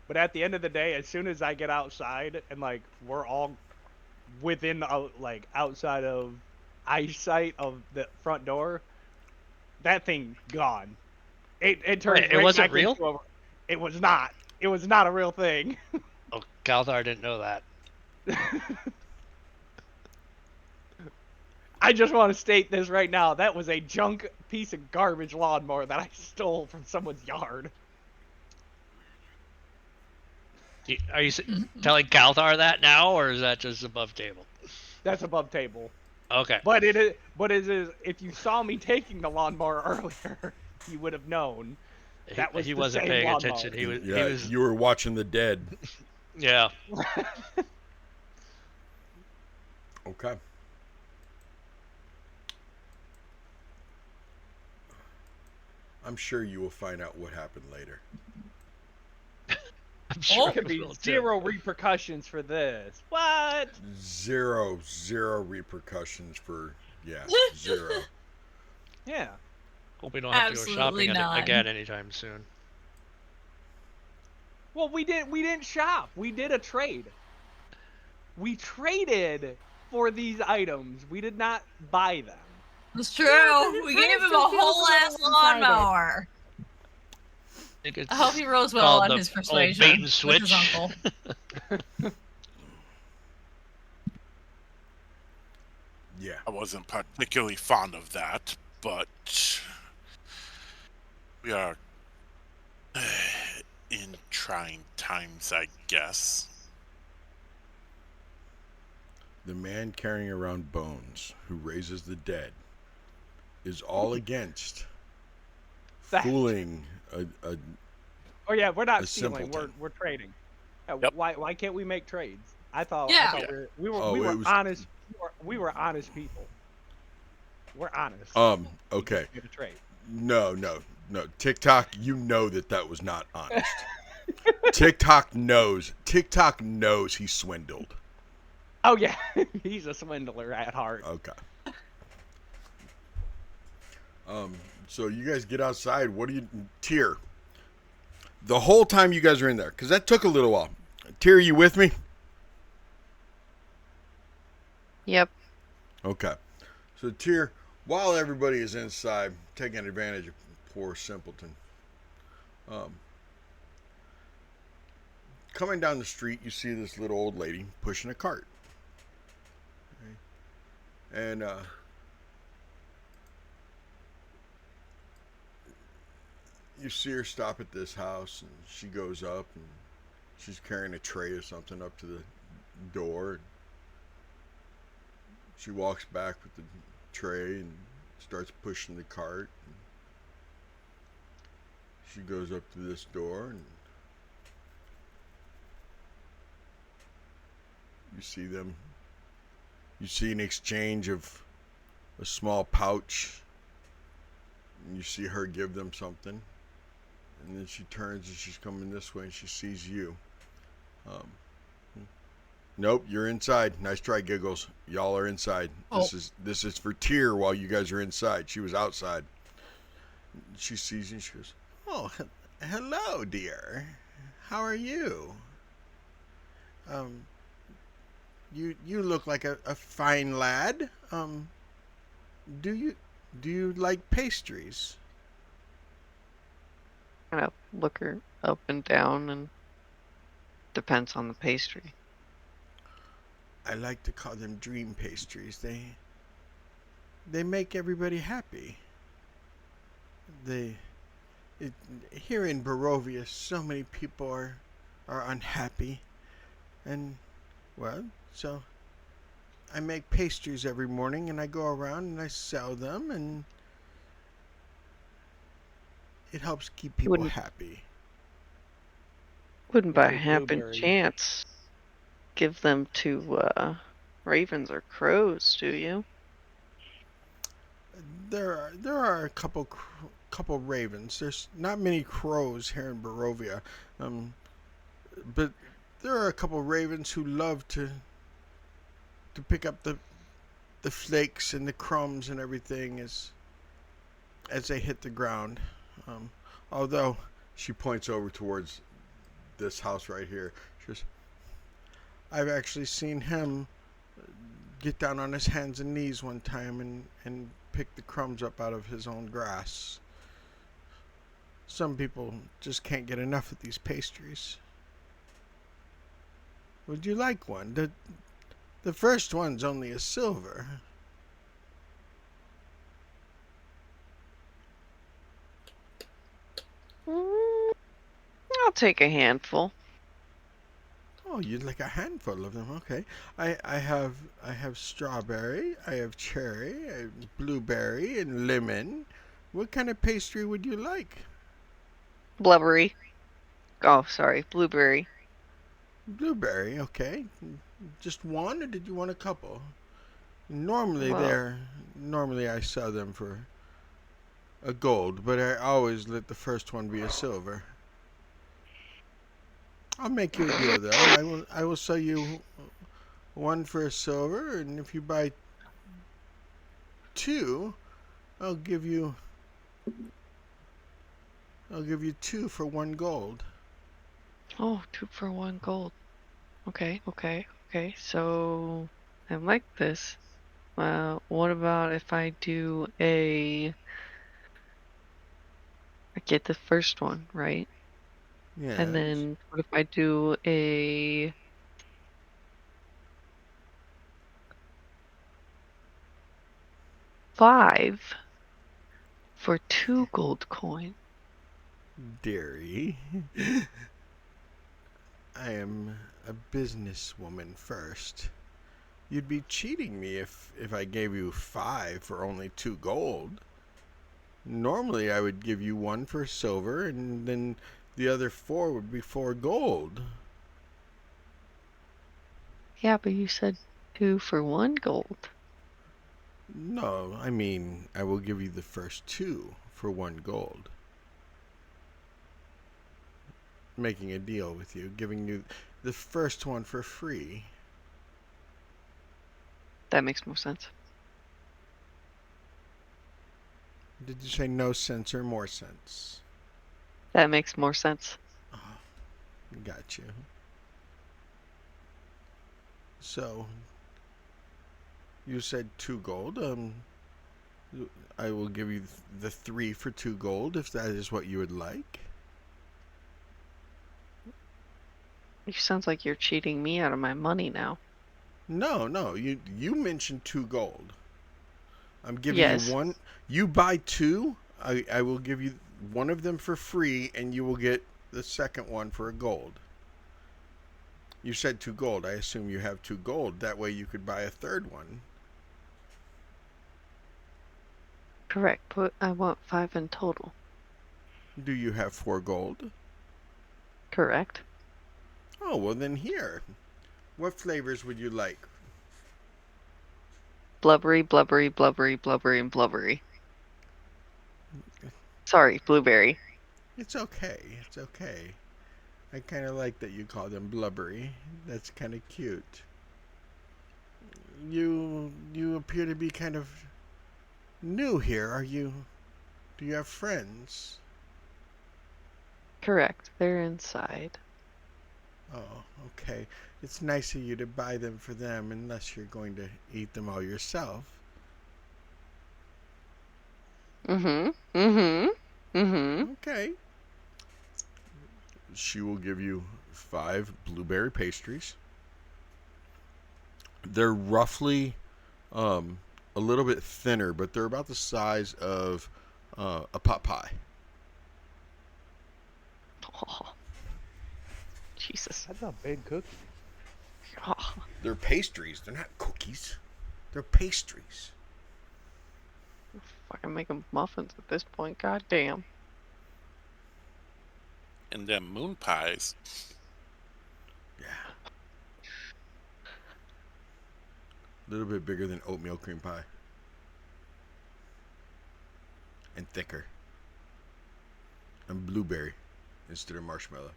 But at the end of the day, as soon as I get outside and like we're all within like outside of eyesight of the front door, that thing gone. It turned. Wait, it wasn't real? It was not. It was not a real thing. Oh, Calthar didn't know that. I just want to state this right now. That was a junk piece of garbage lawnmower that I stole from someone's yard. Are you telling Calthar that now, or is that just above table? That's above table. Okay. But it is. If you saw me taking the lawnmower earlier, you would have known that was he the wasn't same paying lawnmower. attention. He was. You were watching The Dead. Yeah. Okay. I'm sure you will find out what happened later. I'm sure There could be zero repercussions for this. What? Zero repercussions for zero. Yeah. Hope we don't have to go Absolutely shopping not. again anytime soon. Well, we didn't shop. We did a trade. We traded for these items. We did not buy them. It's true. Yeah, 'cause it we kind gave of him still a feels whole a ass little one-sided. lawnmower. think it's I hope he rolls well called on the his old persuasion bait and with switch. his uncle. Yeah. I wasn't particularly fond of that, but we are in trying times, I guess. The man carrying around bones who raises the dead is all against That- fooling a Oh yeah, we're not A stealing. simpleton. We're trading. Yep. Why can't we make trades? I thought Yeah. we were Oh, it was- honest. We were honest people. We're honest. Okay. We get a trade. No. TikTok, you know that was not honest. TikTok knows he swindled. Oh yeah, he's a swindler at heart. Okay. So you guys get outside. What do you, Tyr? The whole time you guys are in there, because that took a little while. Tyr, you with me? Yep. Okay. So Tyr, while everybody is inside taking advantage of poor simpleton, coming down the street, you see this little old lady pushing a cart. Okay. And you see her stop at this house, and she goes up, and she's carrying a tray or something up to the door. And she walks back with the tray and starts pushing the cart. And she goes up to this door, and you see them. You see an exchange of a small pouch, and you see her give them something. And then she turns and she's coming this way and she sees you. Nope, you're inside. Nice try, Giggles. Y'all are inside. Oh. This is for Tyr while you guys are inside. She was outside. She sees you and she goes, "Oh, hello, dear. How are you? You look like a fine lad. Do you like pastries?" Kind of look her up and down, and depends on the pastry. I like to call them dream pastries. They make everybody happy. Here in Barovia, so many people are unhappy, and well, so I make pastries every morning, and I go around and I sell them, and it helps keep people Wouldn't- happy. Wouldn't by Big happen blueberry. chance give them to ravens or crows, do you? There are a couple ravens. There's not many crows here in Barovia, but there are a couple ravens who love to pick up the flakes and the crumbs and everything as they hit the ground. Although she points over towards this house right here, she goes, "I've actually seen him get down on his hands and knees one time and pick the crumbs up out of his own grass. Some people just can't get enough of these pastries. Would you like one? The first one's only a silver." I'll take a handful. Oh, you'd like a handful of them? Okay. I have strawberry, I have cherry, I have blueberry, and lemon. What kind of pastry would you like? Blubbery. Oh, sorry, blueberry. Blueberry, okay. Just one, or did you want a couple? Normally Well- normally I sell them for a gold, but I always let the first one be a silver. I'll make you a deal though. I will sell you one for a silver, and if you buy two, I'll give you two for one gold. Oh, 2 for 1 gold. Okay. So I like this. What about if I do a get the first one, right? Yeah. And then what if I do a 5 for 2 gold coin? Dearie, I am a businesswoman first. You'd be cheating me if I gave you 5 for only 2 gold. Normally, I would give you 1 for silver, and then the other 4 would be 4 gold. Yeah, but you said 2 for 1 gold. No, I mean, I will give you the first 2 for 1 gold. Making a deal with you, giving you the first one for free. That makes more sense. Did you say no sense or more sense? That makes more sense. Oh, got you. So, you said 2 gold. I will give you the 3 for 2 gold if that is what you would like. It sounds like you're cheating me out of my money now. No. You mentioned 2 gold. I'm giving Yes. you 1. You buy 2. I will give you one of them for free, and you will get the second one for a gold. You said 2 gold. I assume you have 2 gold. That way you could buy a third one. Correct, but I want 5 in total. Do you have 4 gold? Correct. Oh, well then here. What flavors would you like? Blubbery, blubbery, blubbery, blubbery, and blubbery. Sorry, blueberry. It's okay. It's okay. I kind of like that you call them blubbery. That's kind of cute. You appear to be kind of new here. Do you have friends? Correct, they're inside. Oh, okay. It's nice of you to buy them for them unless you're going to eat them all yourself. Okay. She will give you 5 blueberry pastries. They're roughly a little bit thinner, but they're about the size of a pot pie. Oh, Jesus. That's a big cookie. Oh, They're pastries. They're not cookies. They're pastries. fucking making muffins at this point. God damn. And them moon pies. Yeah. A little bit bigger than oatmeal cream pie. And thicker. And blueberry instead of marshmallow.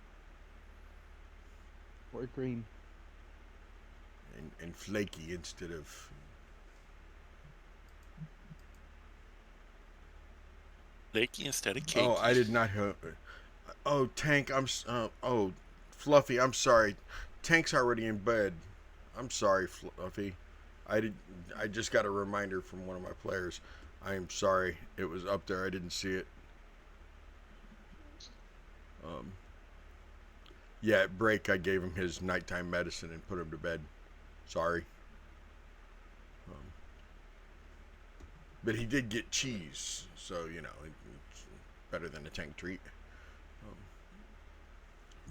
Or green. And flaky instead of... Flaky instead of cake. Oh, I did not have... Oh, Tank, oh, Fluffy, I'm sorry. Tank's already in bed. I'm sorry, Fluffy. I just got a reminder from one of my players. I am sorry. It was up there. I didn't see it. Yeah, at break, I gave him his nighttime medicine and put him to bed. Sorry. But he did get cheese, so, you know, it's better than a Tank treat.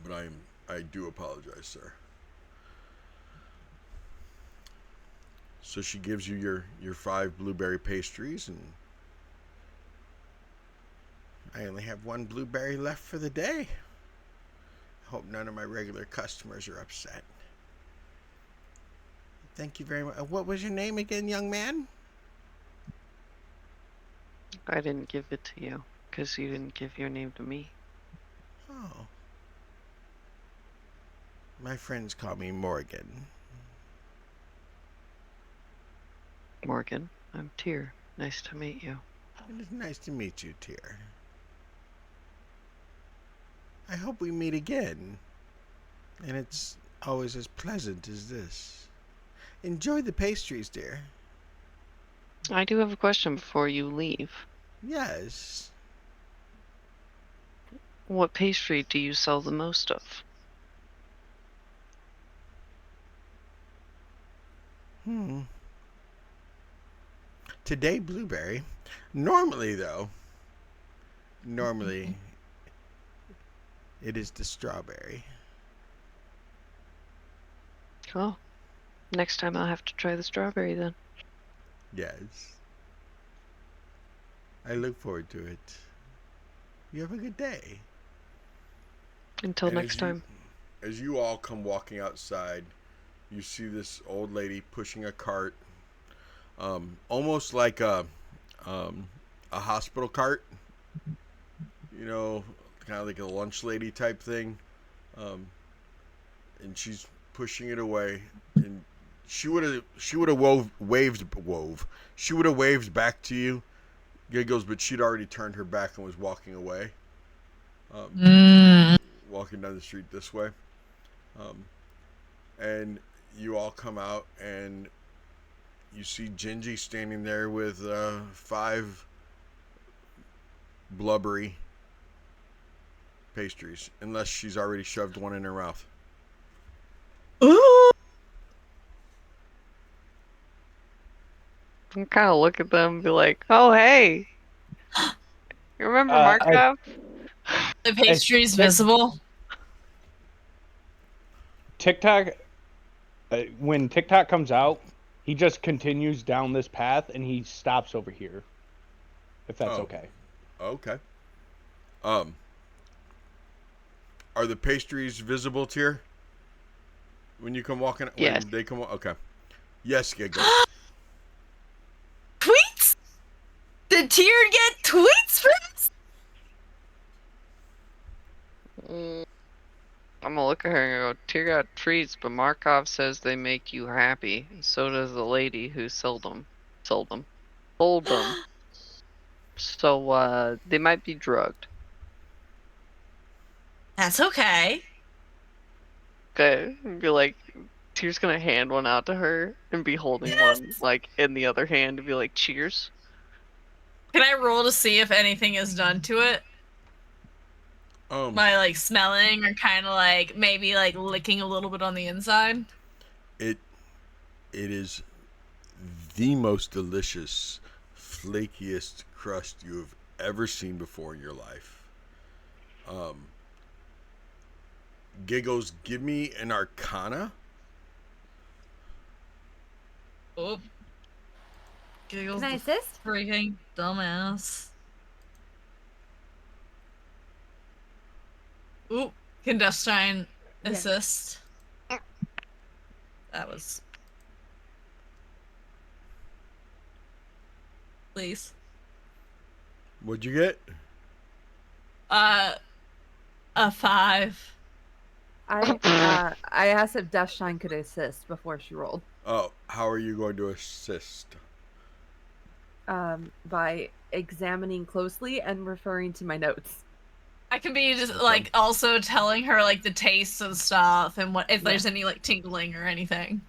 But I do apologize, sir. So she gives you your 5 blueberry pastries, and I only have 1 blueberry left for the day. Hope none of my regular customers are upset. Thank you very much. What was your name again, young man? I didn't give it to you because you didn't give your name to me. Oh. My friends call me Morgan. Morgan, I'm Tyr. Nice to meet you. It is nice to meet you, Tyr. I hope we meet again. And it's always as pleasant as this. Enjoy the pastries, dear. I do have a question before you leave. Yes. What pastry do you sell the most of? Today, blueberry. Normally, it is the strawberry. Oh, next time I'll have to try the strawberry then. Yes. I look forward to it. You have a good day. Until And next time. As you all come walking outside, you see this old lady pushing a cart, almost like a hospital cart. You know, kind of like a lunch lady type thing. And she's pushing it away, and she would have waved back to you, Giggles, but she'd already turned her back and was walking away, walking down the street this way, and you all come out and you see Gingy standing there with 5 blubbery pastries, unless she's already shoved one in her mouth. Ooh. I kind of look at them and be like, "Oh, hey, you remember Markov?" The pastry's visible. TikTok, when TikTok comes out, he just continues down this path and he stops over here. If that's okay. Okay. Are the pastries visible to you when you come walking? Yes. When they come. Okay. Yes, Giggles. Tweets? Did Tyr get tweets for this? I'm gonna look at her and go, "Tyr got treats, but Markov says they make you happy. So does the lady who sold them. So, they might be drugged." That's okay. Okay, and be like, Tyr's gonna hand one out to her and be holding one, like, in the other hand and be like, "Cheers." Can I roll to see if anything is done to it? By, like, smelling or kind of, like, maybe, like, licking a little bit on the inside? It is the most delicious, flakiest crust you have ever seen before in your life. Giggles, give me an Arcana. Oh. Giggles. Can I assist? Freaking dumbass. Ooh, can Dustine assist? Yeah. That was... Please. What'd you get? A 5. I asked if Dustine could assist before she rolled. Oh, how are you going to assist? By examining closely and referring to my notes. I can be just like also telling her like the tastes and stuff and what if there's any like tingling or anything.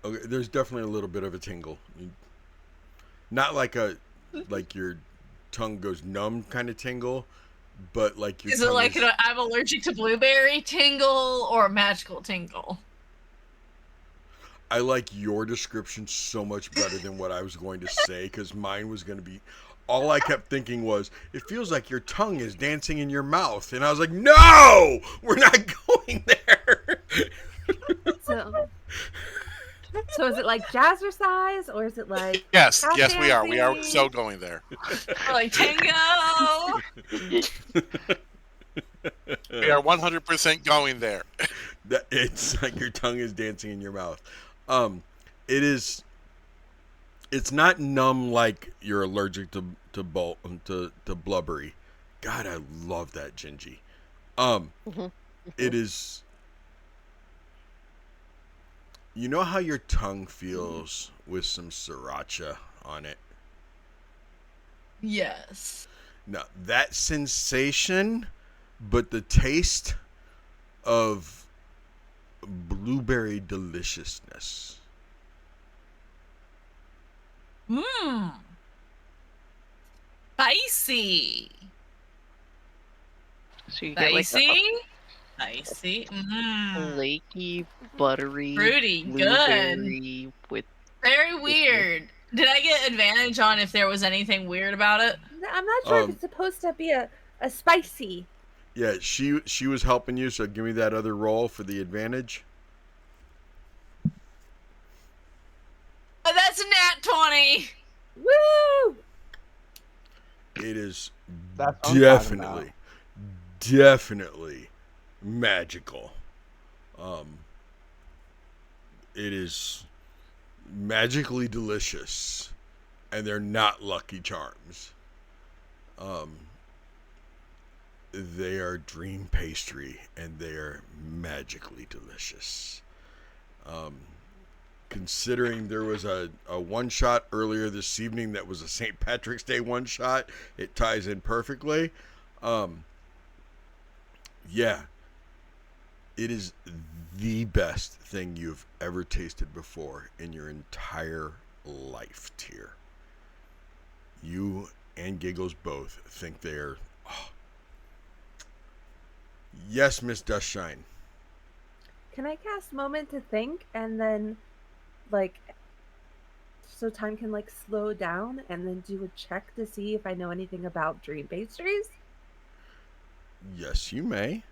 Okay, there's definitely a little bit of a tingle. Not like your tongue goes numb kind of tingle, but like your Is it like I'm allergic to blueberry tingle or magical tingle? I like your description so much better than what I was going to say, because mine was going to be... All I kept thinking was, it feels like your tongue is dancing in your mouth. And I was like, no! We're not going there! So is it like jazzercise, or is it like... Yes, we are. We are so going there. We're like, tango! We are 100% going there. It's like your tongue is dancing in your mouth. It's not numb like you're allergic to blubbery. God, I love that, Gingy. It is... You know how your tongue feels with some sriracha on it? Yes. Now, that sensation, but the taste of blueberry deliciousness. Spicy. So you get like Spicy. flaky, buttery, Fruity, good. blueberry with. Very weird. Did I get advantage on if there was anything weird about it? I'm not sure if it's supposed to be a spicy. Yeah, she was helping you, so give me that other roll for the advantage. Oh, that's a nat 20. Woo! It is That's what I'm talking definitely magical. It is magically delicious, and they're not Lucky Charms. They are dream pastry, and they are magically delicious. Considering there was a one-shot earlier this evening that was a St. Patrick's Day one-shot, it ties in perfectly. Yeah, it is the best thing you've ever tasted before in your entire life, Tyr. You and Giggles both think they're... Oh. Yes, Miss Dustshine. Can I cast Moment to Think and then, like, so time can, like, slow down and then do a check to see if I know anything about dream pastries? Yes, you may.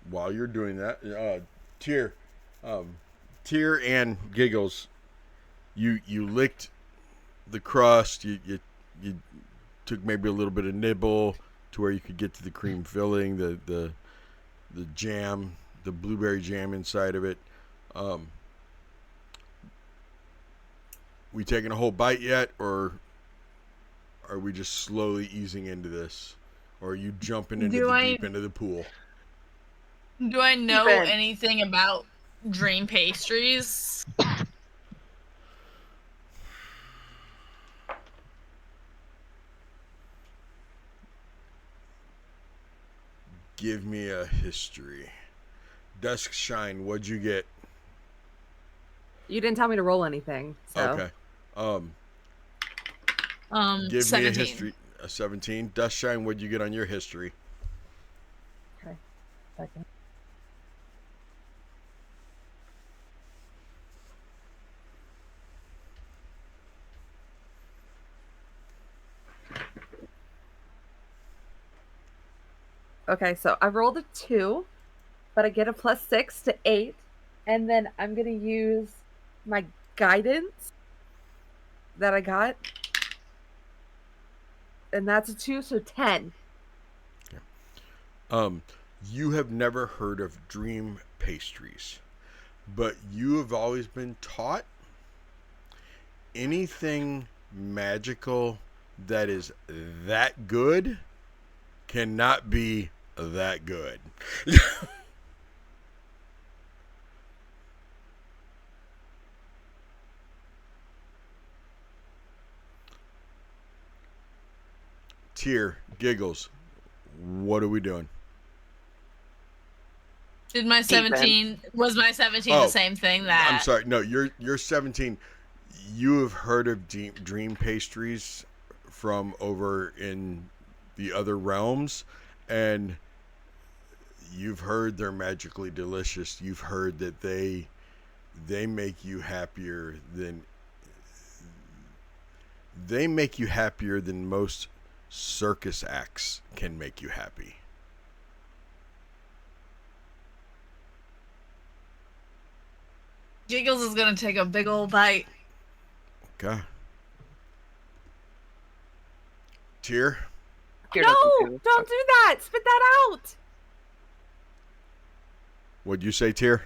While you're doing that, Tyr and Giggles, you licked the crust. You took maybe a little bit of nibble to where you could get to the cream filling, the jam, the blueberry jam inside of it. We taking a whole bite yet, or are we just slowly easing into this? Or are you jumping into the deep end of the pool? Do I know anything about dream pastries? Give me a history. Dusk Shine, what'd you get? You didn't tell me to roll anything, so. Okay. Give 17. me a history. A 17. Dusk Shine, what'd you get on your history? Okay. Second. Okay, so I rolled a 2, but I get a +6 to 8, and then I'm gonna use my guidance that I got, and that's a 2, so 10. Okay. You have never heard of dream pastries, but you have always been taught anything magical that is that good cannot be that good. Tyr, Giggles, what are we doing? Did my 17 was my 17 the same thing that I'm sorry. No, you're 17. You have heard of dream pastries from over in the other realms, and you've heard they're magically delicious. You've heard that they make you happier than most circus acts can make you happy. Giggles is gonna take a big old bite. Okay. Tyr? No! Don't do that! Spit that out! What'd you say, Tyr?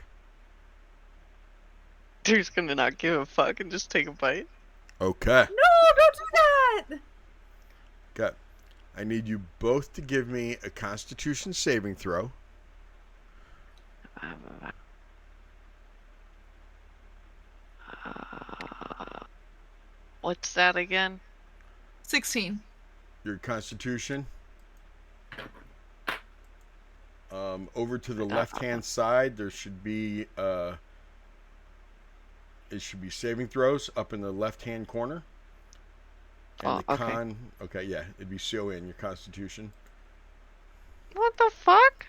Tyr's gonna not give a fuck and just take a bite. Okay. No, don't do that! Okay. I need you both to give me a Constitution saving throw. What's that again? 16. Your Constitution. Over to the left-hand side, there should be it should be saving throws up in the left-hand corner. And the con. Okay, yeah, it'd be CON, your Constitution. What the fuck?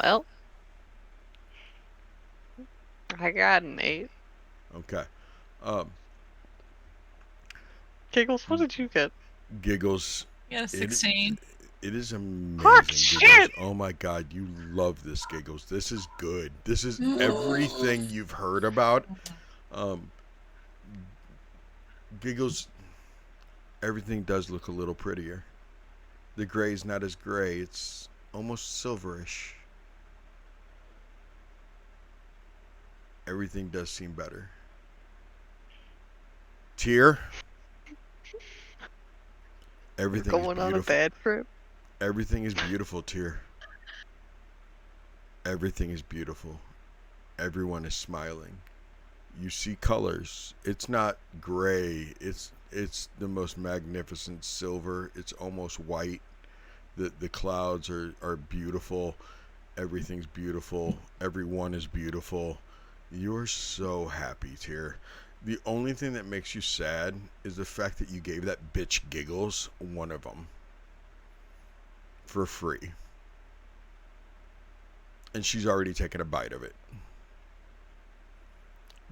Well, I got an 8. Okay. Giggles, what did you get? Giggles. Yeah, 16. It is amazing, Oh, Giggles. shit! Oh my god, you love this, Giggles. This is good. This is everything you've heard about. Giggles, everything does look a little prettier. The gray is not as gray. It's almost silverish. Everything does seem better. Tear. Everything is Going on a beautiful. bad trip. Everything is beautiful, Tear. Everything is beautiful. Everyone is smiling. You see colors. It's not gray. It's the most magnificent silver. It's almost white. The clouds are beautiful. Everything's beautiful. Everyone is beautiful. You're so happy, Tear. The only thing that makes you sad is the fact that you gave that bitch Giggles one of them for free. And she's already taken a bite of it.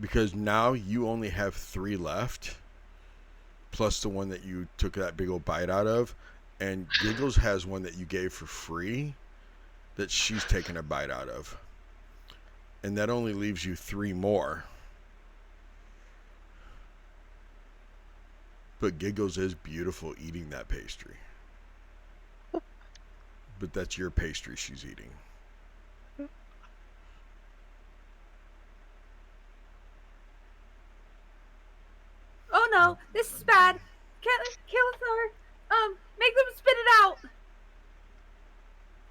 Because now you only have 3 left, plus the one that you took that big old bite out of. And Giggles has one that you gave for free that she's taken a bite out of. And that only leaves you 3 more. But Giggles is beautiful eating that pastry. But that's your pastry she's eating. Oh no, this is bad. Kilithar, make them spit it out.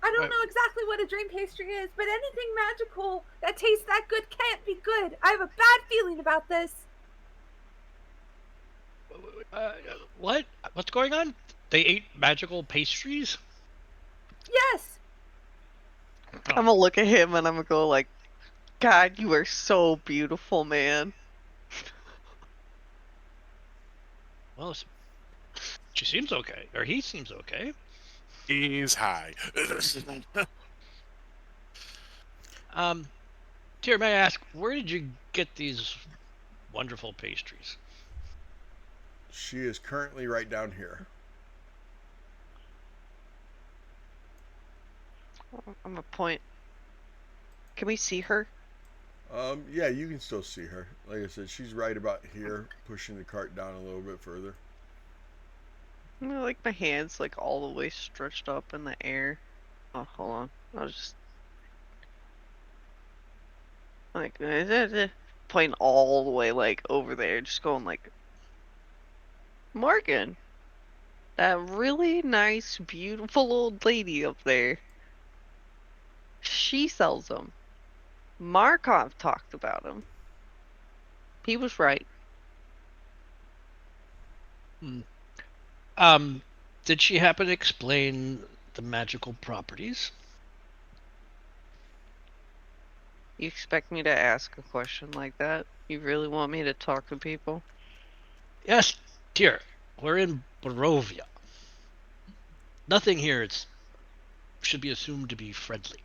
I don't know exactly what a dream pastry is, but anything magical that tastes that good can't be good. I have a bad feeling about this. What? What's going on? They ate magical pastries? Yes. I'm gonna look at him and I'm gonna go like, God, you are so beautiful, man. Well, she seems okay, or he seems okay. He's high. Dear, may I ask, where did you get these wonderful pastries? She is currently right down here. I'm gonna point. Can we see her? Yeah, you can still see her. Like I said, she's right about here, pushing the cart down a little bit further. Like my hands like all the way stretched up in the air. Oh, hold on. I'll just like pointing all the way like over there, just going like, Morgan, that really nice, beautiful old lady up there. She sells them. Markov talked about them. He was right. Did she happen to explain the magical properties? You expect me to ask a question like that? You really want me to talk to people? Yes, dear. We're in Barovia. Nothing here should be assumed to be friendly.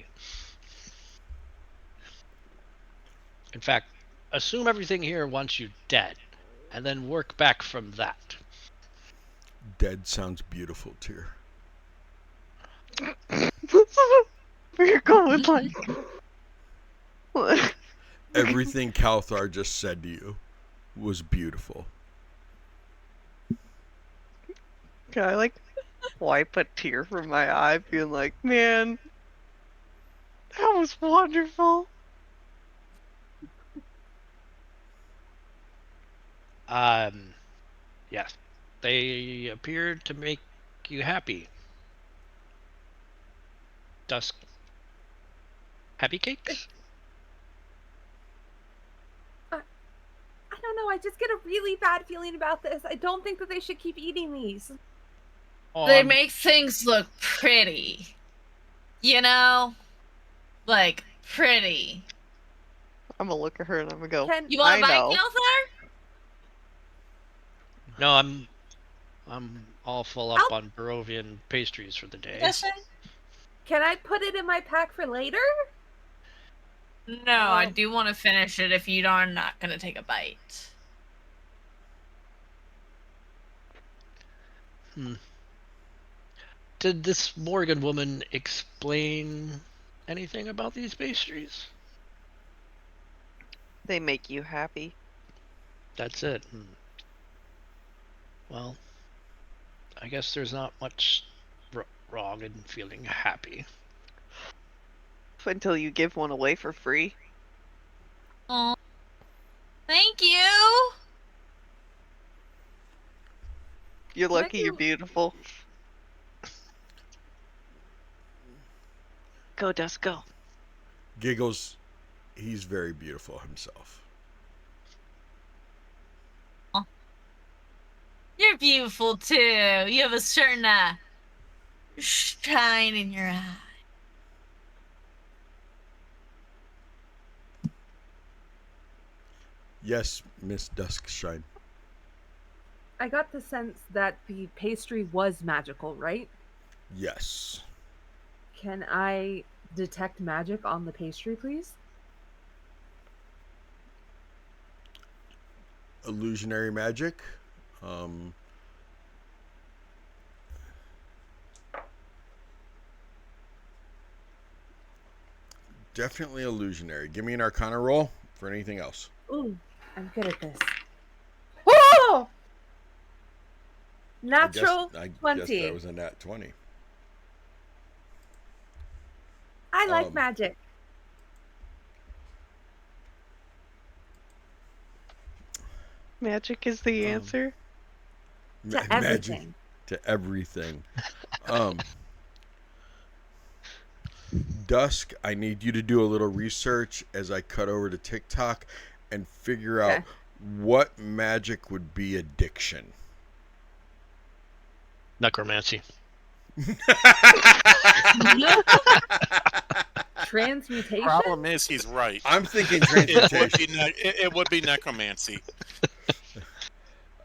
In fact, assume everything here wants you dead, and then work back from that. Dead sounds beautiful, Tear. We're going like Everything Kalthar just said to you was beautiful. Can I like wipe a tear from my eye, being like, man, that was wonderful. Yes. They appeared to make you happy. Dusk. Happy cakes? I don't know. I just get a really bad feeling about this. I don't think that they should keep eating these. They make things look pretty. You know? Like, pretty. I'm gonna look at her and I'm gonna go, You want I to buy know. Kilthar? No, I'm all full up on Barovian pastries for the day. Yes, sir. Can I put it in my pack for later? No, I do want to finish it if you are not going to take a bite. Did this Morgan woman explain anything about these pastries? They make you happy. That's it. Well, I guess there's not much wrong in feeling happy. Until you give one away for free. Oh, thank you. You're lucky you're beautiful. Go, Dust, go. Giggles, he's very beautiful himself. You're beautiful too. You have a certain shine in your eye. Yes, Miss Duskshine. I got the sense that the pastry was magical, right? Yes. Can I detect magic on the pastry, please? Illusionary magic. Definitely illusionary. Give me an Arcana roll for anything else. Ooh, I'm good at this. Whoa! Natural 20. I guess that was a nat 20. I like magic. Magic is the answer. To everything. To everything. Dusk, I need you to do a little research as I cut over to TikTok and figure out what magic would be addiction. Necromancy. Transmutation? Problem is, he's right. I'm thinking transmutation. It would be necromancy.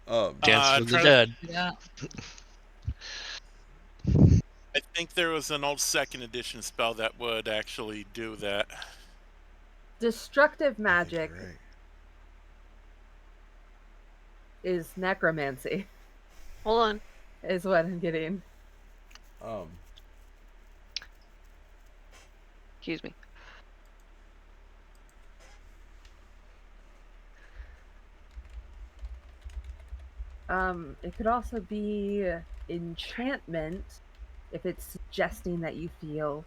Dance with the dead. Yeah. I think there was an old 2nd edition spell that would actually do that. Destructive magic Right. is necromancy, Hold on. is what I'm getting. Excuse me. It could also be enchantment if it's suggesting that you feel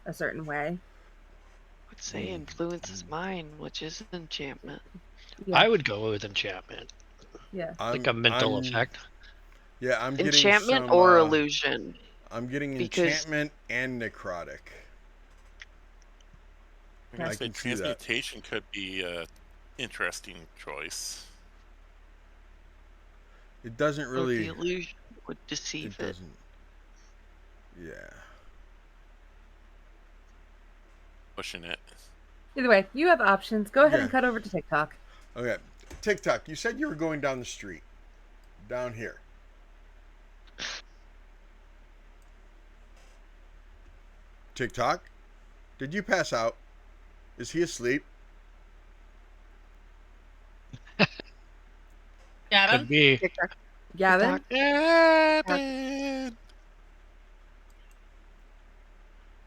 a certain way. I would say influences mind, which is enchantment. Yeah. I would go with enchantment. Yeah. Like a mental effect. Yeah, I'm getting Enchantment some, or illusion. I'm getting Because- enchantment and necrotic. I I say can see that. transmutation could be an interesting choice. It doesn't Or really. the illusion would deceive It it. doesn't. Yeah. Pushing it. Either way, you have options. Go ahead and Yeah. cut over to TikTok. Okay. TikTok, you said you were going down the street. Down here. TikTok? Did you pass out? Is he asleep? Gavin? Could be. TikTok. Gavin?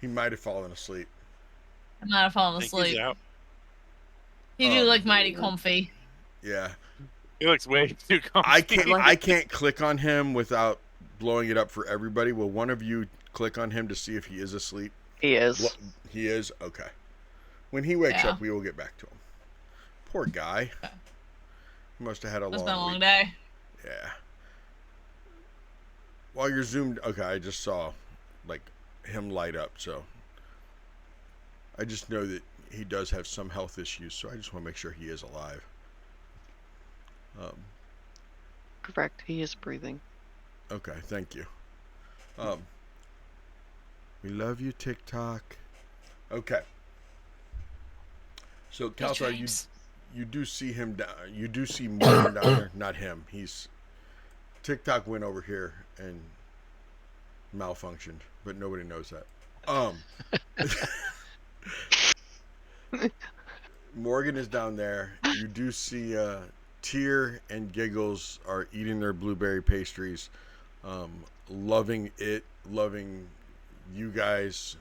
He might have fallen asleep. I'm not falling I think asleep. he's out. You do look mighty comfy. Yeah. He looks way too comfy. I can't click on him without blowing it up for everybody. Will one of you click on him to see if he is asleep? He is. He is? Okay. When he wakes Yeah. up, we will get back to him. Poor guy. He must have had a It's long been a long week. day. Yeah. While you're zoomed, okay, I just saw like him light up, so I just know that he does have some health issues, so I just want to make sure he is alive. Correct. He is breathing. Okay, thank you. We love you, TikTok. Okay. So, Kalsar, you do see him down. You do see Morgan down there. Not him. TikTok went over here and malfunctioned, but nobody knows that. Morgan is down there. You do see Tyr and Giggles are eating their blueberry pastries, loving it, loving you guys.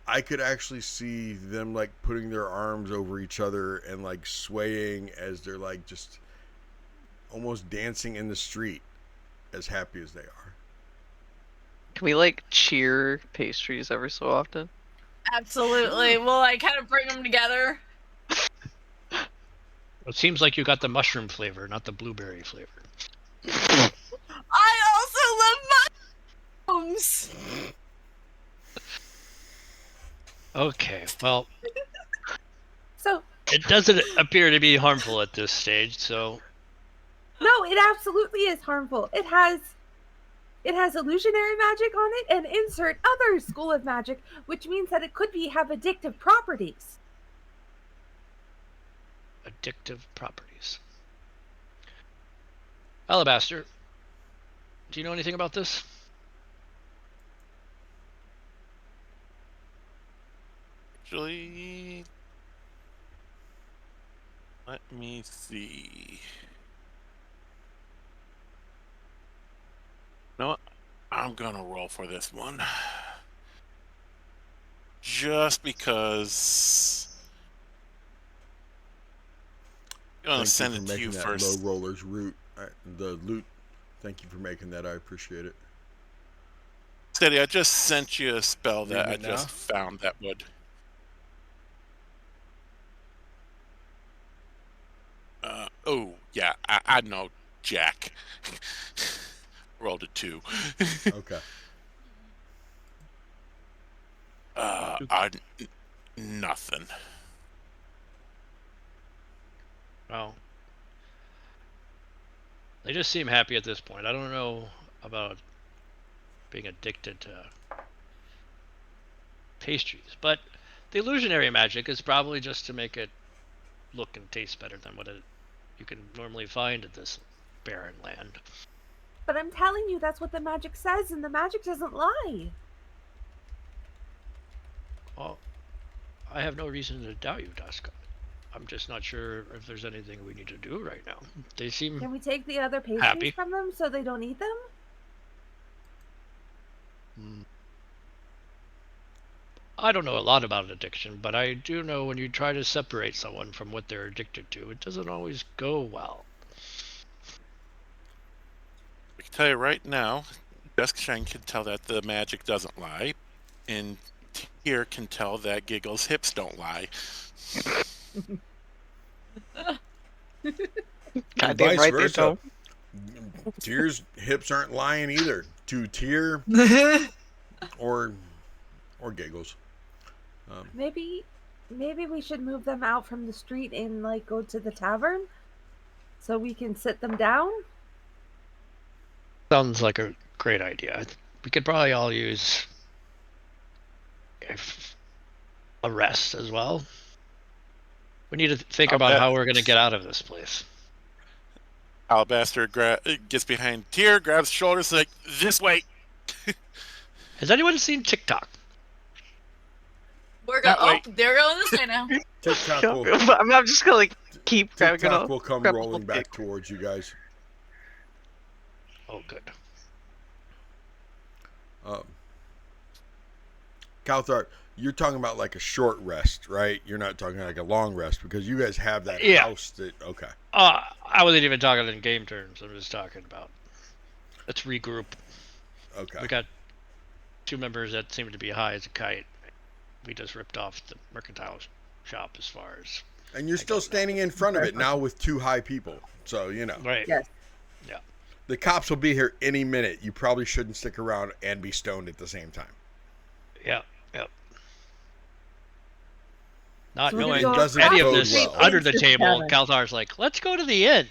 I could actually see them like putting their arms over each other and like swaying as they're like just almost dancing in the street, as happy as they are. Can we like cheer pastries every so often? Absolutely. We'll like kind of bring them together. It seems like you got the mushroom flavor, not the blueberry flavor. I also love mushrooms. Okay, well, So, it doesn't appear to be harmful at this stage, so no, it absolutely is harmful. It has illusionary magic on it and insert other school of magic, which means that it could have addictive properties. addictive properties. Alabaster, do you know anything about this? Actually, let me see. You know what? I'm gonna roll for this one. Just because I'm gonna send it to you that first. Low rollers route, the loot. Thank you for making that. I appreciate it. Steady, I just sent you a spell that I Reading it just now? found that would. Oh yeah, I know, Jack. Rolled a 2. Okay. Nothing. Well, they just seem happy at this point. I don't know about being addicted to pastries, but the illusionary magic is probably just to make it look and taste better than what you can normally find in this barren land. But I'm telling you, that's what the magic says, and the magic doesn't lie. Well, I have no reason to doubt you, Dusk. I'm just not sure if there's anything we need to do right now. They seem Can we take the other pastries happy. from them so they don't eat them? I don't know a lot about addiction, but I do know when you try to separate someone from what they're addicted to, it doesn't always go well. I can tell you right now, Duskshine can tell that the magic doesn't lie, and Tyr can tell that Giggles' hips don't lie. And vice versa. Tyr's hips aren't lying either. To Tyr or Giggles. Maybe we should move them out from the street and like go to the tavern so we can sit them down. Sounds like a great idea. We could probably all use a rest as well. We need to think about how we're going to get out of this place. Alabaster gets behind Tyr, grabs shoulders, like, this way. Has anyone seen Tik Tok? We're going. Oh, they're going this way now. TikTok will, I'm just gonna like keep grabbing it TikTok up. will come grab a rolling little back bit. towards you guys. Oh, good. Calthar, you're talking about like a short rest, right? You're not talking like a long rest because you guys have that Yeah. house that. Okay. I wasn't even talking in game terms. I'm just talking about let's regroup. Okay. We got 2 members that seem to be high as a kite. We just ripped off the mercantile shop as far as. And you're still standing in front of it now with 2 high people. So, you know. Right. Yes. Yeah. The cops will be here any minute. You probably shouldn't stick around and be stoned at the same time. Yeah. Yep. Not So we're knowing gonna go doesn't any of bode this well. under the Into table, tavern. Kalthar's like, let's go to the inn.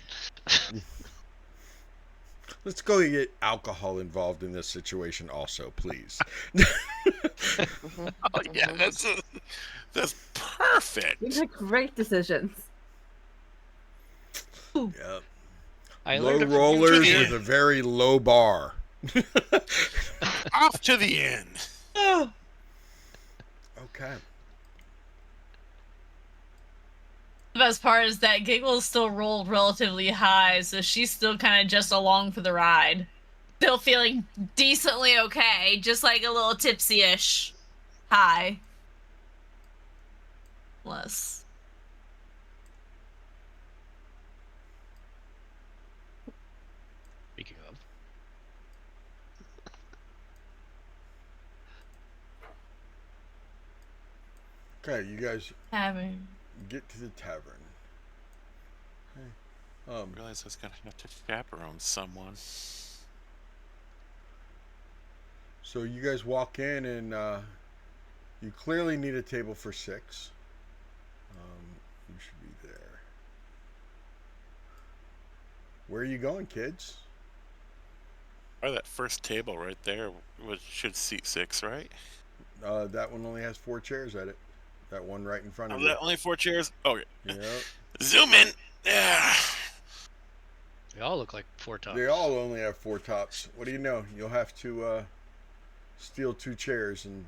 Let's go get alcohol involved in this situation also, please. Oh, yeah, that's perfect. You make great decisions. Yep. I Low learned it from rollers you. with a very low bar. Off to the inn. Okay. The best part is that Giggles still rolled relatively high, so she's still kind of just along for the ride. Still feeling decently okay, just like a little tipsy-ish high. Less. Speaking of, Okay, you guys Tavern. get to the tavern. Hey. I realized I was gonna have to chaperone someone. So you guys walk in and you clearly need a table for 6. You should be there. Where are you going, kids? Oh, that first table right there should seat 6, right? That one only has 4 chairs at it. That one right in front of Oh, you. that only 4 chairs? Okay. Yep. Zoom in. Yeah. they all look like 4 tops. They all only have 4 tops. What do you know? You'll have to steal 2 chairs, and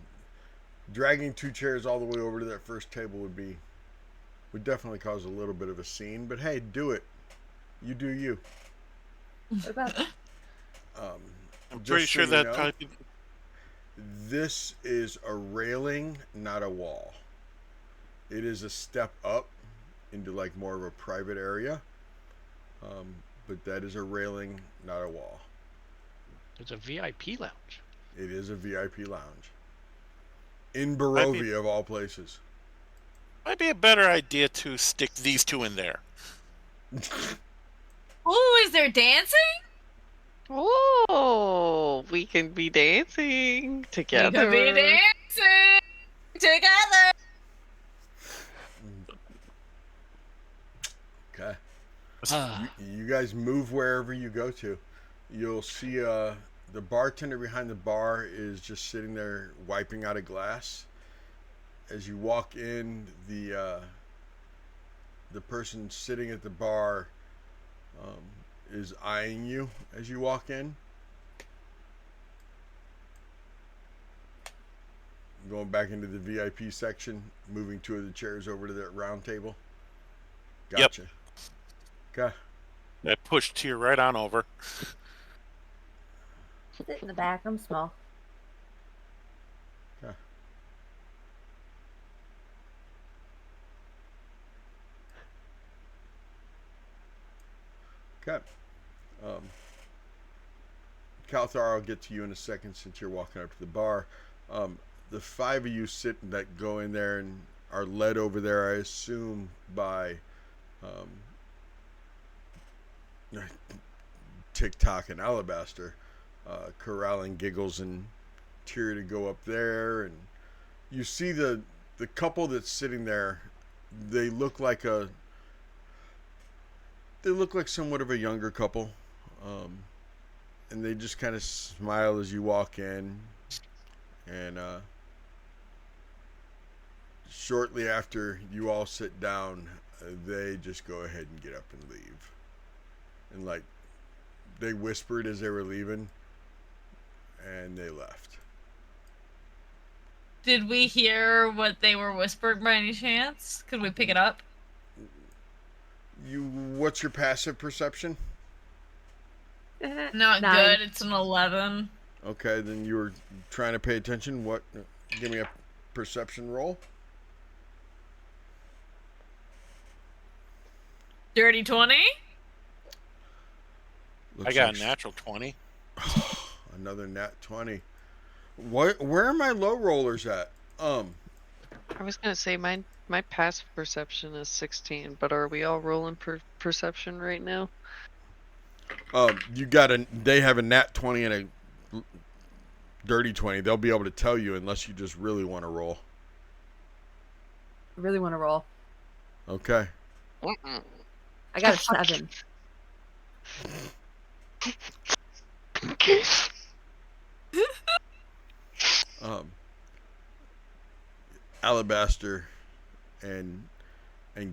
dragging 2 chairs all the way over to that first table would definitely cause a little bit of a scene. But hey, do it. You do you. What about I'm Just pretty so sure you that know, probably. This is a railing, not a wall. It is a step up into like more of a private area. But that is a railing, not a wall. It's a VIP lounge. It is a VIP lounge. In Barovia, of all places. Might be a better idea to stick these 2 in there. Oh, is there dancing? Oh, we can be dancing together. We could be dancing together. Okay. Ah, You guys move wherever you go to. You'll see the bartender behind the bar is just sitting there wiping out a glass. As you walk in, the person sitting at the bar is eyeing you as you walk in. Going back into the VIP section, moving 2 of the chairs over to that round table. Gotcha. Okay. I pushed Tier right on over. sit in the back? I'm small. Okay. Okay. Kalthar, I'll get to you in a second since you're walking up to the bar. The 5 of you that go in there and are led over there, I assume, by Tik Tok and Alabaster, corralling Giggles and Tyr to go up there, and you see the couple that's sitting there. They look like somewhat of a younger couple, and they just kind of smile as you walk in, and shortly after you all sit down, they just go ahead and get up and leave. And like, they whispered as they were leaving, and they left. Did we hear what they were whispering by any chance? Could we pick it up? What's your passive perception? Not 9. good. It's an 11. Okay, then you were trying to pay attention. What? Give me a perception roll. Dirty 20? I got a natural 20. Another nat 20. Where are my low rollers at? I was gonna say my passive perception is 16, but are we all rolling perception right now? They have a nat 20 and a dirty 20. They'll be able to tell you unless you just really want to roll. I really want to roll. Okay. I got a 7. Alabaster and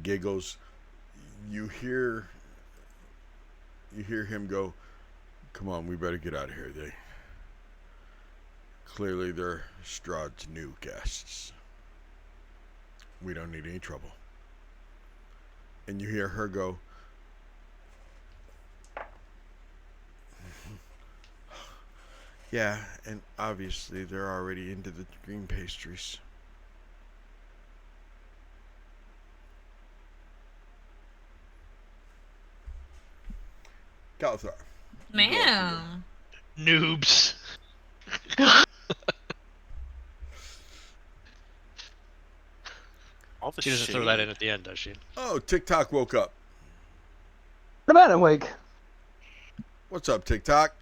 Giggles, you hear him go, "Come on, we better get out of here. Clearly, they're Strahd's new guests. We don't need any trouble. And you hear her go, yeah, and obviously they're already into the green pastries. Calthar. Man. Noobs. All the She doesn't shade. throw that in at the end, does she? Oh, TikTok woke up. I've been awake. What's up, TikTok?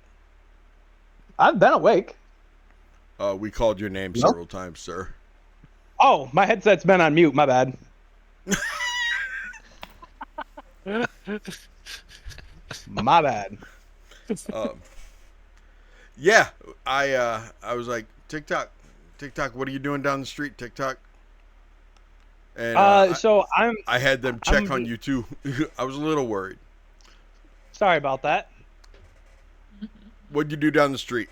I've been awake. We called your name Nope. several times, sir. Oh, my headset's been on mute. My bad. My bad. Yeah, I was like, TikTok, what are you doing down the street, TikTok? And So I had them check I'm- on you too. I was a little worried. sorry about that. What'd you do down the street?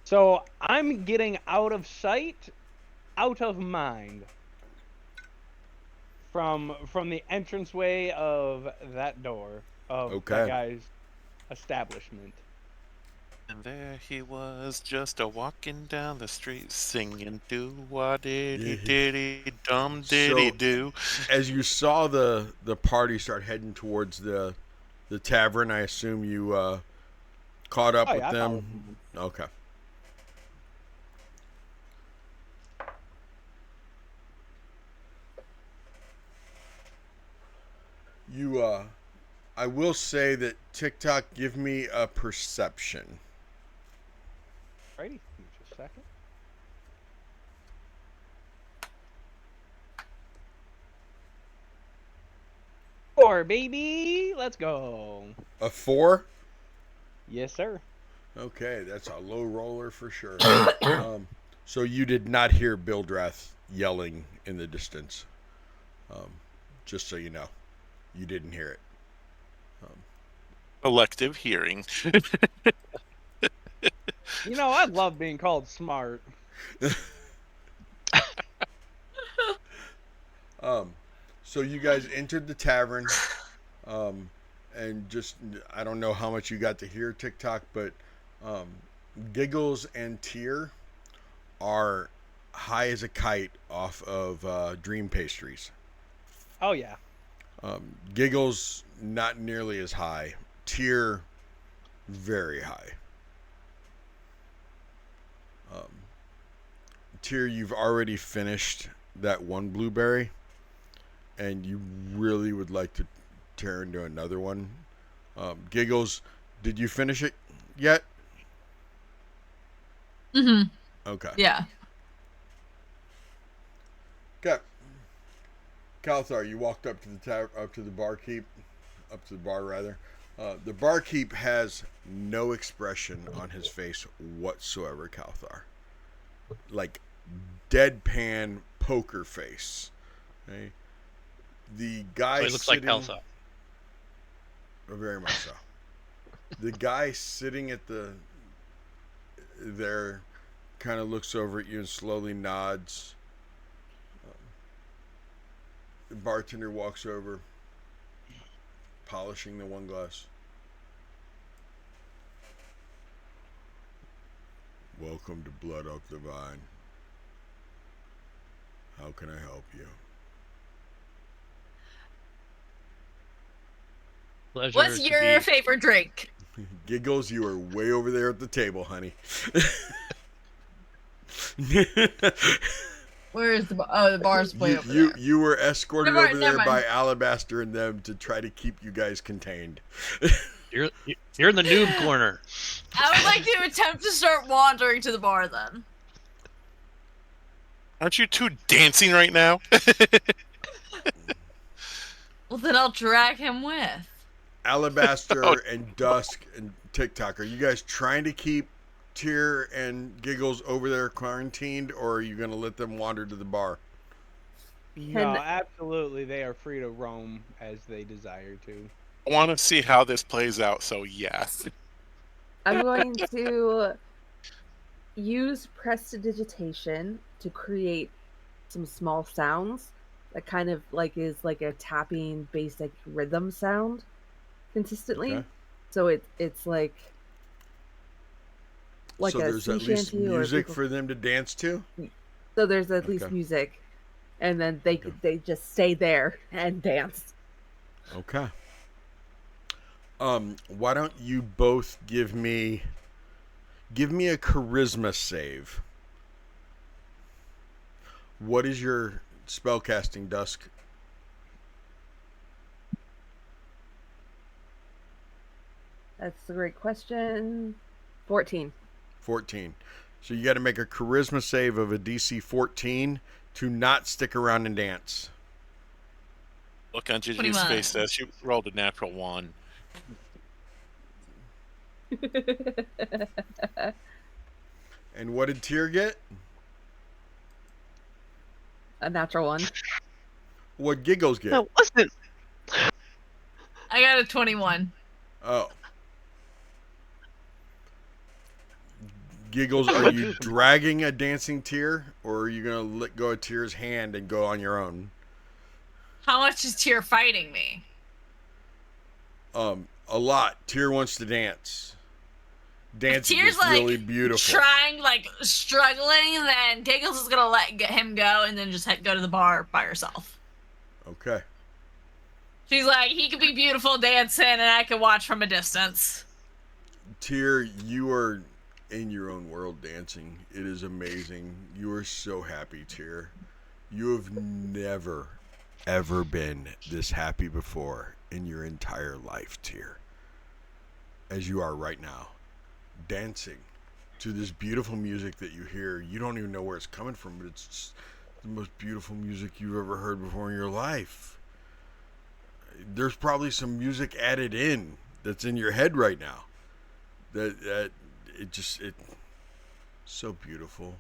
So I'm getting out of sight, out of mind. From the entranceway of that door of Okay. that guy's establishment. And there he was, just a walking down the street, singing do what diddy diddy dum diddy do. As you saw the party start heading towards the tavern, I assume you caught up Oh, with yeah, I them. followed Okay. You I will say that TikTok, give me a perception. Righty, give me just a second. Four, baby, let's go. A 4? Yes, sir. Okay, that's a low roller for sure. So you did not hear Bildrath yelling in the distance. Just so you know, you didn't hear it. Elective hearing. You know, I love being called smart. So you guys entered the tavern, and just I don't know how much you got to hear TikTok, but Giggles and Tyr are high as a kite off of dream pastries. Oh yeah. Giggles not nearly as high. Tyr very high. Tyr, you've already finished that one blueberry, and you really would like to tear into another one. Giggles, did you finish it yet? Mm-hmm. Okay. Yeah. Okay. Calthar, you walked up to the barkeep, up to the bar rather. The barkeep has no expression on his face whatsoever, Calthar. Like deadpan poker face. Okay? The guy It looks like sitting, Elsa. very much so. The guy sitting at there kind of looks over at you and slowly nods. The bartender walks over, polishing the one glass. Welcome to Blood Oak the Vine. How can I help you? Pleasure What's to your be- favorite drink? Giggles, you are way over there at the table, honey. Where is the bar? Oh, the bar's way over there. You were escorted Never mind, over there never by mind. Alabaster and them to try to keep you guys contained. You're in the noob corner. I would like to attempt to start wandering to the bar then. Aren't you two dancing right now? Well, then I'll drag him with. Alabaster and Dusk and TikTok, are you guys trying to keep Tyr and Giggles over there quarantined, or are you going to let them wander to the bar? No, absolutely. They are free to roam as they desire to. I want to see how this plays out, so yes. I'm going to use prestidigitation to create some small sounds that kind of like is like a tapping basic rhythm sound consistently. Okay. So it's like So a there's sea at least shanty or music people. for them to dance to? So there's at least Okay. music, and then they just stay there and dance. Okay. Why don't you both give me a charisma save? What is your spellcasting, Dusk? That's a great question. 14. 14. So you got to make a charisma save of a DC 14 to not stick around and dance. Look on Pretty Gigi's much. face as she rolled a natural 1. And what did Tyr get? A natural one. What Giggles get? No, wasn't. I got a 21. Oh. Giggles, are you dragging a dancing Tyr, or are you going to let go of Tyr's hand and go on your own? How much is Tyr fighting me? A lot. Tyr wants to dance. Dancing Tyr's is like really beautiful. trying, like struggling, then Giggles is gonna let him go and then just go to the bar by herself. Okay. She's like, he could be beautiful dancing and I can watch from a distance. Tyr, you are in your own world dancing. It is amazing. You are so happy, Tyr. You have never, ever been this happy before in your entire life, Tyr. As you are right now. Dancing to this beautiful music that you hear. You don't even know where it's coming from, but it's just the most beautiful music you've ever heard before in your life. There's probably some music added in that's in your head right now. That it's so beautiful.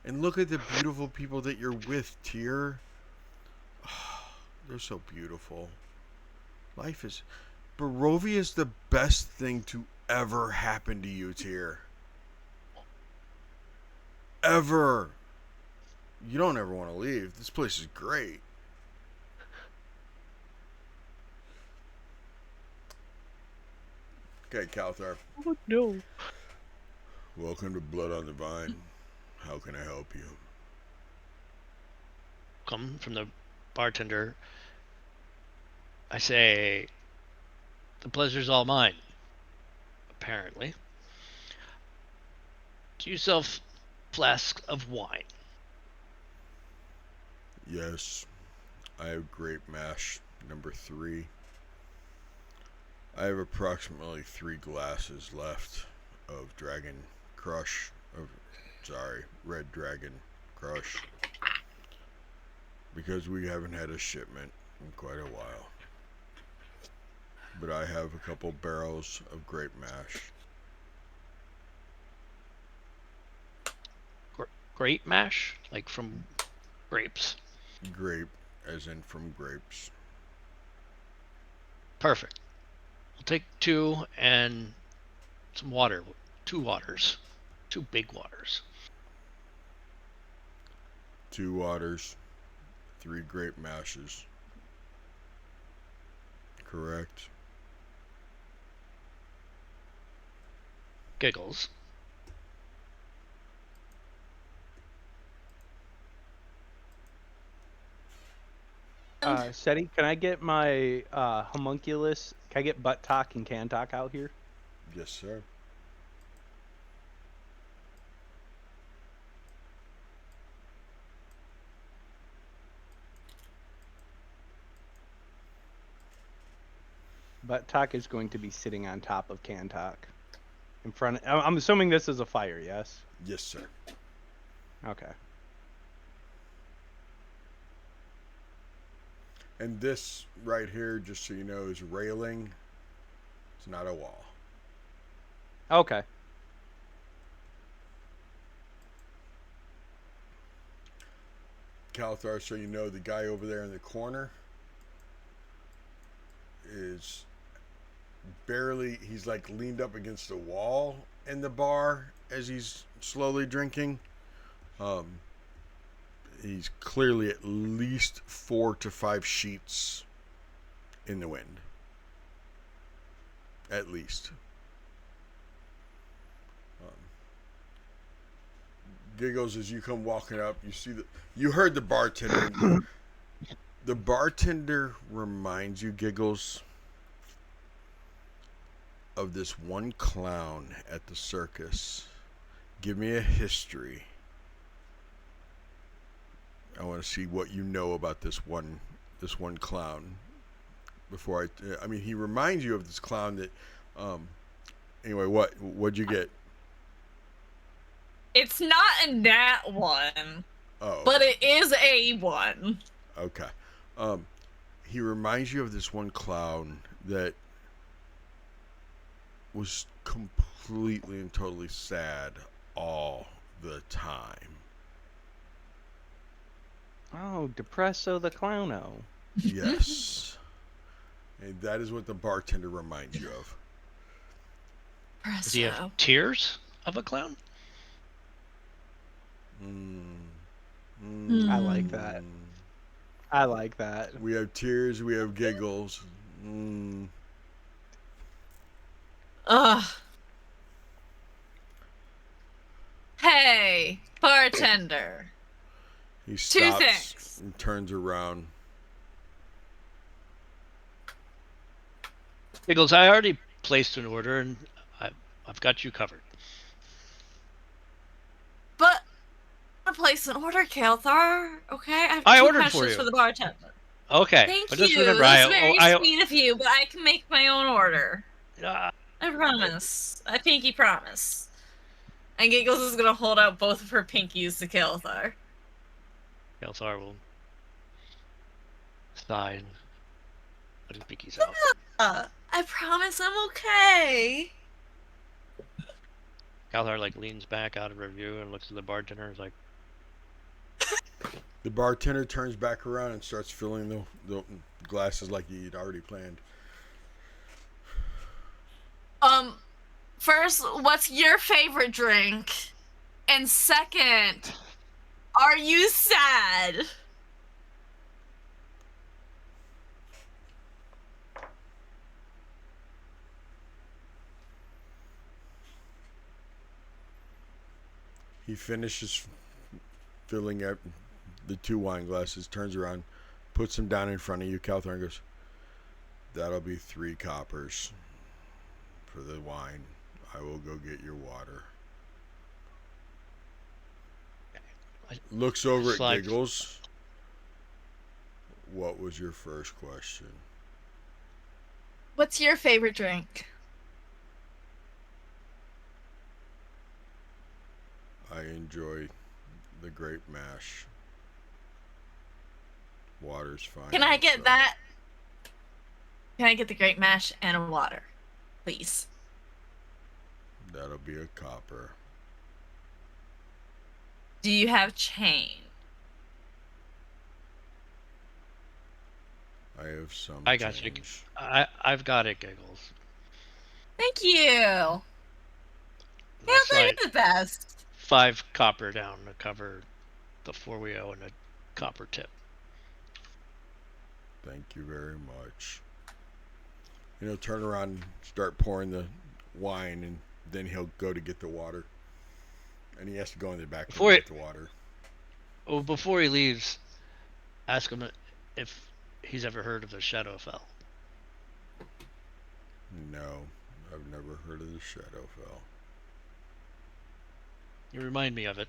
And look at the beautiful people that you're with, Tyr. Oh, they're so beautiful. Life is Barovia is the best thing to ever happen to you, Tyr. Ever. You don't ever want to leave. This place is great. Okay, Calthar. Oh no. Welcome to Blood on the Vine. How can I help you? Come from the bartender. I say, the pleasure's all mine. Apparently. Do yourself a flask of wine. Yes. I have grape mash number 3. I have approximately 3 glasses left of Red Dragon Crush. Because we haven't had a shipment in quite a while. But I have a couple barrels of grape mash. Grape mash? Like from grapes. Grape, as in from grapes. Perfect. We'll take 2 and some water. 2 waters. 2 big waters. 2 waters. 3 grape mashes. Correct. Giggles. Seti, can I get my homunculus? Can I get Buttock and CanTalk out here? Yes, sir. Buttock is going to be sitting on top of CanTalk. In front. I'm assuming this is a fire, yes? Yes, sir. Okay. And this right here, just so you know, is railing. It's not a wall. Okay. Calthar, so you know, the guy over there in the corner is barely, he's like leaned up against the wall in the bar as he's slowly drinking. He's clearly at least 4 to 5 sheets in the wind. At least. Giggles, as you come walking up, you heard the bartender. The bartender reminds you, Giggles, of this one clown at the circus. Give me a history. I want to see what you know about this one clown. Before I mean, he reminds you of this clown that. Anyway, what'd you get? It's not a nat one. Oh. But it is a one. Okay. He reminds you of this one clown that was completely and totally sad all the time. Oh, Depresso the Clowno. Yes. And that is what the bartender reminds you of. Does he have tears of a clown? I like that. I like that. We have tears. We have giggles. Ugh. Hey, bartender. He 2 stops things. and turns around. Giggles, I already placed an order, and I've got you covered. But I place an order, Kalthar. Okay, I have 2 ordered for questions you. for the bartender. Okay. Thank but you. Just remember, That's very sweet of you, but I can make my own order. I promise. I pinky promise. And Giggles is gonna hold out both of her pinkies to Kalthar. Kalthar will sigh and put his pinkies out. I promise I'm okay. Kalthar leans back out of review and looks at the bartender and is like, The bartender turns back around and starts filling the glasses like he'd already planned. First, what's your favorite drink? And second, are you sad? He finishes filling up the 2 wine glasses, turns around, puts them down in front of you. Calthorn goes, "That'll be 3 coppers for the wine. I will go get your water." Looks over at Giggles. "What was your first question?" What's your favorite drink? "I enjoy the grape mash. Water's fine." Can I get that? Can I get the grape mash and a water, please? "That'll be a copper." Do you have change? "I have some I got you. change." I've got it, Giggles. Thank you. That's You're the best. 5 copper down to cover the 4 we owe and a copper tip. "Thank you very much." And he'll turn around and start pouring the wine, and then he'll go to get the water. And he has to go in the back room to get the water. Oh, before he leaves, ask him if he's ever heard of the Shadowfell. "No, I've never heard of the Shadowfell." You remind me of it.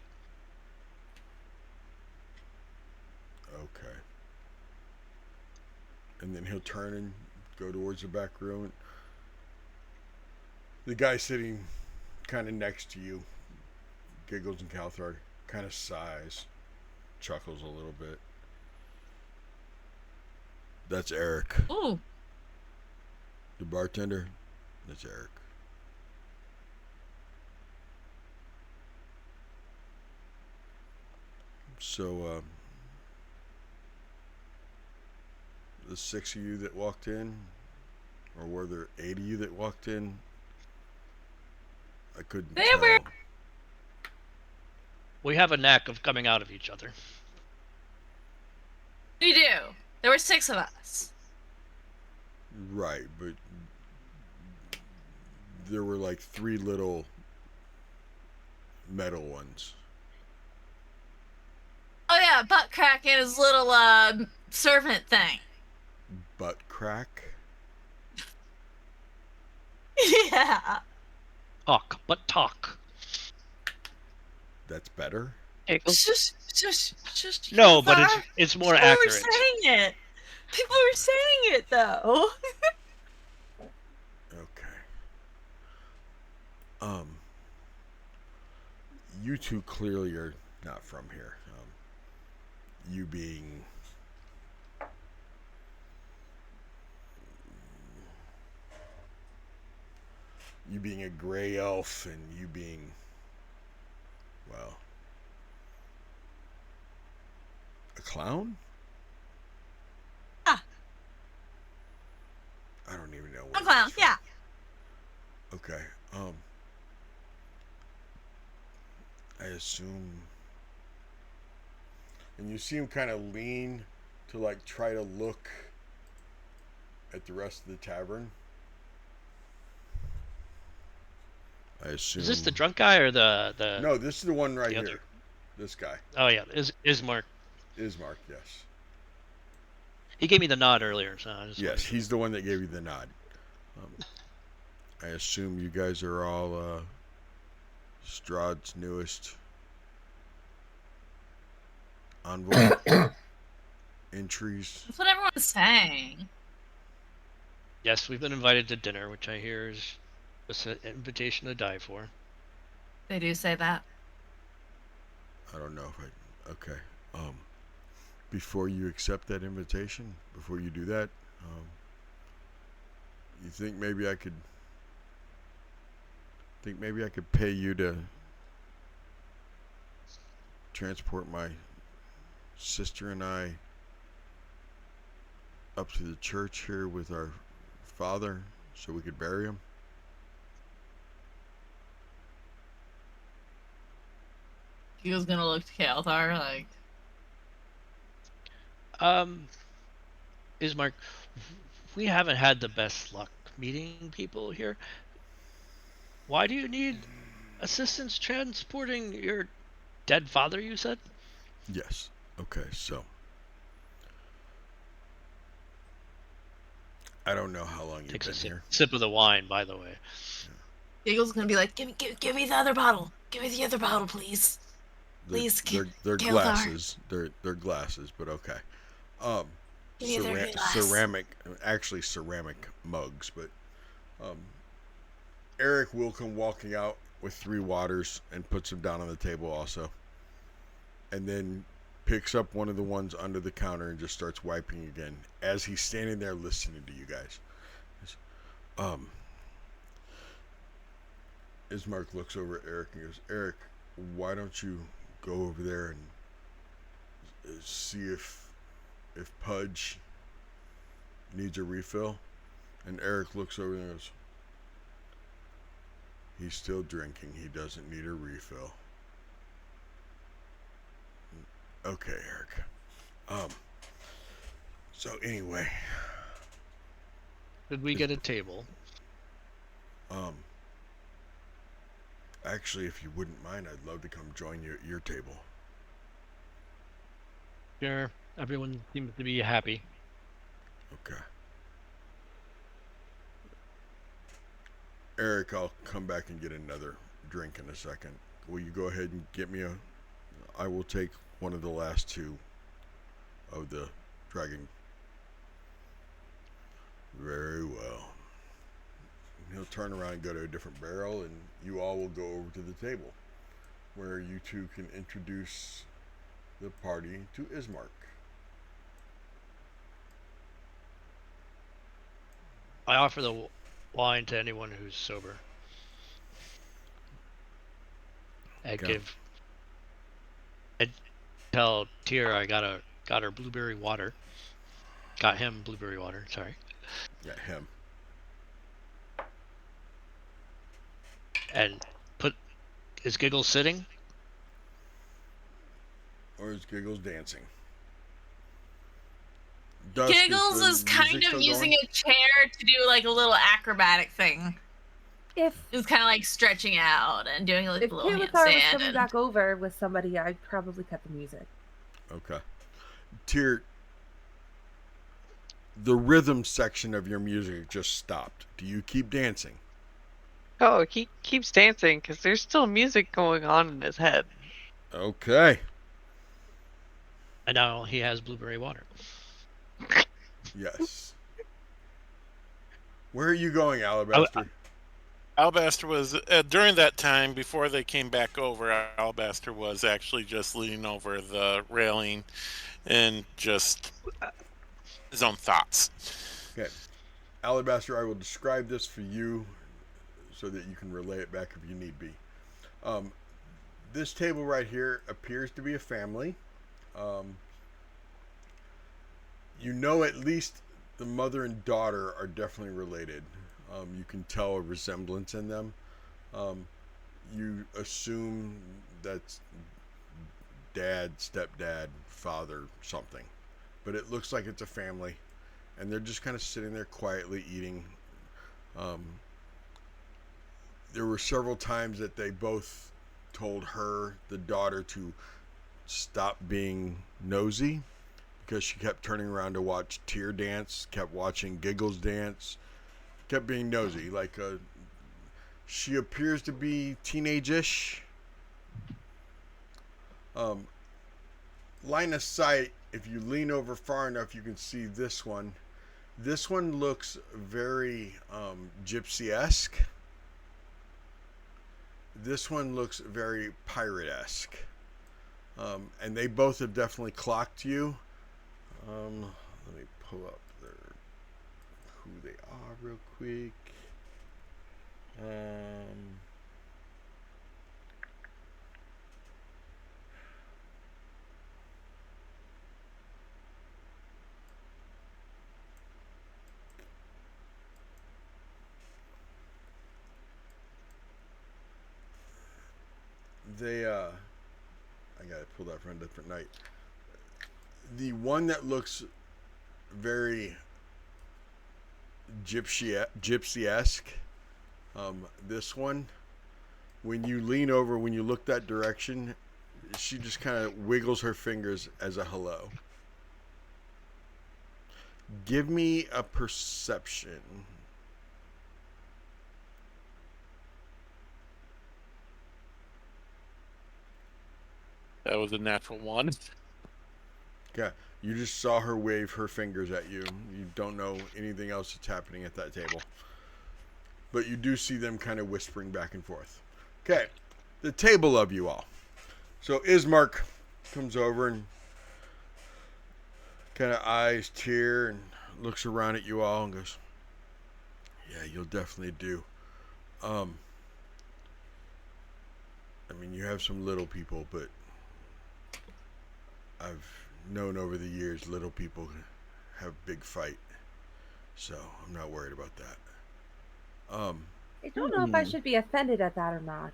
"Okay." And then he'll turn and go towards the back room. The guy sitting kind of next to you, Giggles and Calthar, kind of sighs, chuckles a little bit. "That's Eric." Ooh. The bartender? "That's Eric." So, the 6 of you that walked in, Or were there 8 of you that walked in? I couldn't They tell. were- We have a knack of coming out of each other. We do. There were 6 of us. Right, but there were like 3 little metal ones. Oh yeah, butt crack and his little servant thing. Butt crack? Yeah. Talk, but talk. That's better? Just No, but it's more People accurate. were saying it. People were saying it though. Okay. You two clearly are not from here. You being a gray elf and you being, well, a clown? Ah. I don't even know what A clown, yeah. Okay. I assume, and you see him kind of lean to like try to look at the rest of the tavern. I assume. Is this the drunk guy or the? No, this is the one right the here. other? This guy. Oh yeah, Ismark. Ismark, yes. He gave me the nod earlier, so I just. Yes, he's the one that gave you the nod. I assume you guys are all Strahd's newest envoy entries. That's what everyone's saying. Yes, we've been invited to dinner, which I hear is just an invitation to die for. They do say that. I don't know if I. Okay. Before you accept that invitation, before you do that, you think maybe I could pay you to transport my sister and I up to the church here with our father so we could bury him? He was gonna look to Kalthar like. Ismark, we haven't had the best luck meeting people here. Why do you need assistance transporting your dead father, you said? Yes. Okay, so I don't know how long you've Takes been a here. sip of the wine, by the way. Giggles gonna be like, give me the other bottle. Give me the other bottle, please. Please, They're Kalthar. glasses. They're glasses, but okay. Give me their glass. Ceramic mugs, but Eric will come walking out with 3 waters and puts them down on the table also, and then picks up one of the ones under the counter and just starts wiping again as he's standing there listening to you guys. Ismark looks over at Eric and goes, Eric, why don't you go over there and see if Pudge needs a refill? And Eric looks over and goes, he's still drinking. He doesn't need a refill. Okay, Eric. So anyway. Did we get a table? Actually, if you wouldn't mind, I'd love to come join you at your table. Sure. Everyone seems to be happy. Okay. Eric, I'll come back and get another drink in a second. Will you go ahead and get me I will take one of the last 2 of the dragon. Very well. He'll turn around and go to a different barrel, and you all will go over to the table where you two can introduce the party to Ismark. I offer the wine to anyone who's sober. I tell Tyr I got her blueberry water. Got him blueberry water, sorry. Yeah, him. and is Giggles sitting? Or is Giggles dancing? Dusk, Giggles the is kind music of still using going? a chair to do like a little acrobatic thing. If It was kind of like stretching out and doing like if a little Kaylathar was handstand. coming back over with somebody, I'd probably cut the music. Okay. Tyr, the rhythm section of your music just stopped. Do you keep dancing? Oh, he keeps dancing because there's still music going on in his head. Okay. And now he has blueberry water. Yes. Where are you going, Alabaster? Alabaster was during that time before they came back over. Alabaster was actually just leaning over the railing and just his own thoughts. Okay. Alabaster, I will describe this for you so that you can relay it back if you need be. This table right here appears to be a family. You know at least the mother and daughter are definitely related. You can tell a resemblance in them. You assume that's dad, stepdad, father, something. But it looks like it's a family. And they're just kind of sitting there quietly eating. There were several times that they both told her, the daughter, to stop being nosy because she kept turning around to watch Tyr dance, kept watching Giggles dance, kept being nosy. Like she appears to be teenage-ish. Line of sight, if you lean over far enough, you can see this one. This one looks very gypsy-esque. This one looks very pirate-esque. And they both have definitely clocked you. Let me pull up who they are real quick. I gotta pull that from a different night. The one that looks very gypsy-esque, this one, when you lean over, when you look that direction, she just kind of wiggles her fingers as a hello. Give me a perception. That was a natural one. Okay. You just saw her wave her fingers at you. You don't know anything else that's happening at that table. But you do see them kind of whispering back and forth. Okay. The table of you all. So Ismark comes over and kind of eyes Tyr and looks around at you all and goes, yeah, you'll definitely do. I mean, you have some little people, but I've known over the years little people have big fight, so I'm not worried about that. I don't know if I should be offended at that or not.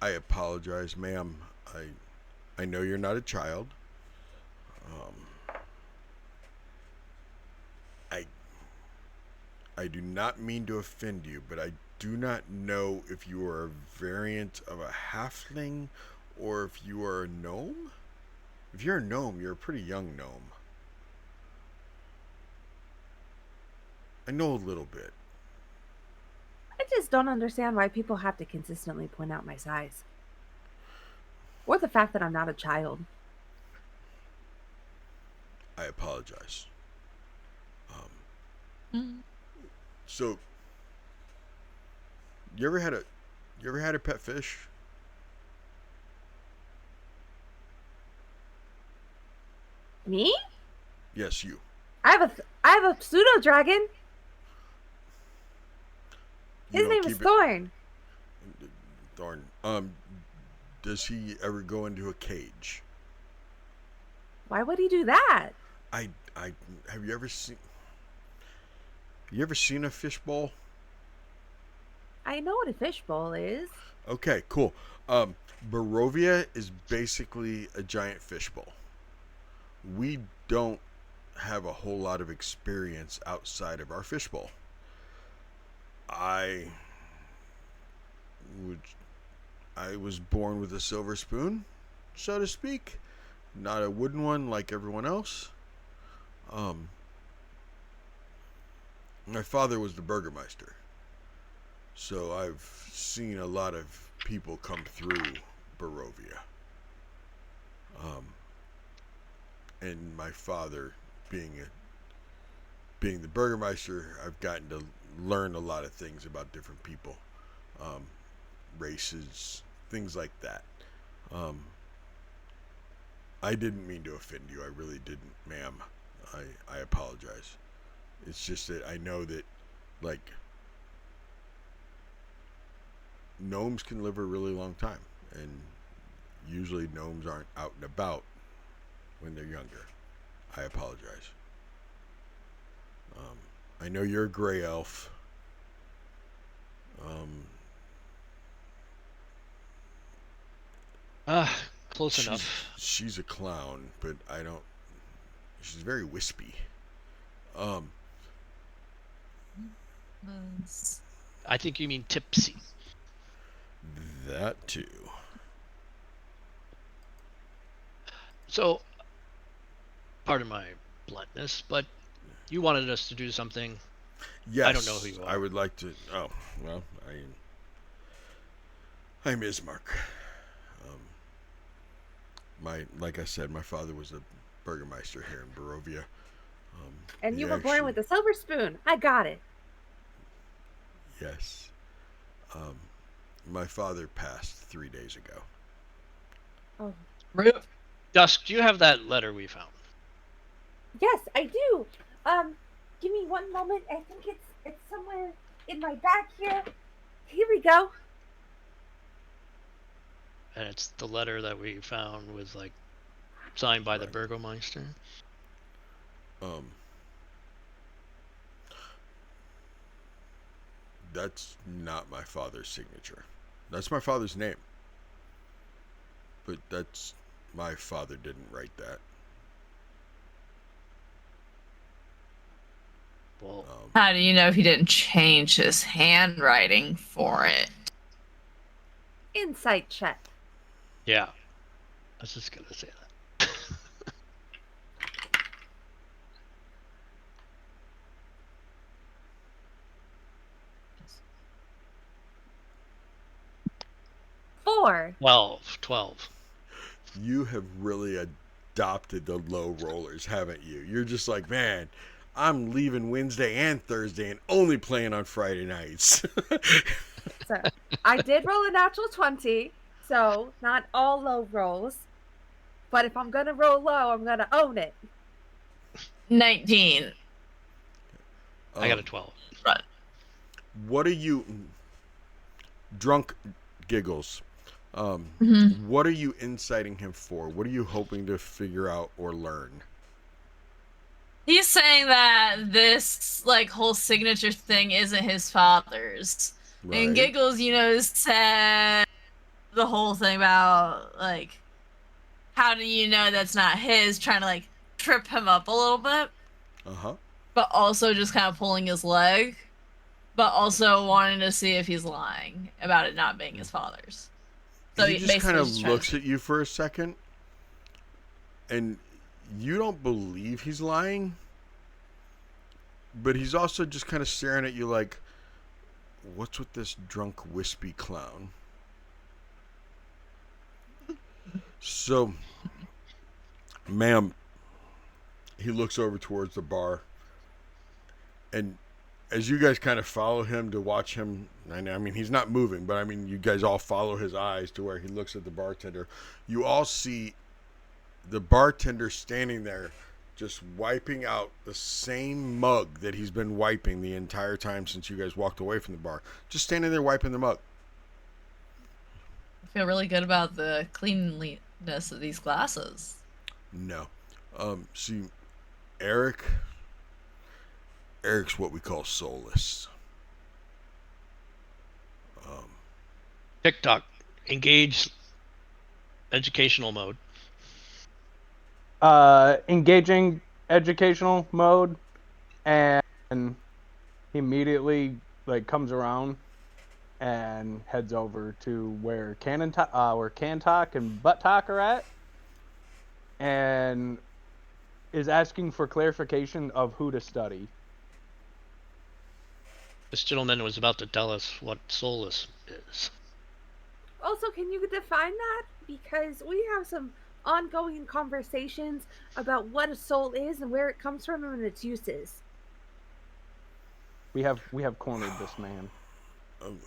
I apologize, ma'am. I know you're not a child. I do not mean to offend you, but I do not know if you are a variant of a halfling or if you are a gnome. If you're a gnome, you're a pretty young gnome. I know a little bit. I just don't understand why people have to consistently point out my size. Or the fact that I'm not a child. I apologize. So, you ever had a pet fish? Me? Yes, you. I have a pseudo dragon. You His don't name is keep it- Thorn. Thorn. Does he ever go into a cage? Why would he do that? I have you ever seen? You ever seen a fishbowl? I know what a fishbowl is. Okay, cool. Barovia is basically a giant fishbowl. We don't have a whole lot of experience outside of our fishbowl. I would I was born with a silver spoon, so to speak, not a wooden one like everyone else. My father was the burgermeister, so I've seen a lot of people come through Barovia. And my father being the burgermeister, I've gotten to learn a lot of things about different people, races, things like that. I didn't mean to offend you. I really didn't, ma'am. I apologize. It's just that I know that, like, gnomes can live a really long time, and usually gnomes aren't out and about when they're younger. I apologize. I know you're a gray elf. Close enough. She's a clown, but I don't. She's very wispy. I think you mean tipsy. That too. So, pardon my bluntness, but you wanted us to do something. Yes. I don't know who you are. I would like to. Oh, well, I'm Ismark. Like I said, my father was a burgermeister here in Barovia. And you were born with a silver spoon. I got it. Yes. My father passed 3 days ago. Oh. Rip. Dusk, do you have that letter we found? Yes, I do. Give me one moment. I think it's somewhere in my bag here. Here we go. And it's the letter that we found was like signed by the burgomaster. That's not my father's signature. That's my father's name. But my father didn't write that. Well, How do you know he didn't change his handwriting for it? Insight check. yeah. I was just gonna say that. 4. 12. You have really adopted the low rollers, haven't you? You're just like, man, I'm leaving Wednesday and Thursday and only playing on Friday nights. So I did roll a natural 20, so not all low rolls. But if I'm gonna roll low, I'm gonna own it. 19. I got a 12. Right. What are you, drunk Giggles? What are you inciting him for? What are you hoping to figure out or learn? He's saying that this whole signature thing isn't his father's. Right. And Giggles, said the whole thing about how do you know that's not his, trying to trip him up a little bit. But also just kind of pulling his leg, but also wanting to see if he's lying about it not being his father's. So he just kind of looks at you for a second, and you don't believe he's lying, but he's also just kind of staring at you like, what's with this drunk, wispy clown? So, ma'am, he looks over towards the bar, and as you guys kind of follow him to watch him, I mean, he's not moving, but I mean, you guys all follow his eyes to where he looks at the bartender. You all see the bartender standing there just wiping out the same mug that he's been wiping the entire time since you guys walked away from the bar. Just standing there wiping the mug. I feel really good about the cleanliness of these glasses. No. See, Eric, Eric's what we call soulless. TikTok, engage educational mode. Engaging educational mode, and he immediately like comes around and heads over to where CanTalk and Buttock are at, and is asking for clarification of who to study. This gentleman was about to tell us what soulless is. Also, can you define that? Because we have some ongoing conversations about what a soul is and where it comes from and its uses. We have cornered this man.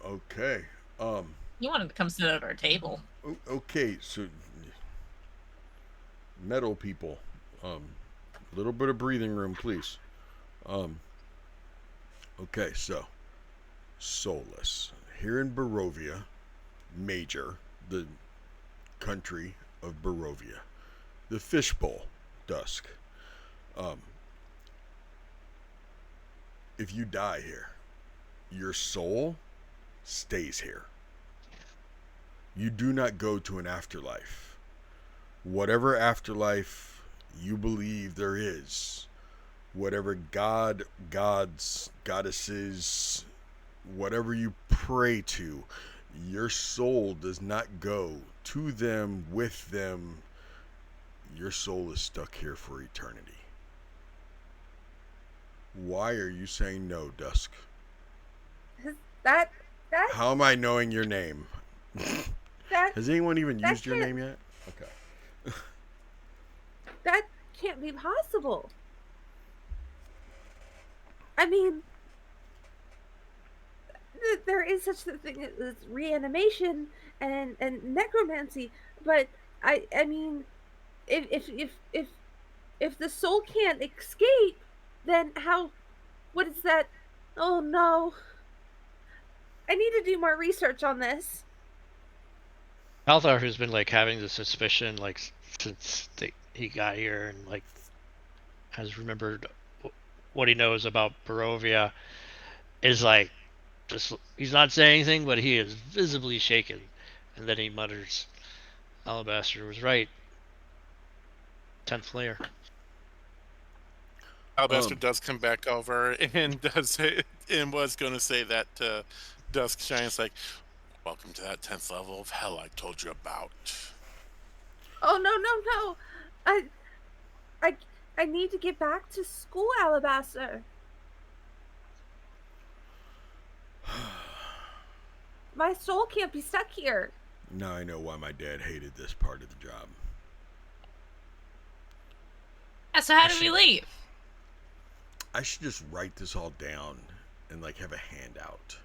Okay. You wanted to come sit at our table. Okay, so metal people, a little bit of breathing room, please. Okay, so soulless here in Barovia, Major, the country of Barovia, the fishbowl, Dusk. If you die here, your soul stays here. You do not go to an afterlife. Whatever afterlife you believe there is, whatever god, gods, goddesses, whatever you pray to, your soul does not go to them, with them. Your soul is stuck here for eternity. Why are you saying no, Dusk? That How am I knowing your name? that Has anyone even that used your can't- name yet? Okay. that can't be possible. I mean, there is such a thing as reanimation and necromancy, but I mean, if the soul can't escape, then how? What is that? Oh no! I need to do more research on this. Althar has been like having the suspicion like since he got here, and like has remembered what he knows about Barovia, is like just he's not saying anything, but he is visibly shaken, and then he mutters, "Alabaster was right. 10th layer." Alabaster does come back over and does say, and was going to say that to Dusk Shines, like, welcome to that 10th level of hell I told you about. Oh no! I need to get back to school, Alabaster. My soul can't be stuck here. Now I know why my dad hated this part of the job. Yeah, so how do we leave? I should just write this all down and like have a handout.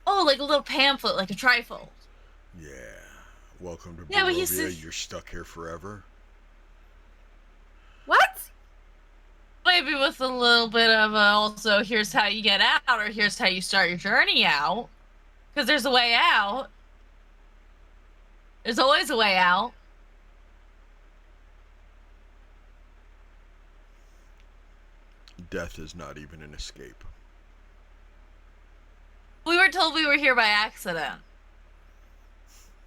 Oh, like a little pamphlet, like a trifold. Yeah. Welcome to Yeah, but he Barovia. says- You're stuck here forever. What? Maybe with a little bit of also, here's how you get out, or here's how you start your journey out. Because there's a way out. There's always a way out. Death is not even an escape. We were told we were here by accident.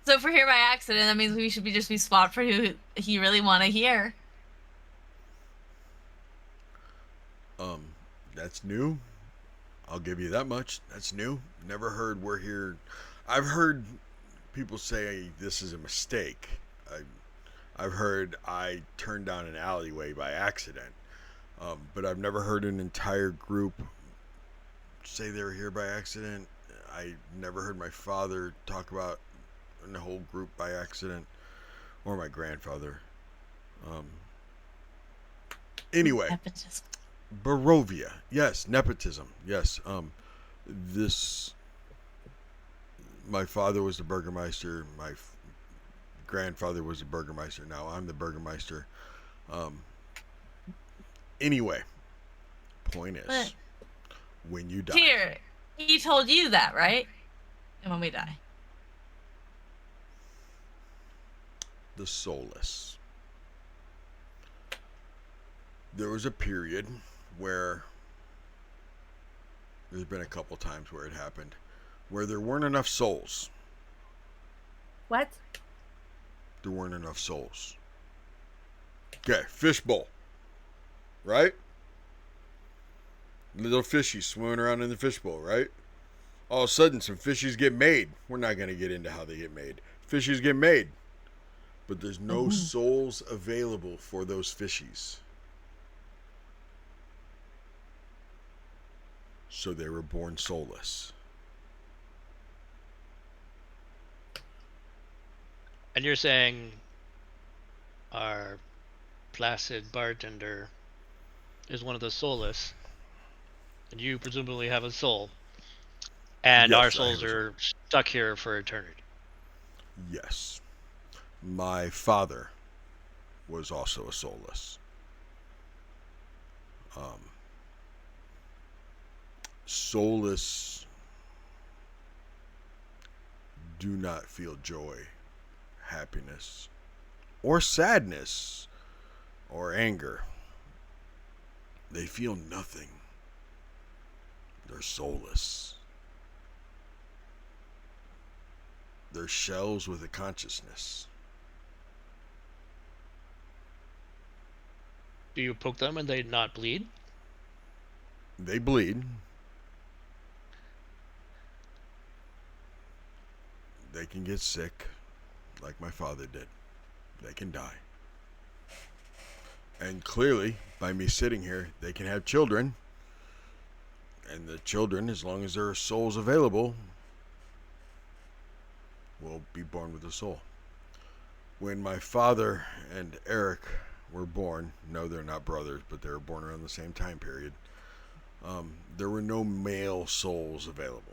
So if we're here by accident, that means we should be just be spot for who he really want to hear. That's new. I'll give you that much. That's new. Never heard we're here. I've heard people say this is a mistake. I've heard I turned down an alleyway by accident. But I've never heard an entire group say they were here by accident. I never heard my father talk about a whole group by accident, or my grandfather. Anyway, Nepotism. Barovia, yes, nepotism, yes. This, my father was the burgermeister. My grandfather was the burgermeister. Now I'm the burgermeister. Anyway, point is, But when you die, here, he told you that, right? And when we die. the soulless. There was a period where there's been a couple times where it happened, where there weren't enough souls. What? There weren't enough souls. Okay, fishbowl. Right? Little fishies swimming around in the fishbowl, right? All of a sudden, some fishies get made. We're not going to get into how they get made. Fishies get made. But there's no souls available for those fishies. So they were born soulless. And you're saying our placid bartender is one of the soulless, and you presumably have a soul, and Yes, our I souls have a are stuck here for eternity. Yes. My father was also a soulless. Soulless do not feel joy, happiness, or sadness, or anger. They feel nothing. They're soulless. They're shells with a consciousness. Do you poke them and they not bleed? They bleed. They can get sick, like my father did. They can die. And clearly, by me sitting here, they can have children. And the children, as long as there are souls available, will be born with a soul. When my father and Eric were born, no, they're not brothers, but they were born around the same time period, there were no male souls available.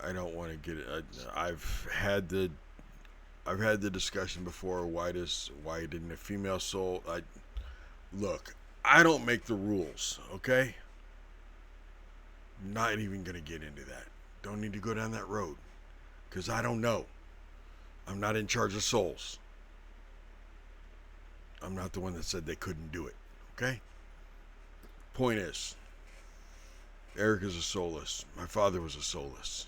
I don't want to get it. I've had the discussion before. Why didn't a female soul? Look, I don't make the rules. Okay. Not even gonna get into that. Don't need to go down that road, because I don't know. I'm not in charge of souls. I'm not the one that said they couldn't do it. Okay. Point is, Eric is a soulless. My father was a soulless.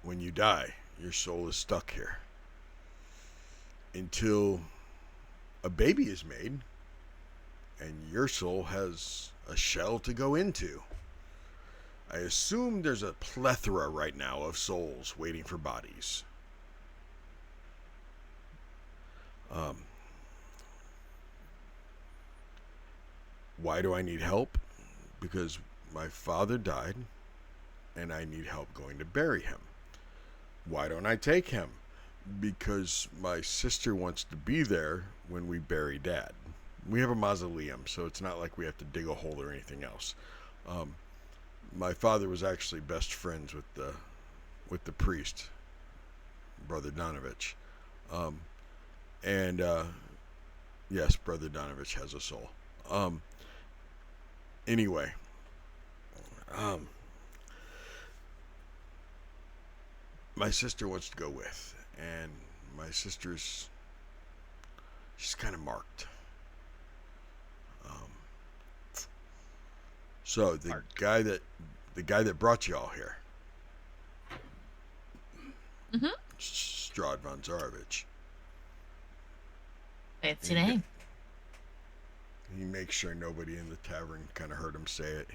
When you die, your soul is stuck here until a baby is made and your soul has a shell to go into. I assume there's a plethora right now of souls waiting for bodies. Why do I need help? Because my father died and I need help going to bury him. Why don't I take him? Because my sister wants to be there when we bury Dad. We have a mausoleum, so it's not like we have to dig a hole or anything else. My father was actually best friends with the priest, Brother Donovich. Yes, Brother Donovich has a soul. Anyway, my sister wants to go with, and my sister's, she's kind of marked. So the guy that brought you all here, Strahd von Zarovich. Fancy name. He makes sure nobody in the tavern kind of heard him say it.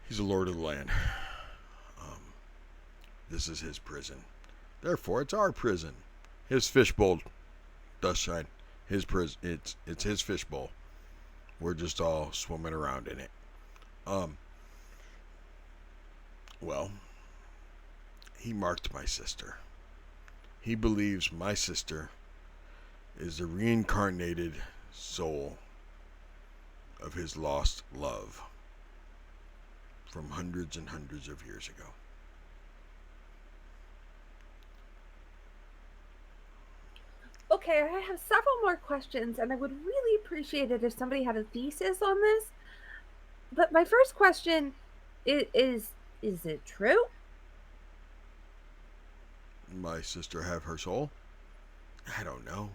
He's a lord of the land. This is his prison. Therefore, it's our prison. His fishbowl does shine. His prison. It's his fishbowl. We're just all swimming around in it. Well, he marked my sister. He believes my sister is the reincarnated soul of his lost love from hundreds and hundreds of years ago. Okay, I have several more questions, and I would really appreciate it if somebody had a thesis on this. But my first question is it true? My sister have her soul? I don't know.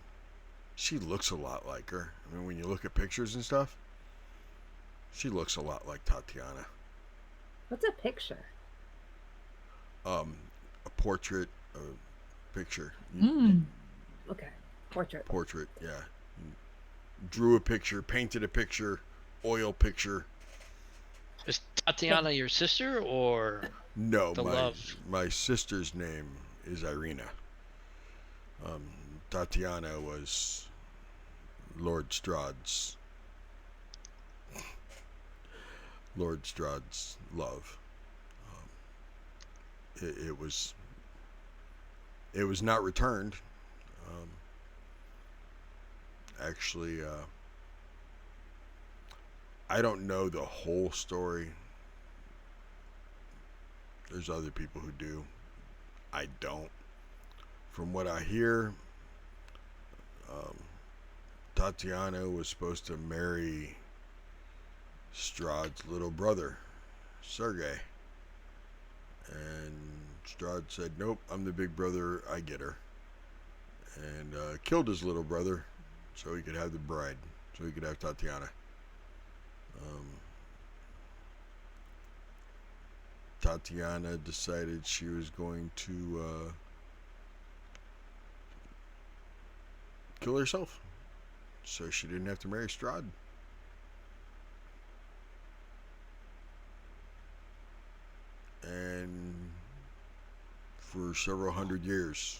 She looks a lot like her. I mean, when you look at pictures and stuff, she looks a lot like Tatiana. What's a picture? A portrait, a picture. Okay, portrait. Portrait, yeah. Drew a picture, painted a picture, oil picture. Is Tatiana your sister or No, the love? my sister's name is Irina. Tatiana was Lord Strahd's love. It was not returned. Actually, I don't know the whole story. There's other people who do. I don't. From what I hear, Tatiana was supposed to marry Strahd's little brother, Sergei. And Strahd said, nope, I'm the big brother, I get her. And killed his little brother so he could have the bride, so he could have Tatiana. Tatiana decided she was going to kill herself so she didn't have to marry Strahd. And for several hundred years,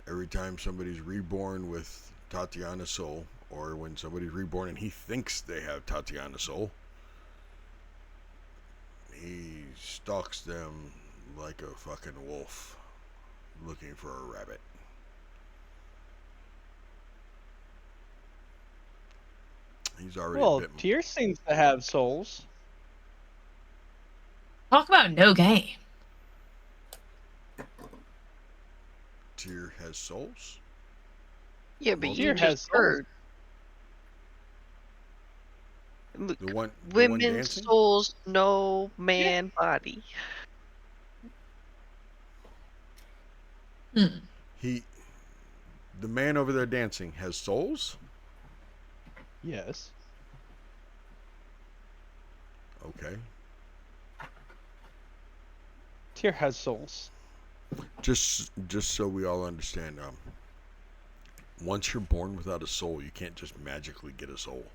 every time somebody's reborn with Tatiana's soul, or when somebody's reborn and he thinks they have Tatiana's soul, he stalks them like a fucking wolf looking for a rabbit. He's already bitten. Tyr seems to have souls. Talk about no game. Tyr has souls? Yeah, but Tyr you has just heard. The one Women's dancing? souls, no man body. Hmm. The man over there dancing has souls? Yes. Okay. Tyr has souls. Just so we all understand, once you're born without a soul, you can't just magically get a soul.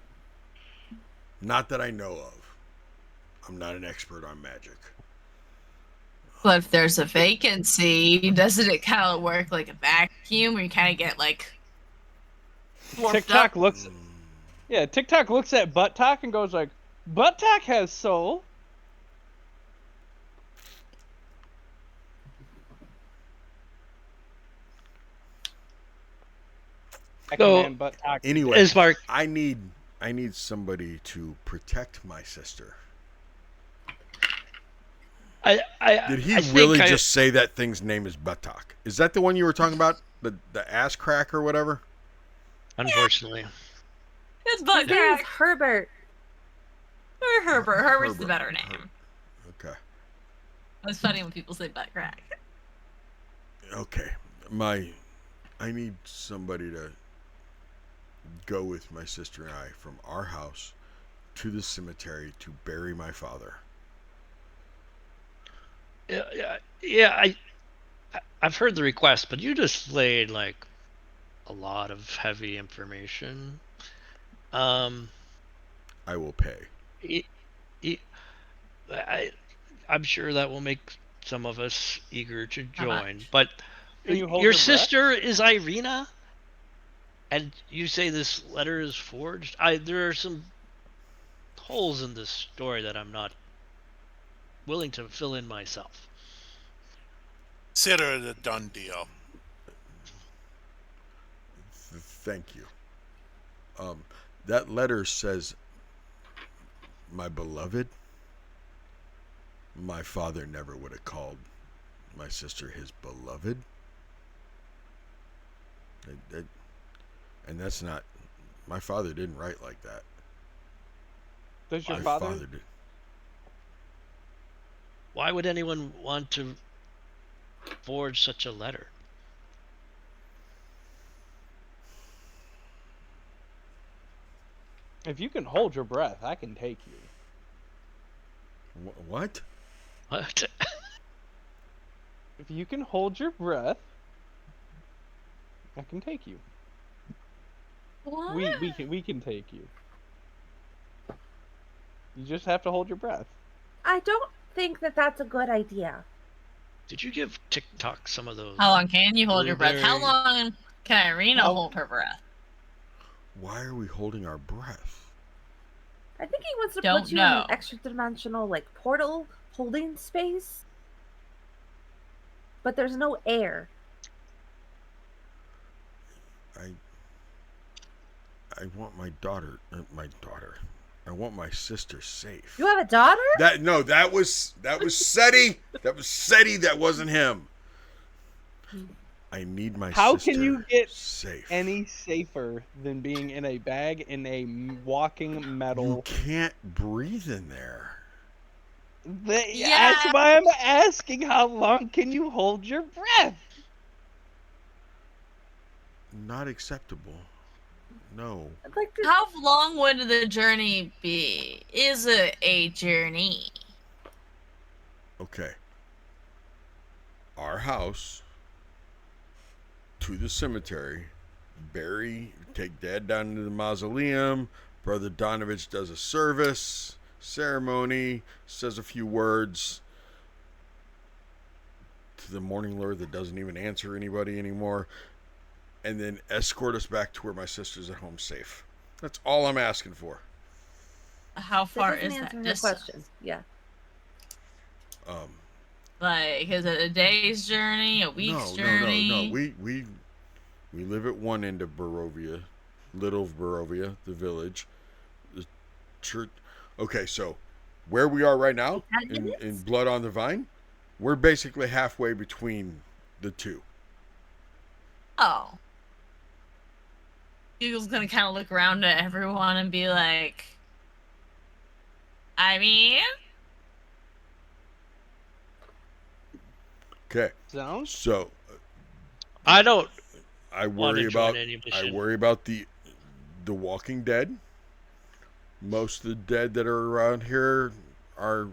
Not that I know of. I'm not an expert on magic. But if there's a vacancy, doesn't it kind of work like a vacuum where you kind of get like TikTok looks. Yeah, TikTok looks at Buttock and goes like, Buttock has soul. So, anyway, Ismark, I need somebody to protect my sister. Did he really just say that thing's name is Buttock? Is that the one you were talking about? The ass crack or whatever? Unfortunately. It's butt His name is crack. Hubert. Or Herbert. Herbert's the better name. Okay. It's funny when people say butt crack. Okay. I need somebody to go with my sister and I from our house to the cemetery to bury my father. Yeah, I've heard the request, but you just laid like a lot of heavy information. I will pay. I'm sure that will make some of us eager to join. much? But Can you hold your your breath? sister is Irina, and you say this letter is forged. There are some holes in this story that I'm not willing to fill in myself. Consider it a done deal. Thank you. That letter says, my beloved. My father never would have called my sister his beloved. And that's not... My father didn't write like that. Does your My father? did. Why would anyone want to forge such a letter? If you can hold your breath, I can take you. What? What? If you can hold your breath, I can take you. What? We can take you. You just have to hold your breath. I don't think that that's a good idea. Did you give Tik Tok some of those? How long can you hold your breath? How blueberry- long can Irina hold her breath? Why are we holding our breath? I think he wants to Don't put you in know. an extra dimensional, like, portal holding space. But there's no air. I want my daughter. I want my sister safe. You have a daughter? That was SETI. That was SETI. That wasn't him. I need my How sister can you get safe. any safer than being in a bag in a walking metal? You can't breathe in there. That's why I'm asking, how long can you hold your breath? Not acceptable. No. I'd like to... How long would the journey be? Is it a journey? Okay. Our house to the cemetery. Take Dad down into the mausoleum. Brother Donovich does a service, ceremony, says a few words to the Morning Lord that doesn't even answer anybody anymore, and then escort us back to where my sister's at home safe. That's all I'm asking for. How far doesn't is that answer your distance? question. Yeah. Like, is it a day's journey, a week's journey? No. We live at one end of Barovia, Little Barovia, the village. The church. Okay, so where we are right now, in Blood on the Vine, we're basically halfway between the two. Oh. Giggles gonna kind of look around at everyone and be like, I mean... Okay. Sounds? So I don't. I Want worry to join about any mission. the Walking Dead. Most of the dead that are around here are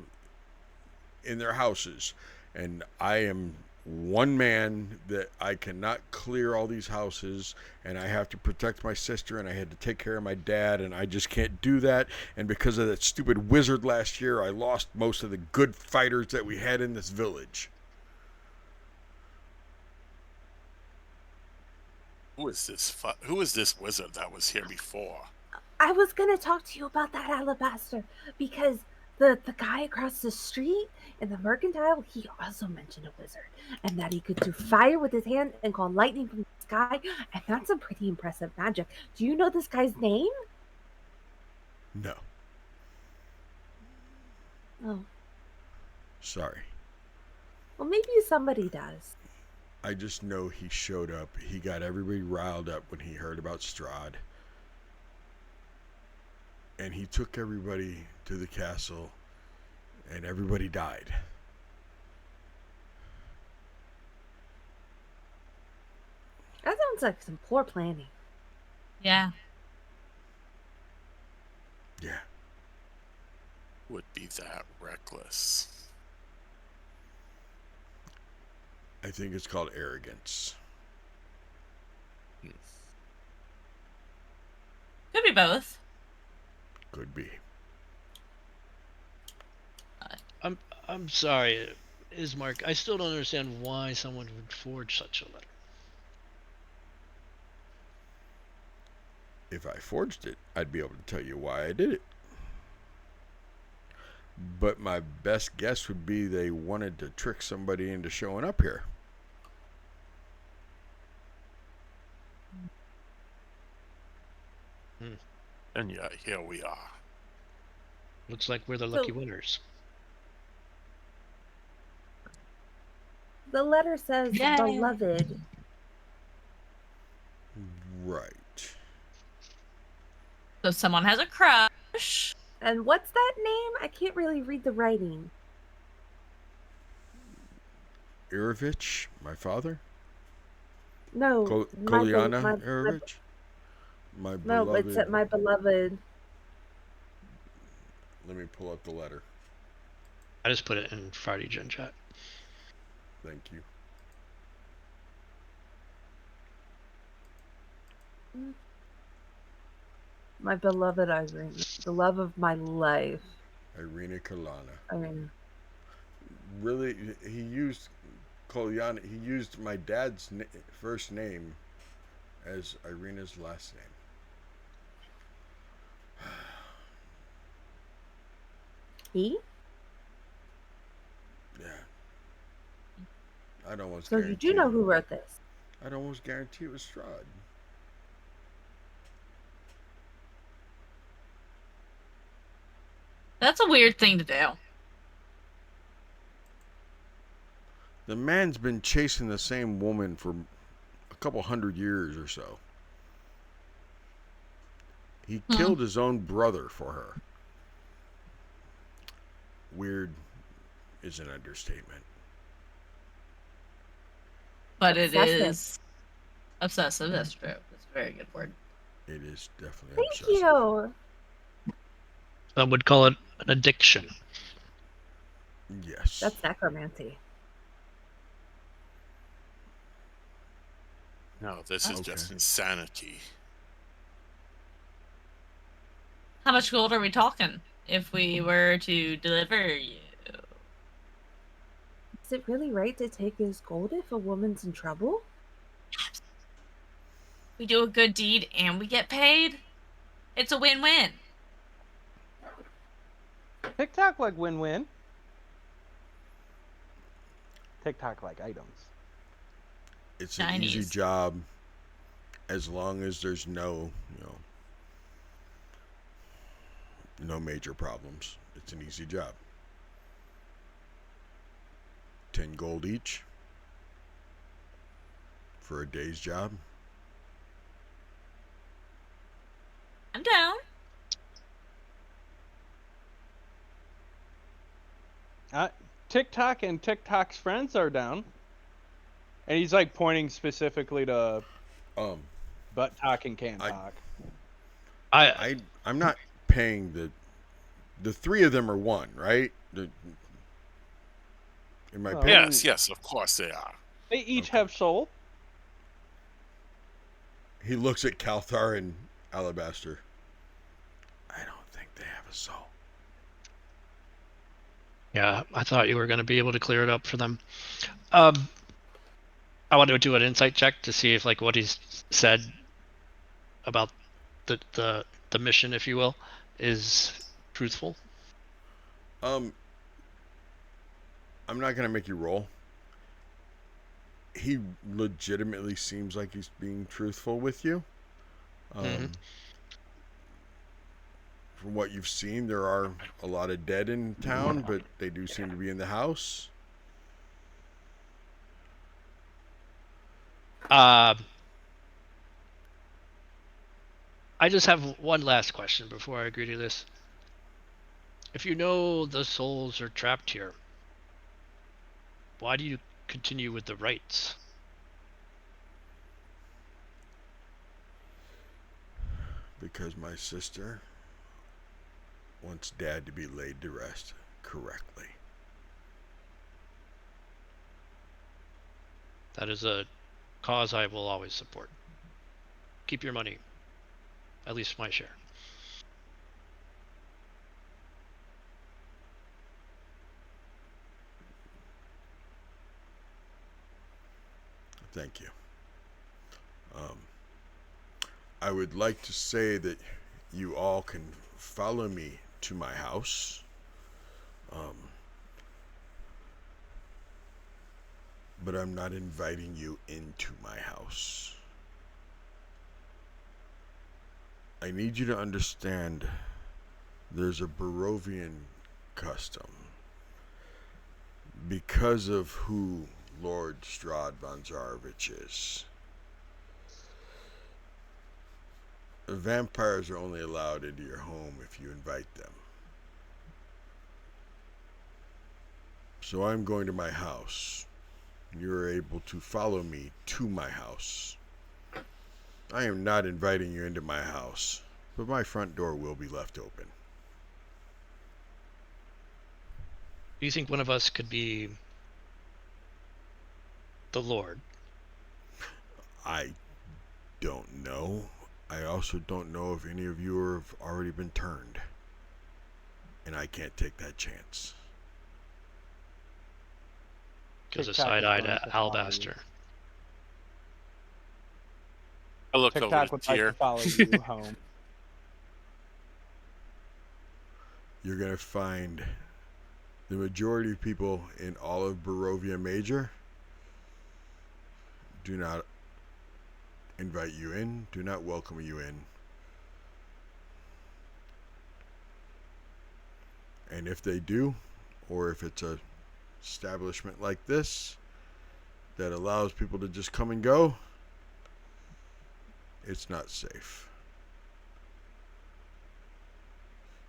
in their houses, and I am one man that I cannot clear all these houses, and I have to protect my sister, and I had to take care of my dad, and I just can't do that. And because of that stupid wizard last year, I lost most of the good fighters that we had in this village. Who is this wizard that was here before? I was gonna talk to you about that alabaster because the guy across the street in the mercantile, he also mentioned a wizard and that he could do fire with his hand and call lightning from the sky, and that's a pretty impressive magic. Do you know this guy's name? No. Oh, Sorry. well, maybe somebody does. I just know he showed up. He got everybody riled up when he heard about Strahd. And he took everybody to the castle, and everybody died. That sounds like some poor planning. Yeah. Yeah. Would be that reckless. I think it's called arrogance. Could be both. Could be. I'm sorry, Ismark. I still don't understand why someone would forge such a letter. If I forged it, I'd be able to tell you why I did it. But my best guess would be they wanted to trick somebody into showing up here. And yet, here we are. Looks like we're the lucky winners. The letter says, Yay. beloved. Right. So someone has a crush. And what's that name? I can't really read the writing. Irovich, my father? No. Koliana my Irovich? My No, beloved. it's my beloved. Let me pull up the letter. I just put it in Friday Gen chat. Thank you. My beloved Irene, the love of my life. Irina Kalana. Irene. Really, he used Kolyana. He used my dad's first name as Irina's last name. He? Yeah. I'd almost So you do know who wrote this? I'd almost guarantee it was Strahd. That's a weird thing to do. The man's been chasing the same woman for a couple 100 years or so. He killed his own brother for her. Weird is an understatement. But Obsessive. it is obsessive. That's true. That's a very good word. It is definitely Thank obsessive. you. I would call it an addiction. Yes. That's necromancy. No, this is just insanity. How much gold are we talking if we were to deliver you? Is it really right to take his gold if a woman's in trouble? We do a good deed and we get paid. It's a win-win. TikTok like win-win. TikTok like items. It's an easy Chinese. job as long as there's no major problems. It's an easy job. 10 gold each for a day's job. I'm down. TikTok and TikTok's friends are down. And he's like pointing specifically to Buttock and CanTalk. I'm not paying the three of them are one, right? Am I paying? Yes, of course they are. They each have soul. He looks at Calthar and Alabaster. I don't think they have a soul. Yeah, I thought you were going to be able to clear it up for them. I want to do an insight check to see if like what he's said about the mission, if you will, is truthful. I'm not gonna make you roll. He legitimately seems like he's being truthful with you. From what you've seen, there are a lot of dead in town, but they do seem to be in the house. I just have one last question before I agree to this. If you know the souls are trapped here, why do you continue with the rites? Because my sister wants Dad to be laid to rest correctly. That is a cause I will always support. Keep your money. At least my share. Thank you. I would like to say that you all can follow me to my house. But I'm not inviting you into my house. I need you to understand there's a Barovian custom. Because of who Lord Strahd von Zarovich is. Vampires are only allowed into your home if you invite them. So I'm going to my house. You're able to follow me to my house. I am not inviting you into my house, but my front door will be left open. Do you think one of us could be the Lord? I don't know. I also don't know if any of you have already been turned. And I can't take that chance. Gives a TikTok is side-eye going to to follow you. Alabaster. I look over TikTok to would like Tyr. to follow you home. You're going to find the majority of people in all of Barovia Major do not invite you in, do not welcome you in. And if they do, or if it's a establishment like this that allows people to just come and go, it's not safe.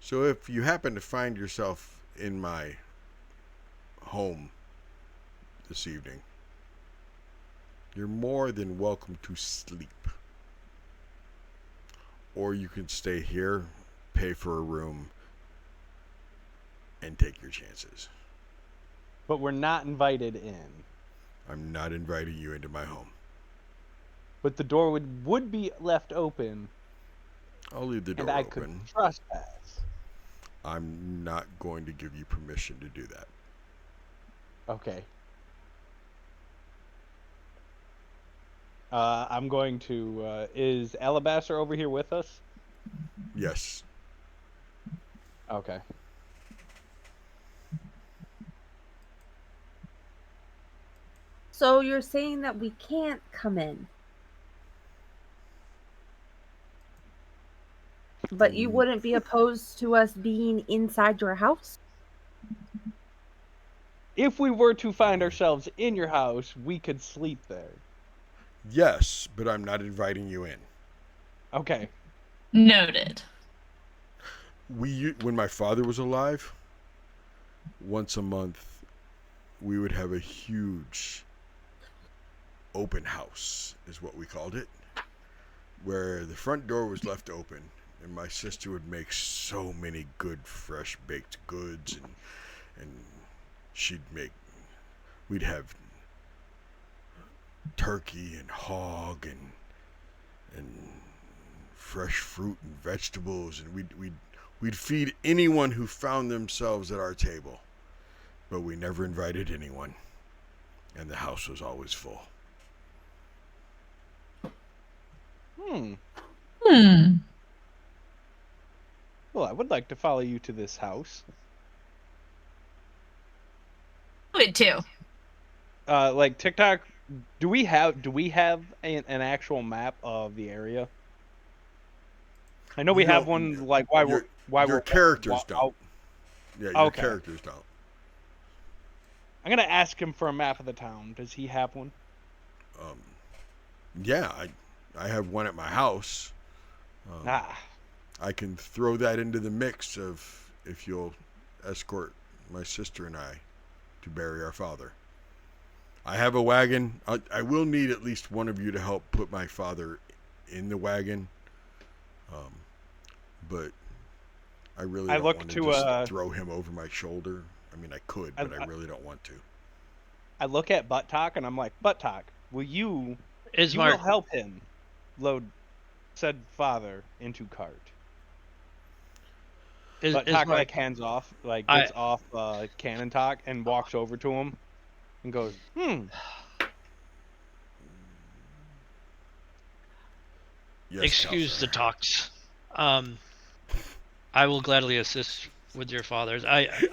So if you happen to find yourself in my home this evening, you're more than welcome to sleep. Or you can stay here, pay for a room, and take your chances. But we're not invited in. I'm not inviting you into my home. But the door would be left open, I'll leave the door and I open. could trespass. I'm not going to give you permission to do that. Okay. I'm going to. Is Alabaster over here with us? Yes. Okay. So you're saying that we can't come in, but you wouldn't be opposed to us being inside your house? If we were to find ourselves in your house, we could sleep there. Yes, but I'm not inviting you in. Okay. Noted. When my father was alive, once a month, we would have a huge open house, is what we called it, where the front door was left open, and my sister would make so many good fresh baked goods, and we'd have turkey and hog and fresh fruit and vegetables, and we'd feed anyone who found themselves at our table. But we never invited anyone, and the house was always full. Well, I would like to follow you to this house. Would too. Like TikTok, do we have an actual map of the area? I know we have one. Like your characters don't. Yeah, your Okay. characters don't. I'm gonna ask him for a map of the town. Does he have one? Yeah, I have one at my house. I can throw that into the mix of if you'll escort my sister and I to bury our father. I have a wagon. I will need at least one of you to help put my father in the wagon. But I really don't want to just throw him over my shoulder. I mean, I could, but I really don't want to. I look at Buttock and I'm like, Buttock, will you help him load said father into cart? Buttock like hands off, like gets off CanTalk and walks over to him and goes, Yes, Excuse the talks. I will gladly assist with your fathers.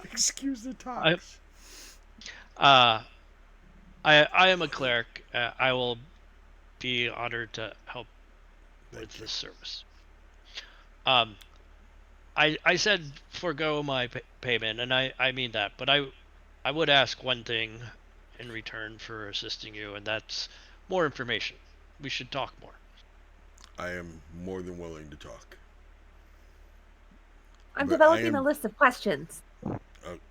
Excuse the talks. I am a cleric. I will be honored to help with this service. I said forgo my payment, and I mean that, but I would ask one thing in return for assisting you, and that's more information. We should talk more. I am more than willing to talk. I'm developing a list of questions.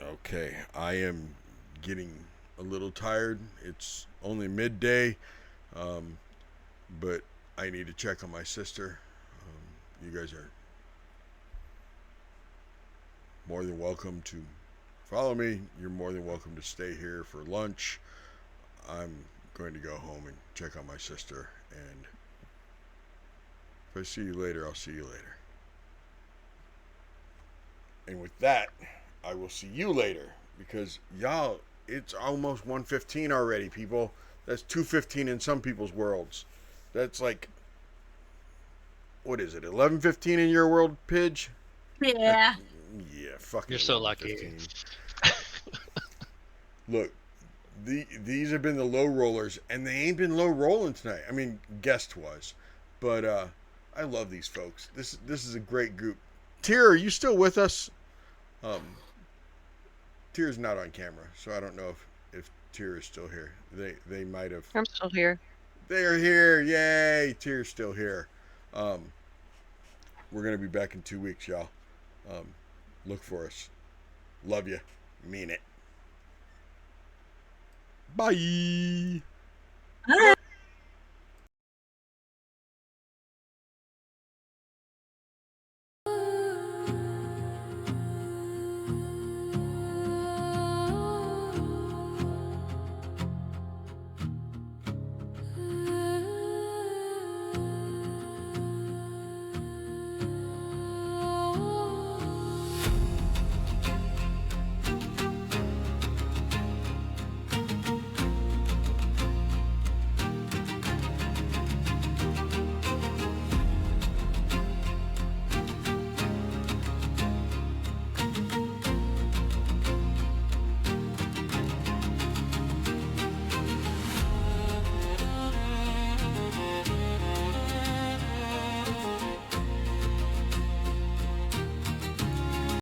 Okay, I am getting a little tired. It's only midday, but I need to check on my sister. You guys are more than welcome to follow me. You're more than welcome to stay here for lunch. I'm going to go home and check on my sister, and if I see you later, I'll see you later. And with that, I will see you later, because y'all, it's almost 1:15 already, people. That's 2:15 in some people's worlds. That's like, what is it, 11:15 in your world, Pidge? Yeah. Yeah, fucking. You're so lucky. 11:15. Look, these have been the low rollers, and they ain't been low rolling tonight. I mean, guest was, but I love these folks. This is a great group. Tyr, are you still with us? Tyr's not on camera, so I don't know if Tyr is still here. They might have. I'm still here. They are here. Yay! Tyr's still here. We're gonna be back in 2 weeks, y'all. Look for us. Love you. Mean it. Bye.